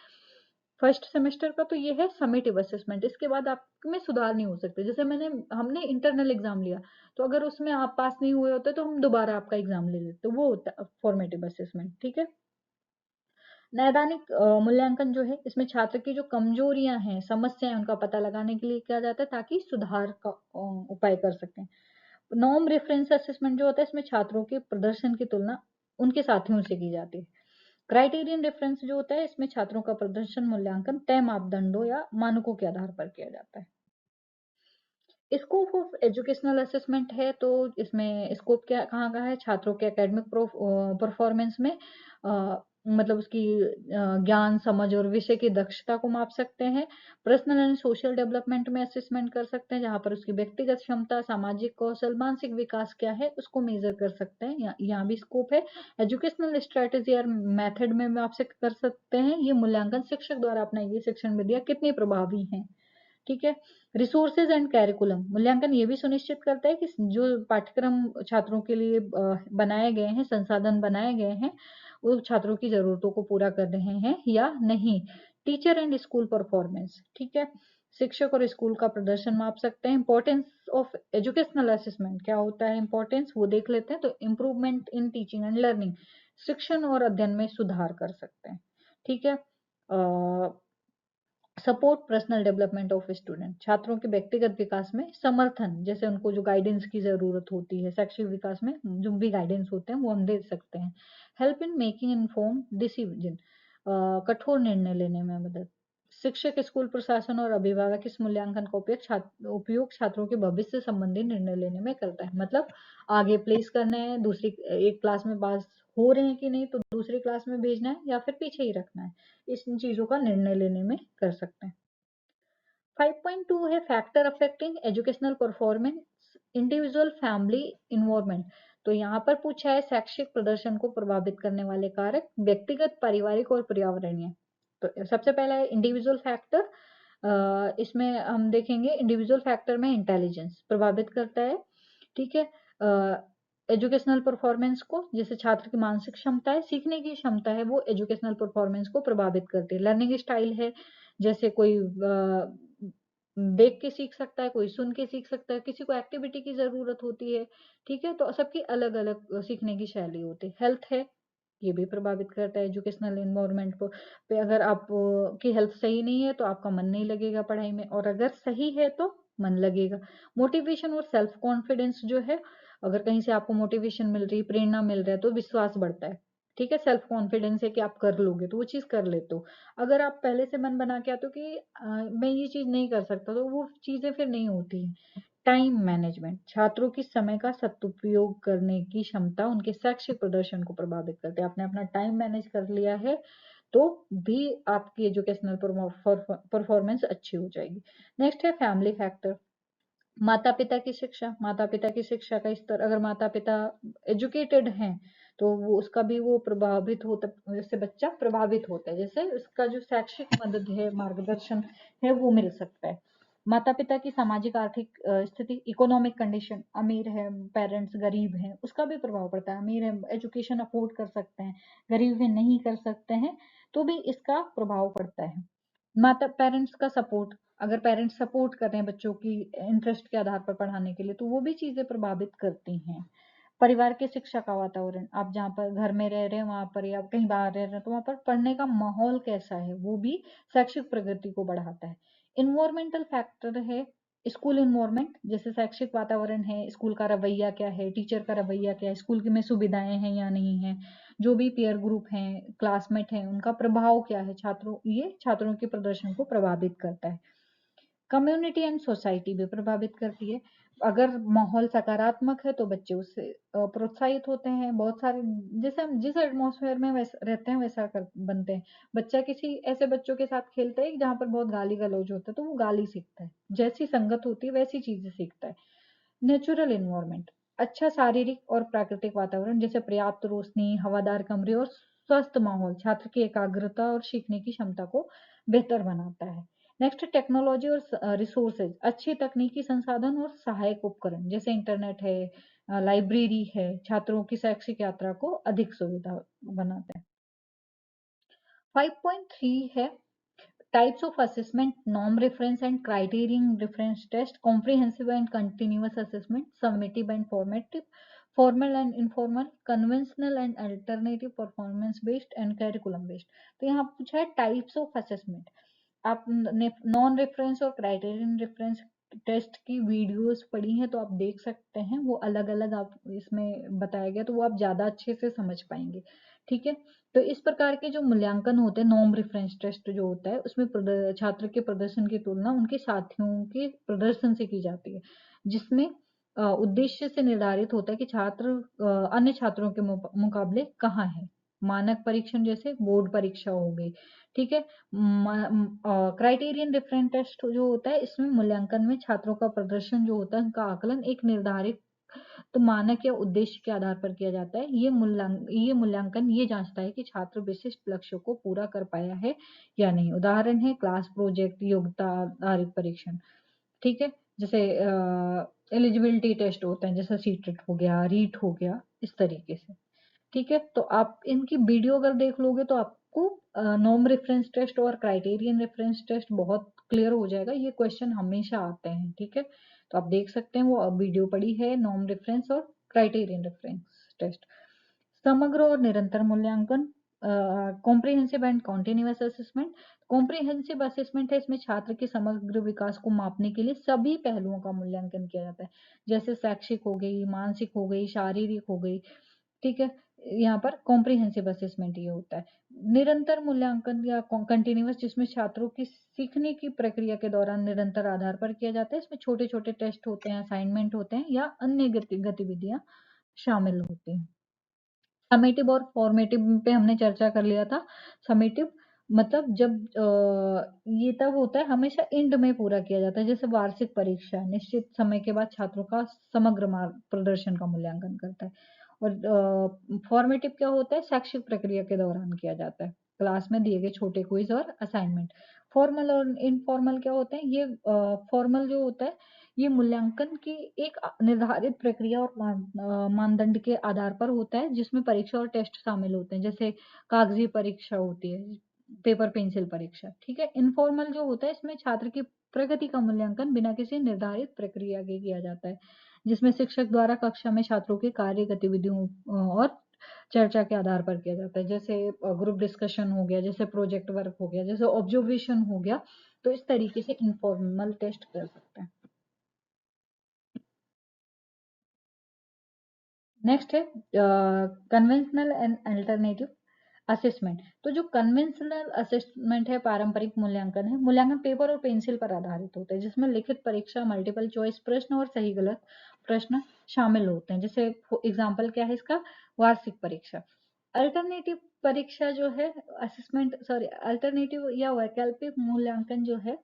फर्स्ट सेमेस्टर का, तो ये है समेटिव असेसमेंट। इसके बाद आप में सुधार नहीं हो सकते। जैसे हमने इंटरनल एग्जाम लिया, तो अगर उसमें आप पास नहीं हुए होते तो हम दोबारा आपका एग्जाम ले लेते, तो वो होता है फॉर्मेटिव असेसमेंट। ठीक है, नैदानिक मूल्यांकन जो है, इसमें छात्र की जो कमजोरियां हैं, समस्याएं, उनका पता लगाने के लिए किया जाता है ताकि सुधार का उपाय कर सकें। नॉर्म रेफरेंस असेसमेंट जो होता है, इसमें छात्रों के प्रदर्शन की तुलना उनके साथियों से की जाती है। क्राइटेरियन रेफरेंस जो होता है, इसमें छात्रों का प्रदर्शन मूल्यांकन तय मापदंडों या मानकों के आधार पर किया जाता है। स्कोप ऑफ एजुकेशनल असेसमेंट है, तो इसमें स्कोप क्या कहाँ का है, छात्रों के एकेडमिक परफॉर्मेंस में मतलब उसकी ज्ञान, समझ और विषय की दक्षता को माप सकते हैं। पर्सनल एंड सोशल डेवलपमेंट में असेसमेंट कर सकते हैं, जहाँ पर उसकी व्यक्तिगत क्षमता, सामाजिक कौशल, मानसिक विकास क्या है, उसको मेजर कर सकते हैं। यहाँ भी स्कोप है। एजुकेशनल स्ट्रेटेजी और मेथड में भी आपसे कर सकते हैं, ये मूल्यांकन शिक्षक द्वारा अपनाई गई शिक्षण विधियां कितनी प्रभावी हैं। ठीक है, रिसोर्सेज एंड कैरिकुलम, मूल्यांकन ये भी सुनिश्चित करता है कि जो पाठ्यक्रम छात्रों के लिए बनाए गए हैं, संसाधन बनाए गए हैं, वो छात्रों की जरूरतों को पूरा कर रहे हैं या नहीं। टीचर एंड स्कूल परफॉर्मेंस, ठीक है, शिक्षक और स्कूल का प्रदर्शन माप सकते हैं। इंपॉर्टेंस ऑफ एजुकेशनल असेसमेंट क्या होता है, इंपॉर्टेंस वो देख लेते हैं। तो improvement in teaching and learning, शिक्षण और अध्ययन में सुधार कर सकते हैं। ठीक है, support personal development of student, छात्रों के व्यक्तिगत विकास में समर्थन, जैसे उनको जो गाइडेंस की जरूरत होती है, शैक्षिक विकास में जो भी गाइडेंस होते हैं वो हम दे सकते हैं। Help in making inform decision, कठोर निर्णय लेने में मदद, शिक्षक, स्कूल प्रशासन और अभिभावक इस मूल्यांकन का उपयोग छात्रों के भविष्य से संबंधित निर्णय लेने में करता है। मतलब आगे प्लेस करना है, दूसरी एक क्लास में पास हो रहे हैं कि नहीं तो दूसरी क्लास में भेजना है या फिर पीछे ही रखना है, इन चीजों का निर्णय लेने में कर सकते हैं। 5.2 है factor affecting educational performance individual family environment. तो यहाँ पर पूछा है शैक्षिक प्रदर्शन को प्रभावित करने वाले कारक व्यक्तिगत, पारिवारिक और पर्यावरणीय। तो सबसे पहला है इंडिविजुअल फैक्टर। इसमें हम देखेंगे इंडिविजुअल फैक्टर में इंटेलिजेंस प्रभावित करता है, ठीक है। एजुकेशनल परफॉर्मेंस को, जैसे छात्र की मानसिक क्षमता है, सीखने की क्षमता है, वो एजुकेशनल परफॉर्मेंस को प्रभावित करती है। लर्निंग स्टाइल है, जैसे कोई देख के सीख सकता है, कोई सुन के सीख सकता है, किसी को एक्टिविटी की जरूरत होती है, ठीक है। तो सबकी अलग अलग सीखने की शैली होती है। हेल्थ है, ये भी प्रभावित करता है एजुकेशनल इन्वायरमेंट को। पे अगर आप की हेल्थ सही नहीं है तो आपका मन नहीं लगेगा पढ़ाई में, और अगर सही है तो मन लगेगा। मोटिवेशन और सेल्फ कॉन्फिडेंस जो है, अगर कहीं से आपको मोटिवेशन मिल रही है, प्रेरणा मिल रहा है तो विश्वास बढ़ता है, ठीक है। सेल्फ कॉन्फिडेंस है कि आप कर लोगे तो वो चीज कर लेते हो। अगर आप पहले से मन बना के आते हो कि मैं ये चीज नहीं कर सकता, तो वो चीजें फिर नहीं होती हैं। टाइम मैनेजमेंट, छात्रों की समय का सदुपयोग करने की क्षमता उनके शैक्षिक प्रदर्शन को प्रभावित करते हैं। आपने अपना टाइम मैनेज कर लिया है तो भी आपकी एजुकेशनल परफॉर्मेंस अच्छी हो जाएगी। नेक्स्ट है फैमिली फैक्टर। माता पिता की शिक्षा, माता पिता की शिक्षा का स्तर, अगर माता पिता एजुकेटेड हैं तो वो उसका भी वो प्रभावित होता, जैसे बच्चा प्रभावित होता है, जैसे उसका जो शैक्षिक मदद है, मार्गदर्शन है, वो मिल सकता है। माता पिता की सामाजिक आर्थिक स्थिति, इकोनॉमिक कंडीशन, अमीर है पेरेंट्स, गरीब हैं, उसका भी प्रभाव पड़ता है। अमीर है एजुकेशन अफोर्ड कर सकते हैं, गरीब है नहीं कर सकते हैं, तो भी इसका प्रभाव पड़ता है। माता पेरेंट्स का सपोर्ट, अगर पेरेंट्स सपोर्ट कर रहे हैं बच्चों की इंटरेस्ट के आधार पर पढ़ाने के लिए, तो वो भी चीजें प्रभावित करती हैं। परिवार के शिक्षा का वातावरण, आप जहाँ पर घर में रह रहे हैं वहां पर या कहीं बाहर रह रहे हैं तो वहां पर पढ़ने का माहौल कैसा है, वो भी शैक्षिक प्रगति को बढ़ाता है। इन्वायरमेंटल फैक्टर है, स्कूल इन्वायरमेंट, जैसे शैक्षिक वातावरण है, स्कूल का रवैया क्या है, टीचर का रवैया क्या है, स्कूल में सुविधाएं हैं या नहीं है, जो भी पीयर ग्रुप हैं, क्लासमेट हैं, उनका प्रभाव क्या है छात्रों, ये छात्रों के प्रदर्शन को प्रभावित करता है। कम्युनिटी एंड सोसाइटी भी प्रभावित करती है। अगर माहौल सकारात्मक है तो बच्चे उससे प्रोत्साहित होते हैं। बहुत सारे, जैसे हम जिस एटमॉस्फेयर में रहते हैं वैसा बनते हैं। बच्चा किसी ऐसे बच्चों के साथ खेलता है जहाँ पर बहुत गाली गलौज होता है तो वो गाली सीखता है, जैसी संगत होती है वैसी चीजें सीखता है। नेचुरल इन्वायरमेंट, अच्छा शारीरिक और प्राकृतिक वातावरण, जैसे पर्याप्त रोशनी, हवादार कमरे और स्वस्थ माहौल छात्र की एकाग्रता और सीखने की क्षमता को बेहतर बनाता है। नेक्स्ट, टेक्नोलॉजी और रिसोर्सेज, अच्छे तकनीकी संसाधन और सहायक उपकरण, जैसे इंटरनेट है, लाइब्रेरी है, छात्रों की शैक्षिक यात्रा को अधिक सुविधा बनाते हैं। 5.3 है types of assessment, norm reference and criterion reference test, comprehensive and continuous assessment, summative and formative, formal and informal, conventional and alternative, performance based and curriculum based। तो यहाँ पूछा है टाइप्स ऑफ असेसमेंट। आपने नॉन रेफरेंस और क्राइटेरियन रेफरेंस टेस्ट की वीडियोस पढ़ी हैं तो आप देख सकते हैं, वो अलग अलग आप इसमें बताया गया तो वो आप ज्यादा अच्छे से समझ पाएंगे, ठीक है। तो इस प्रकार के जो मूल्यांकन होते हैं, नॉर्म रेफरेंस टेस्ट जो होता है उसमें छात्र के प्रदर्शन की तुलना उनके साथियों के प्रदर्शन से की जाती है, जिसमें उद्देश्य से निर्धारित होता है कि छात्र अन्य छात्रों के मुकाबले कहाँ है। मानक परीक्षण जैसे बोर्ड परीक्षा हो गई, ठीक है। क्राइटेरियन रेफरेंस टेस्ट जो होता है इसमें मूल्यांकन में छात्रों का प्रदर्शन जो होता है उनका आकलन एक निर्धारित तो मानक या उद्देश्य के आधार पर किया जाता है। ये मूल्यांकन ये जांचता है कि छात्र विशिष्ट लक्ष्यों को पूरा कर पाया है या नहीं। उदाहरण है क्लास प्रोजेक्ट, योग्यता आधारित परीक्षण, ठीक है। जैसे एलिजिबिलिटी टेस्ट होते हैं, जैसे सीटेट हो गया, रीट हो गया, इस तरीके से, ठीक है। तो आप इनकी वीडियो अगर देख लोगे तो आपको नॉर्म रेफरेंस टेस्ट और क्राइटेरियन रेफरेंस टेस्ट बहुत क्लियर हो जाएगा। ये क्वेश्चन हमेशा आते हैं, ठीक है। तो आप देख सकते हैं, वो वीडियो पड़ी है, नॉर्म रेफरेंस और क्राइटेरियन रेफरेंस टेस्ट। समग्र और निरंतर मूल्यांकन, comprehensive and continuous assessment. Comprehensive assessment है, इसमें छात्र के समग्र विकास को मापने के लिए सभी पहलुओं का मूल्यांकन किया जाता है, जैसे शैक्षिक हो गई, मानसिक हो गई, शारीरिक हो गई, ठीक है। यहाँ पर कॉम्प्रिहेंसिव असेसमेंट ये होता है। निरंतर मूल्यांकन या कंटिन्यूअस, जिसमें छात्रों की सीखने की प्रक्रिया के दौरान निरंतर आधार पर किया जाता है। इसमें छोटे छोटे टेस्ट होते हैं, असाइनमेंट होते हैं या अन्य गतिविधियां शामिल होती हैं। समेटिव और फॉर्मेटिव पे हमने चर्चा कर लिया था। समेटिव मतलब जब ये तब होता है, हमेशा एंड में पूरा किया जाता है, जैसे वार्षिक परीक्षा निश्चित समय के बाद छात्रों का समग्र मार्ग प्रदर्शन का मूल्यांकन करता है। और फॉर्मेटिव क्या होता है, शैक्षिक प्रक्रिया के दौरान किया जाता है, क्लास में दिए गए छोटे क्विज और असाइनमेंट। फॉर्मल और इनफॉर्मल क्या होते हैं, ये फॉर्मल जो होता है ये मूल्यांकन की एक निर्धारित प्रक्रिया और मानदंड के आधार पर होता है, जिसमें परीक्षा और टेस्ट शामिल होते हैं, जैसे कागजी परीक्षा होती है, पेपर पेंसिल परीक्षा। ठीक है। इनफॉर्मल जो होता है इसमें छात्र की प्रगति का मूल्यांकन बिना किसी निर्धारित प्रक्रिया के किया जाता है, जिसमें शिक्षक द्वारा कक्षा में छात्रों के कार्य गतिविधियों और चर्चा के आधार पर किया जाता है, जैसे ग्रुप डिस्कशन हो गया, जैसे प्रोजेक्ट वर्क हो गया, जैसे ऑब्जर्वेशन हो गया। तो इस तरीके से इनफॉर्मल टेस्ट कर सकते हैं। नेक्स्ट है कन्वेंशनल एंड अल्टरनेटिव असेसमेंट। तो जो कन्वेंशनल असेसमेंट है, पारंपरिक मूल्यांकन है, मूल्यांकन पेपर और पेंसिल पर आधारित होता है, जिसमें लिखित परीक्षा, मल्टीपल चॉइस प्रश्न और सही गलत प्रश्न शामिल होते हैं। जैसे एग्जाम्पल क्या है इसका, वार्षिक परीक्षा। अल्टरनेटिव परीक्षा जो है, असेसमेंट सॉरी अल्टरनेटिव या वैकल्पिक मूल्यांकन जो है,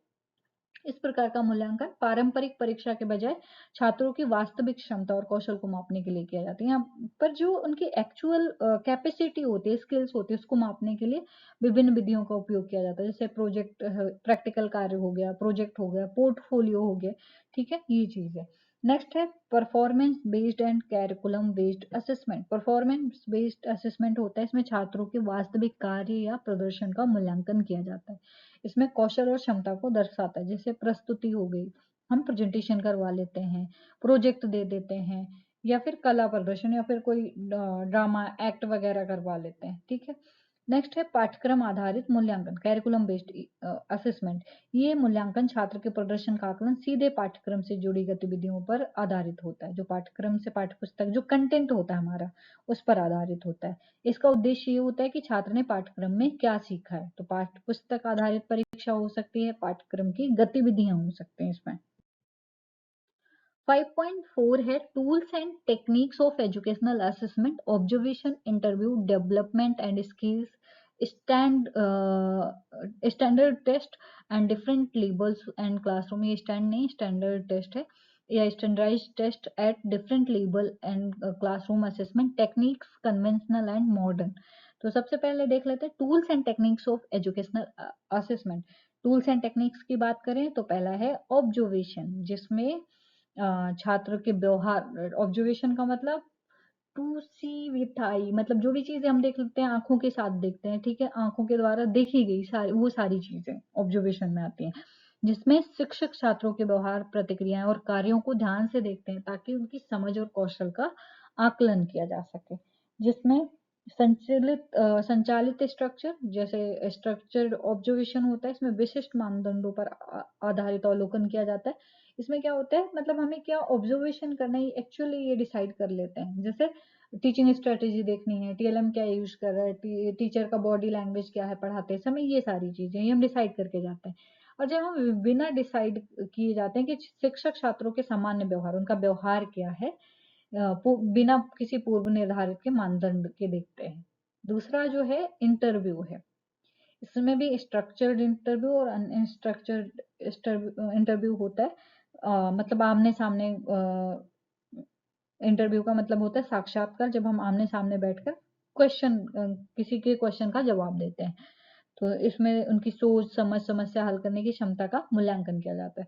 इस प्रकार का मूल्यांकन पारंपरिक परीक्षा के बजाय छात्रों की वास्तविक क्षमता और कौशल को मापने के लिए किया जाता है। यहाँ पर जो उनकी एक्चुअल कैपेसिटी होती है, स्किल्स होती है, उसको मापने के लिए विभिन्न विधियों का उपयोग किया जाता है, जैसे प्रोजेक्ट, प्रैक्टिकल कार्य हो गया, प्रोजेक्ट हो गया, पोर्टफोलियो हो गया। ठीक है, ये चीज है। नेक्स्ट है performance based and curriculum based assessment. Performance based assessment होता है, इसमें छात्रों के वास्तविक कार्य या प्रदर्शन का मूल्यांकन किया जाता है। इसमें कौशल और क्षमता को दर्शाता है, जैसे प्रस्तुति हो गई, हम प्रेजेंटेशन करवा लेते हैं, प्रोजेक्ट दे देते हैं, या फिर कला प्रदर्शन या फिर कोई ड्रामा एक्ट वगैरह करवा लेते हैं। ठीक है। नेक्स्ट है पाठ्यक्रम आधारित मूल्यांकन, कैरिकुलम बेस्ड असेसमेंट। ये मूल्यांकन छात्र के प्रदर्शन का आकलन सीधे पाठ्यक्रम से जुड़ी गतिविधियों पर आधारित होता है, जो पाठ्यक्रम से पाठ्यपुस्तक जो कंटेंट होता है हमारा, उस पर आधारित होता है। इसका उद्देश्य ये होता है कि छात्र ने पाठ्यक्रम में क्या सीखा है। तो पाठ्य पुस्तक आधारित परीक्षा हो सकती है, पाठ्यक्रम की गतिविधियां हो सकते हैं इसमें। 5.4 है tools and techniques of educational assessment, observation, interview, development and skills, standard test and different levels and classroom. ये स्टैंड नहीं, स्टैंडर्ड टेस्ट है, या standardise test at different level and classroom assessment techniques, conventional and modern. तो सबसे पहले देख लेते हैं tools and techniques of educational assessment. Tools and techniques की बात करें तो पहला है ऑब्जर्वेशन, जिसमें छात्र के व्यवहार, ऑब्जर्वेशन का मतलब टू सी विथ आई, मतलब जो भी चीजें हम देख लेते हैं आंखों के साथ देखते हैं। ठीक है, आंखों के द्वारा देखी गई सारी वो सारी चीजें ऑब्जर्वेशन में आती हैं, जिसमें शिक्षक छात्रों के व्यवहार, प्रतिक्रियाएं और कार्यों को ध्यान से देखते हैं, ताकि उनकी समझ और कौशल का आकलन किया जा सके। जिसमें संचालित स्ट्रक्चर, जैसे स्ट्रक्चर्ड ऑब्जर्वेशन होता है, इसमें विशिष्ट मानदंडों पर आधारित अवलोकन किया जाता है। इसमें क्या होता है, मतलब हमें क्या ऑब्जर्वेशन करना है एक्चुअली ये डिसाइड कर लेते हैं। जैसे टीचिंग स्ट्रेटेजी देखनी है, टीएलएम क्या यूज कर रहा है, टीचर का बॉडी लैंग्वेज क्या है पढ़ाते समय, ये सारी चीजें ये हम डिसाइड करके जाते हैं। और जब हम बिना डिसाइड किए जाते हैं कि शिक्षक छात्रों के सामान्य व्यवहार, उनका व्यवहार क्या है, बिना किसी पूर्व निर्धारित के मानदंड के देखते हैं। दूसरा जो है इंटरव्यू है, इसमें भी स्ट्रक्चर्ड इंटरव्यू और अनस्ट्रक्चर्ड इंटरव्यू होता है। मतलब आमने सामने इंटरव्यू का मतलब होता है साक्षात्कार, जब हम आमने सामने बैठकर क्वेश्चन किसी के क्वेश्चन का जवाब देते हैं। तो इसमें उनकी सोच, समझ, समस्या हल करने की क्षमता का मूल्यांकन किया जाता है।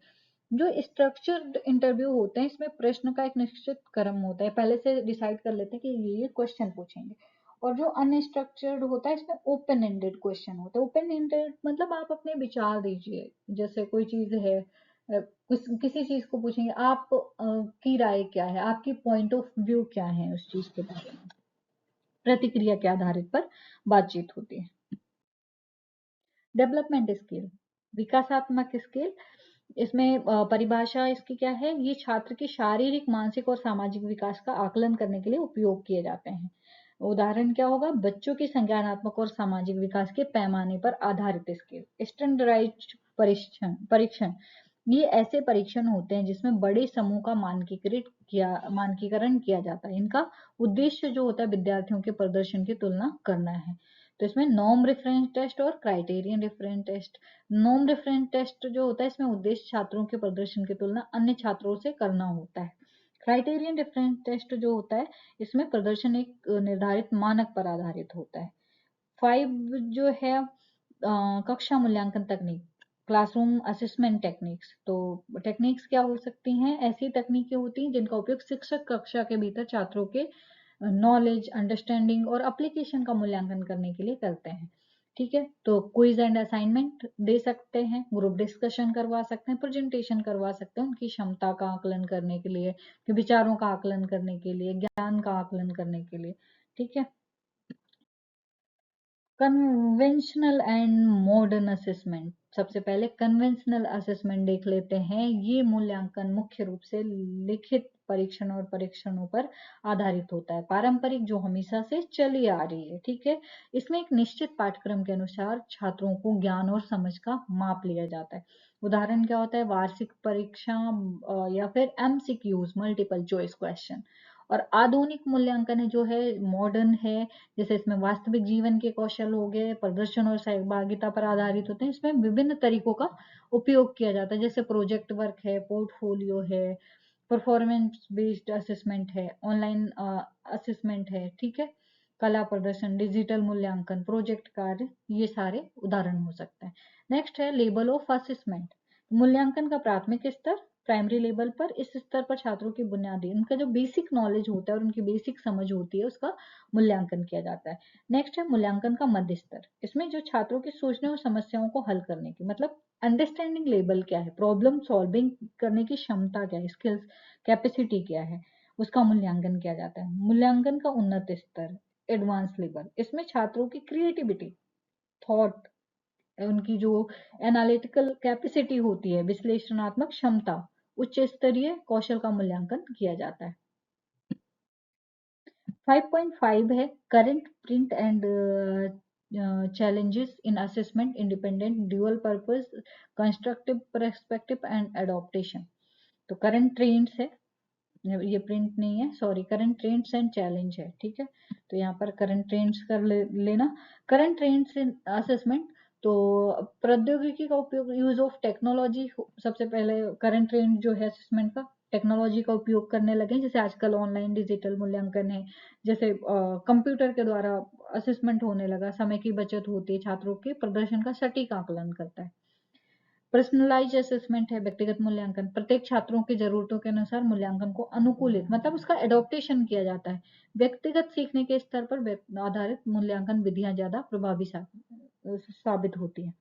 जो स्ट्रक्चर्ड इंटरव्यू होते हैं, इसमें प्रश्न का एक निश्चित क्रम होता है, पहले से डिसाइड कर लेते हैं कि ये क्वेश्चन पूछेंगे। और जो अनस्ट्रक्चर्ड होता है, इसमें ओपन एंडेड क्वेश्चन होता है। ओपन एंडेड मतलब आप अपने विचार दीजिए, जैसे कोई चीज है, किसी चीज को पूछेंगे आप की राय क्या है, आपकी पॉइंट ऑफ व्यू क्या है उस चीज के बारे में, प्रतिक्रिया के आधारित पर बातचीत होती है। डेवलपमेंट स्किल, विकासात्मक स्किल, इसमें परिभाषा इसकी क्या है, ये छात्र के शारीरिक, मानसिक और सामाजिक विकास का आकलन करने के लिए उपयोग किए जाते हैं। उदाहरण क्या होगा? बच्चों की संज्ञानात्मक और सामाजिक विकास के पैमाने पर आधारित स्केल। स्टैंडर्डाइज्ड परीक्षण परीक्षण ये ऐसे परीक्षण होते हैं जिसमें बड़े समूह का मानकीकरण किया जाता है। इनका उद्देश्य जो होता है विद्यार्थियों के प्रदर्शन की तुलना करना है। तो इसमें नॉर्म रेफरेंस टेस्ट और criterion reference test. Norm reference test जो होता है इसमें उद्देश्य छात्रों के प्रदर्शन की तुलना अन्य छात्रों से करना होता है। क्राइटेरियन रेफरेंस टेस्ट जो होता है इसमें प्रदर्शन एक निर्धारित मानक पर आधारित होता है। 5 जो है कक्षा मूल्यांकन तकनीक, क्लासरूम असेसमेंट टेक्निक्स। तो टेक्निक्स क्या हो सकती हैं? ऐसी तकनीकें होती हैं जिनका उपयोग शिक्षक कक्षा के भीतर छात्रों के नॉलेज, अंडरस्टैंडिंग और एप्लीकेशन का मूल्यांकन करने के लिए करते हैं। ठीक है, तो क्विज एंड असाइनमेंट दे सकते हैं, ग्रुप डिस्कशन करवा सकते हैं, प्रेजेंटेशन करवा सकते हैं उनकी क्षमता का आकलन करने के लिए, विचारों का आकलन करने के लिए, ज्ञान का आकलन करने के लिए। ठीक है, कन्वेंशनल एंड मॉडर्न असेसमेंट। सबसे पहले कन्वेंशनल असेसमेंट देख लेते हैं। ये मूल्यांकन मुख्य रूप से लिखित परीक्षण और परीक्षणों पर आधारित होता है, पारंपरिक जो हमेशा से चली आ रही है। ठीक है, इसमें एक निश्चित पाठ्यक्रम के अनुसार छात्रों को ज्ञान और समझ का माप लिया जाता है। उदाहरण क्या होता है? वार्षिक परीक्षा या फिर MCQs, मल्टीपल चॉइस क्वेश्चन। और आधुनिक मूल्यांकन है जो है मॉडर्न है, जैसे इसमें वास्तविक जीवन के कौशल हो गए, प्रदर्शन और सहभागिता पर आधारित होते हैं। इसमें विभिन्न तरीकों का उपयोग किया जाता है, जैसे प्रोजेक्ट वर्क है, पोर्टफोलियो है, परफॉर्मेंस बेस्ड असेसमेंट है, ऑनलाइन असेसमेंट है। ठीक है, कला प्रदर्शन, डिजिटल मूल्यांकन, प्रोजेक्ट कार्य, ये सारे उदाहरण हो सकते हैं। नेक्स्ट है लेवल ऑफ असेसमेंट। मूल्यांकन का प्राथमिक स्तर, प्राइमरी लेवल पर, इस स्तर पर छात्रों की बुनियादी उनका जो बेसिक नॉलेज होता है और उनकी बेसिक समझ होती है उसका मूल्यांकन किया जाता है। नेक्स्ट है मूल्यांकन का मध्य स्तर। इसमें जो छात्रों की सोचने और समस्याओं को हल करने की मतलब अंडरस्टैंडिंग लेवल क्या है, प्रॉब्लम सॉल्विंग करने की क्षमता क्या है, स्किल्स कैपेसिटी क्या है, उसका मूल्यांकन किया जाता है। मूल्यांकन का उन्नत स्तर, एडवांस लेवल, इसमें छात्रों की क्रिएटिविटी, थॉट, उनकी जो एनालिटिकल कैपेसिटी होती है, विश्लेषणात्मक क्षमता, उच्च स्तरीय कौशल का मूल्यांकन किया जाता है। 5.5 है current print and challenges in assessment, independent, dual purpose, constructive perspective and adaptation। तो करंट ट्रेंड्स है, ये प्रिंट नहीं है, sorry, current trends and challenge है। ठीक है, तो यहाँ पर करंट ट्रेंड्स लेना। करंट ट्रेंड्स इन असेसमेंट, तो प्रौद्योगिकी का उपयोग, यूज ऑफ टेक्नोलॉजी। सबसे पहले करंट ट्रेंड जो है असेसमेंट का, टेक्नोलॉजी का उपयोग करने लगे, जैसे आजकल ऑनलाइन डिजिटल मूल्यांकन है, जैसे कंप्यूटर के द्वारा असेसमेंट होने लगा, समय की बचत होती है, छात्रों के प्रदर्शन का सटीक आकलन करता है। पर्सनलाइज असेसमेंट है, व्यक्तिगत मूल्यांकन, प्रत्येक छात्रों की जरूरतों के अनुसार मूल्यांकन को अनुकूलित मतलब उसका एडॉप्टेशन किया जाता है। व्यक्तिगत सीखने के स्तर पर आधारित मूल्यांकन विधियां ज्यादा प्रभावी साबित होती है।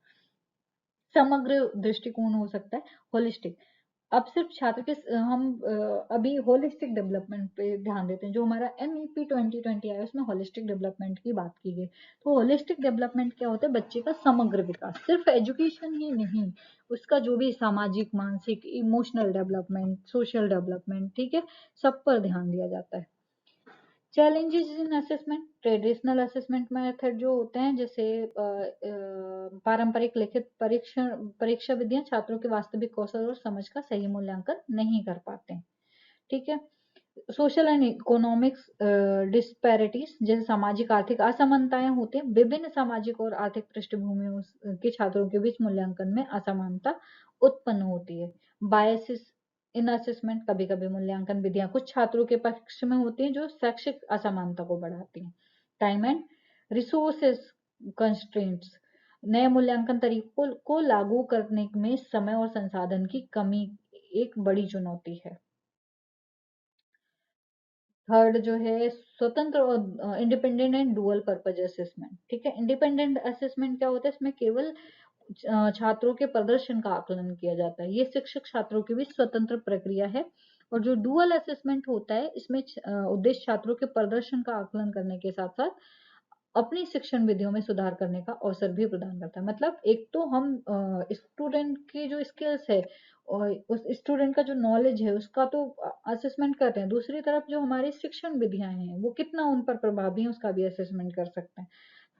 समग्र दृष्टिकोण हो सकता है, होलिस्टिक। अब सिर्फ छात्र के हम अभी होलिस्टिक डेवलपमेंट पे ध्यान देते हैं। जो हमारा MEP 2020 आया उसमें होलिस्टिक डेवलपमेंट की बात की गई। तो होलिस्टिक डेवलपमेंट क्या होता है? बच्चे का समग्र विकास, सिर्फ एजुकेशन ही नहीं, उसका जो भी सामाजिक, मानसिक, इमोशनल डेवलपमेंट, सोशल डेवलपमेंट, ठीक है, सब पर ध्यान दिया जाता है। Challenges in assessment, traditional assessment method जो होते हैं, जैसे पारंपरिक लिखित परीक्षा विधियां छात्रों के वास्तविक कौशल और समझ का सही मूल्यांकन नहीं कर पाते हैं। ठीक है, सोशल एंड इकोनॉमिक्स डिस्पैरिटीज, जैसे सामाजिक आर्थिक असमानताएं होती हैं, विभिन्न सामाजिक और आर्थिक पृष्ठभूमियों के छात्रों के बीच मूल्यांकन में असमानता उत्पन्न होती है। बायसिस इन असेसमेंट, कभी कभी मूल्यांकन विधियां कुछ छात्रों के पक्ष में होती हैं जो शैक्षिक असमानता को बढ़ाती हैं। टाइम एंड रिसोर्सेस कंस्ट्रेंट्स, नए मूल्यांकन तरीकों को लागू करने में समय और संसाधन की कमी एक बड़ी चुनौती है। थर्ड जो है स्वतंत्र और independent and dual purpose assessment. ठीक है, इंडिपेंडेंट असेसमेंट क्या होता है? इसमें केवल छात्रों के प्रदर्शन का आकलन किया जाता है, ये शिक्षक छात्रों की भी स्वतंत्र प्रक्रिया है। और जो डुअल असेसमेंट होता है इसमें उद्देश्य छात्रों के प्रदर्शन का आकलन करने के साथ साथ अपनी शिक्षण विधियों में सुधार करने का अवसर भी प्रदान करता है। मतलब एक तो हम स्टूडेंट की जो स्किल्स है और उस स्टूडेंट का जो नॉलेज है उसका तो असेसमेंट करते हैं, दूसरी तरफ जो हमारी शिक्षण विधियां हैं वो कितना उन पर प्रभावी है उसका भी असेसमेंट कर सकते हैं।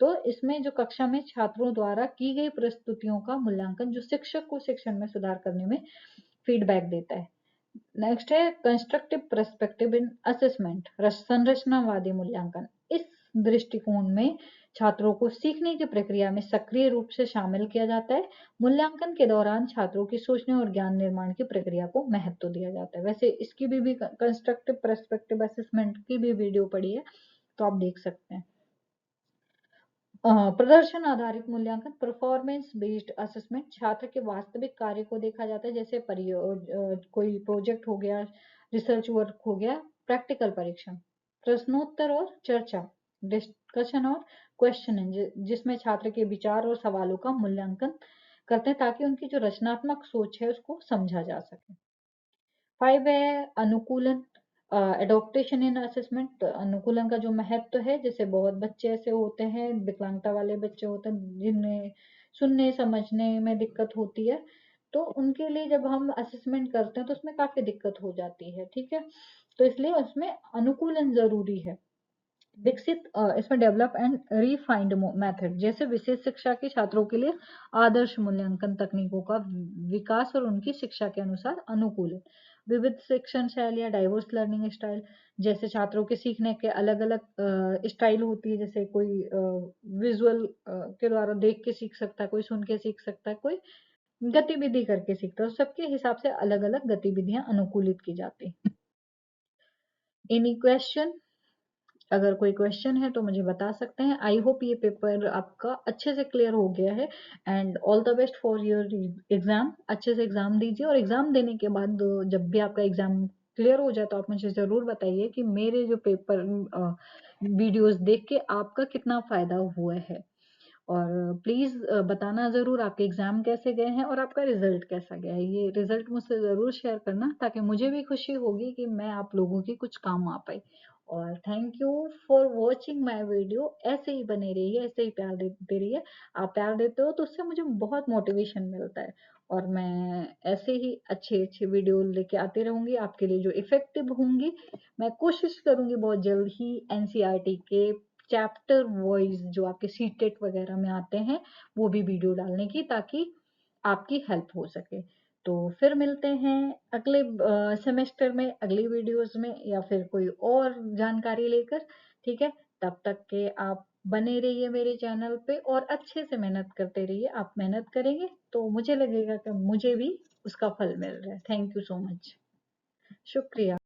तो इसमें जो कक्षा में छात्रों द्वारा की गई प्रस्तुतियों का मूल्यांकन जो शिक्षक को शिक्षण में सुधार करने में फीडबैक देता है। नेक्स्ट है कंस्ट्रक्टिव पर्सपेक्टिव इन असेसमेंट, संरचनावादी मूल्यांकन। इस दृष्टिकोण में छात्रों को सीखने की प्रक्रिया में सक्रिय रूप से शामिल किया जाता है। मूल्यांकन के दौरान छात्रों की सोचने और ज्ञान निर्माण की प्रक्रिया को महत्व दिया जाता है। वैसे इसकी भी कंस्ट्रक्टिव पर्सपेक्टिव असेसमेंट की भी वीडियो पड़ी है, तो आप देख सकते हैं। प्रदर्शन आधारित मूल्यांकन, परफॉर्मेंस बेस्ड असेसमेंट, छात्र के वास्तविक कार्य को देखा जाता है, जैसे कोई प्रोजेक्ट हो गया, रिसर्च वर्क हो गया, प्रैक्टिकल परीक्षण। प्रश्नोत्तर और चर्चा, डिस्कशन और क्वेश्चनिंग, जिसमें छात्र के विचार और सवालों का मूल्यांकन करते हैं ताकि उनकी जो रचनात्मक सोच है उसको समझा जा सके। 5 है अनुकूलन, एडॉप्टेशन इन असेसमेंट। अनुकूलन का जो महत्व है, जैसे बहुत बच्चे ऐसे होते हैं, विकलांगता वाले बच्चे होते हैं जिन्हें सुनने समझने में दिक्कत होती है, तो उनके लिए जब हम असेसमेंट करते हैं तो उसमें काफी दिक्कत हो जाती है, ठीक है। तो इसलिए उसमें अनुकूलन जरूरी है। विकसित इसमें डेवलप एंड रिफाइंड मेथड, जैसे विशेष शिक्षा के छात्रों के लिए आदर्श मूल्यांकन तकनीकों का विकास और उनकी शिक्षा के अनुसार अनुकूलन। विविध शिक्षण शैली या डाइवर्स लर्निंग स्टाइल, जैसे छात्रों के सीखने के अलग अलग स्टाइल होती है, जैसे कोई विजुअल के द्वारा देख के सीख सकता है, कोई सुन के सीख सकता है, कोई गतिविधि करके सीखता है, तो सबके हिसाब से अलग अलग गतिविधियां अनुकूलित की जाती हैं। Any question? अगर कोई क्वेश्चन है तो मुझे बता सकते हैं। आई होप ये पेपर आपका अच्छे से क्लियर हो गया है and all the best for your exam. अच्छे से एग्जाम दीजिए और एग्जाम देने के बाद जब भी आपका एग्जाम क्लियर हो जाए तो आप मुझे जरूर बताइए कि मेरे जो पेपर वीडियोस देख के आपका कितना फायदा हुआ है। और प्लीज बताना जरूर आपके एग्जाम कैसे गए हैं और आपका रिजल्ट कैसा गया है। ये रिजल्ट मुझसे जरूर शेयर करना ताकि मुझे भी खुशी होगी कि मैं आप लोगों की कुछ काम आ पाई। और thank you for watching my video. ऐसे ही बने रहिए, ऐसे ही प्यार देते रहिए। आप प्यार देते हो तो उससे मुझे बहुत मोटिवेशन मिलता है और मैं ऐसे ही अच्छे अच्छे वीडियो लेके आती रहूंगी आपके लिए जो इफेक्टिव होंगी। मैं कोशिश करूंगी बहुत जल्द ही एनसीईआरटी के चैप्टर वाइज जो आपके सीटेट वगैरह में आते हैं वो भी वीडियो डालने की, ताकि आपकी हेल्प हो सके। तो फिर मिलते हैं अगले सेमेस्टर में, अगली वीडियोस में, या फिर कोई और जानकारी लेकर, ठीक है। तब तक के आप बने रहिए मेरे चैनल पे और अच्छे से मेहनत करते रहिए। आप मेहनत करेंगे तो मुझे लगेगा कि मुझे भी उसका फल मिल रहा है। Thank you so much. शुक्रिया।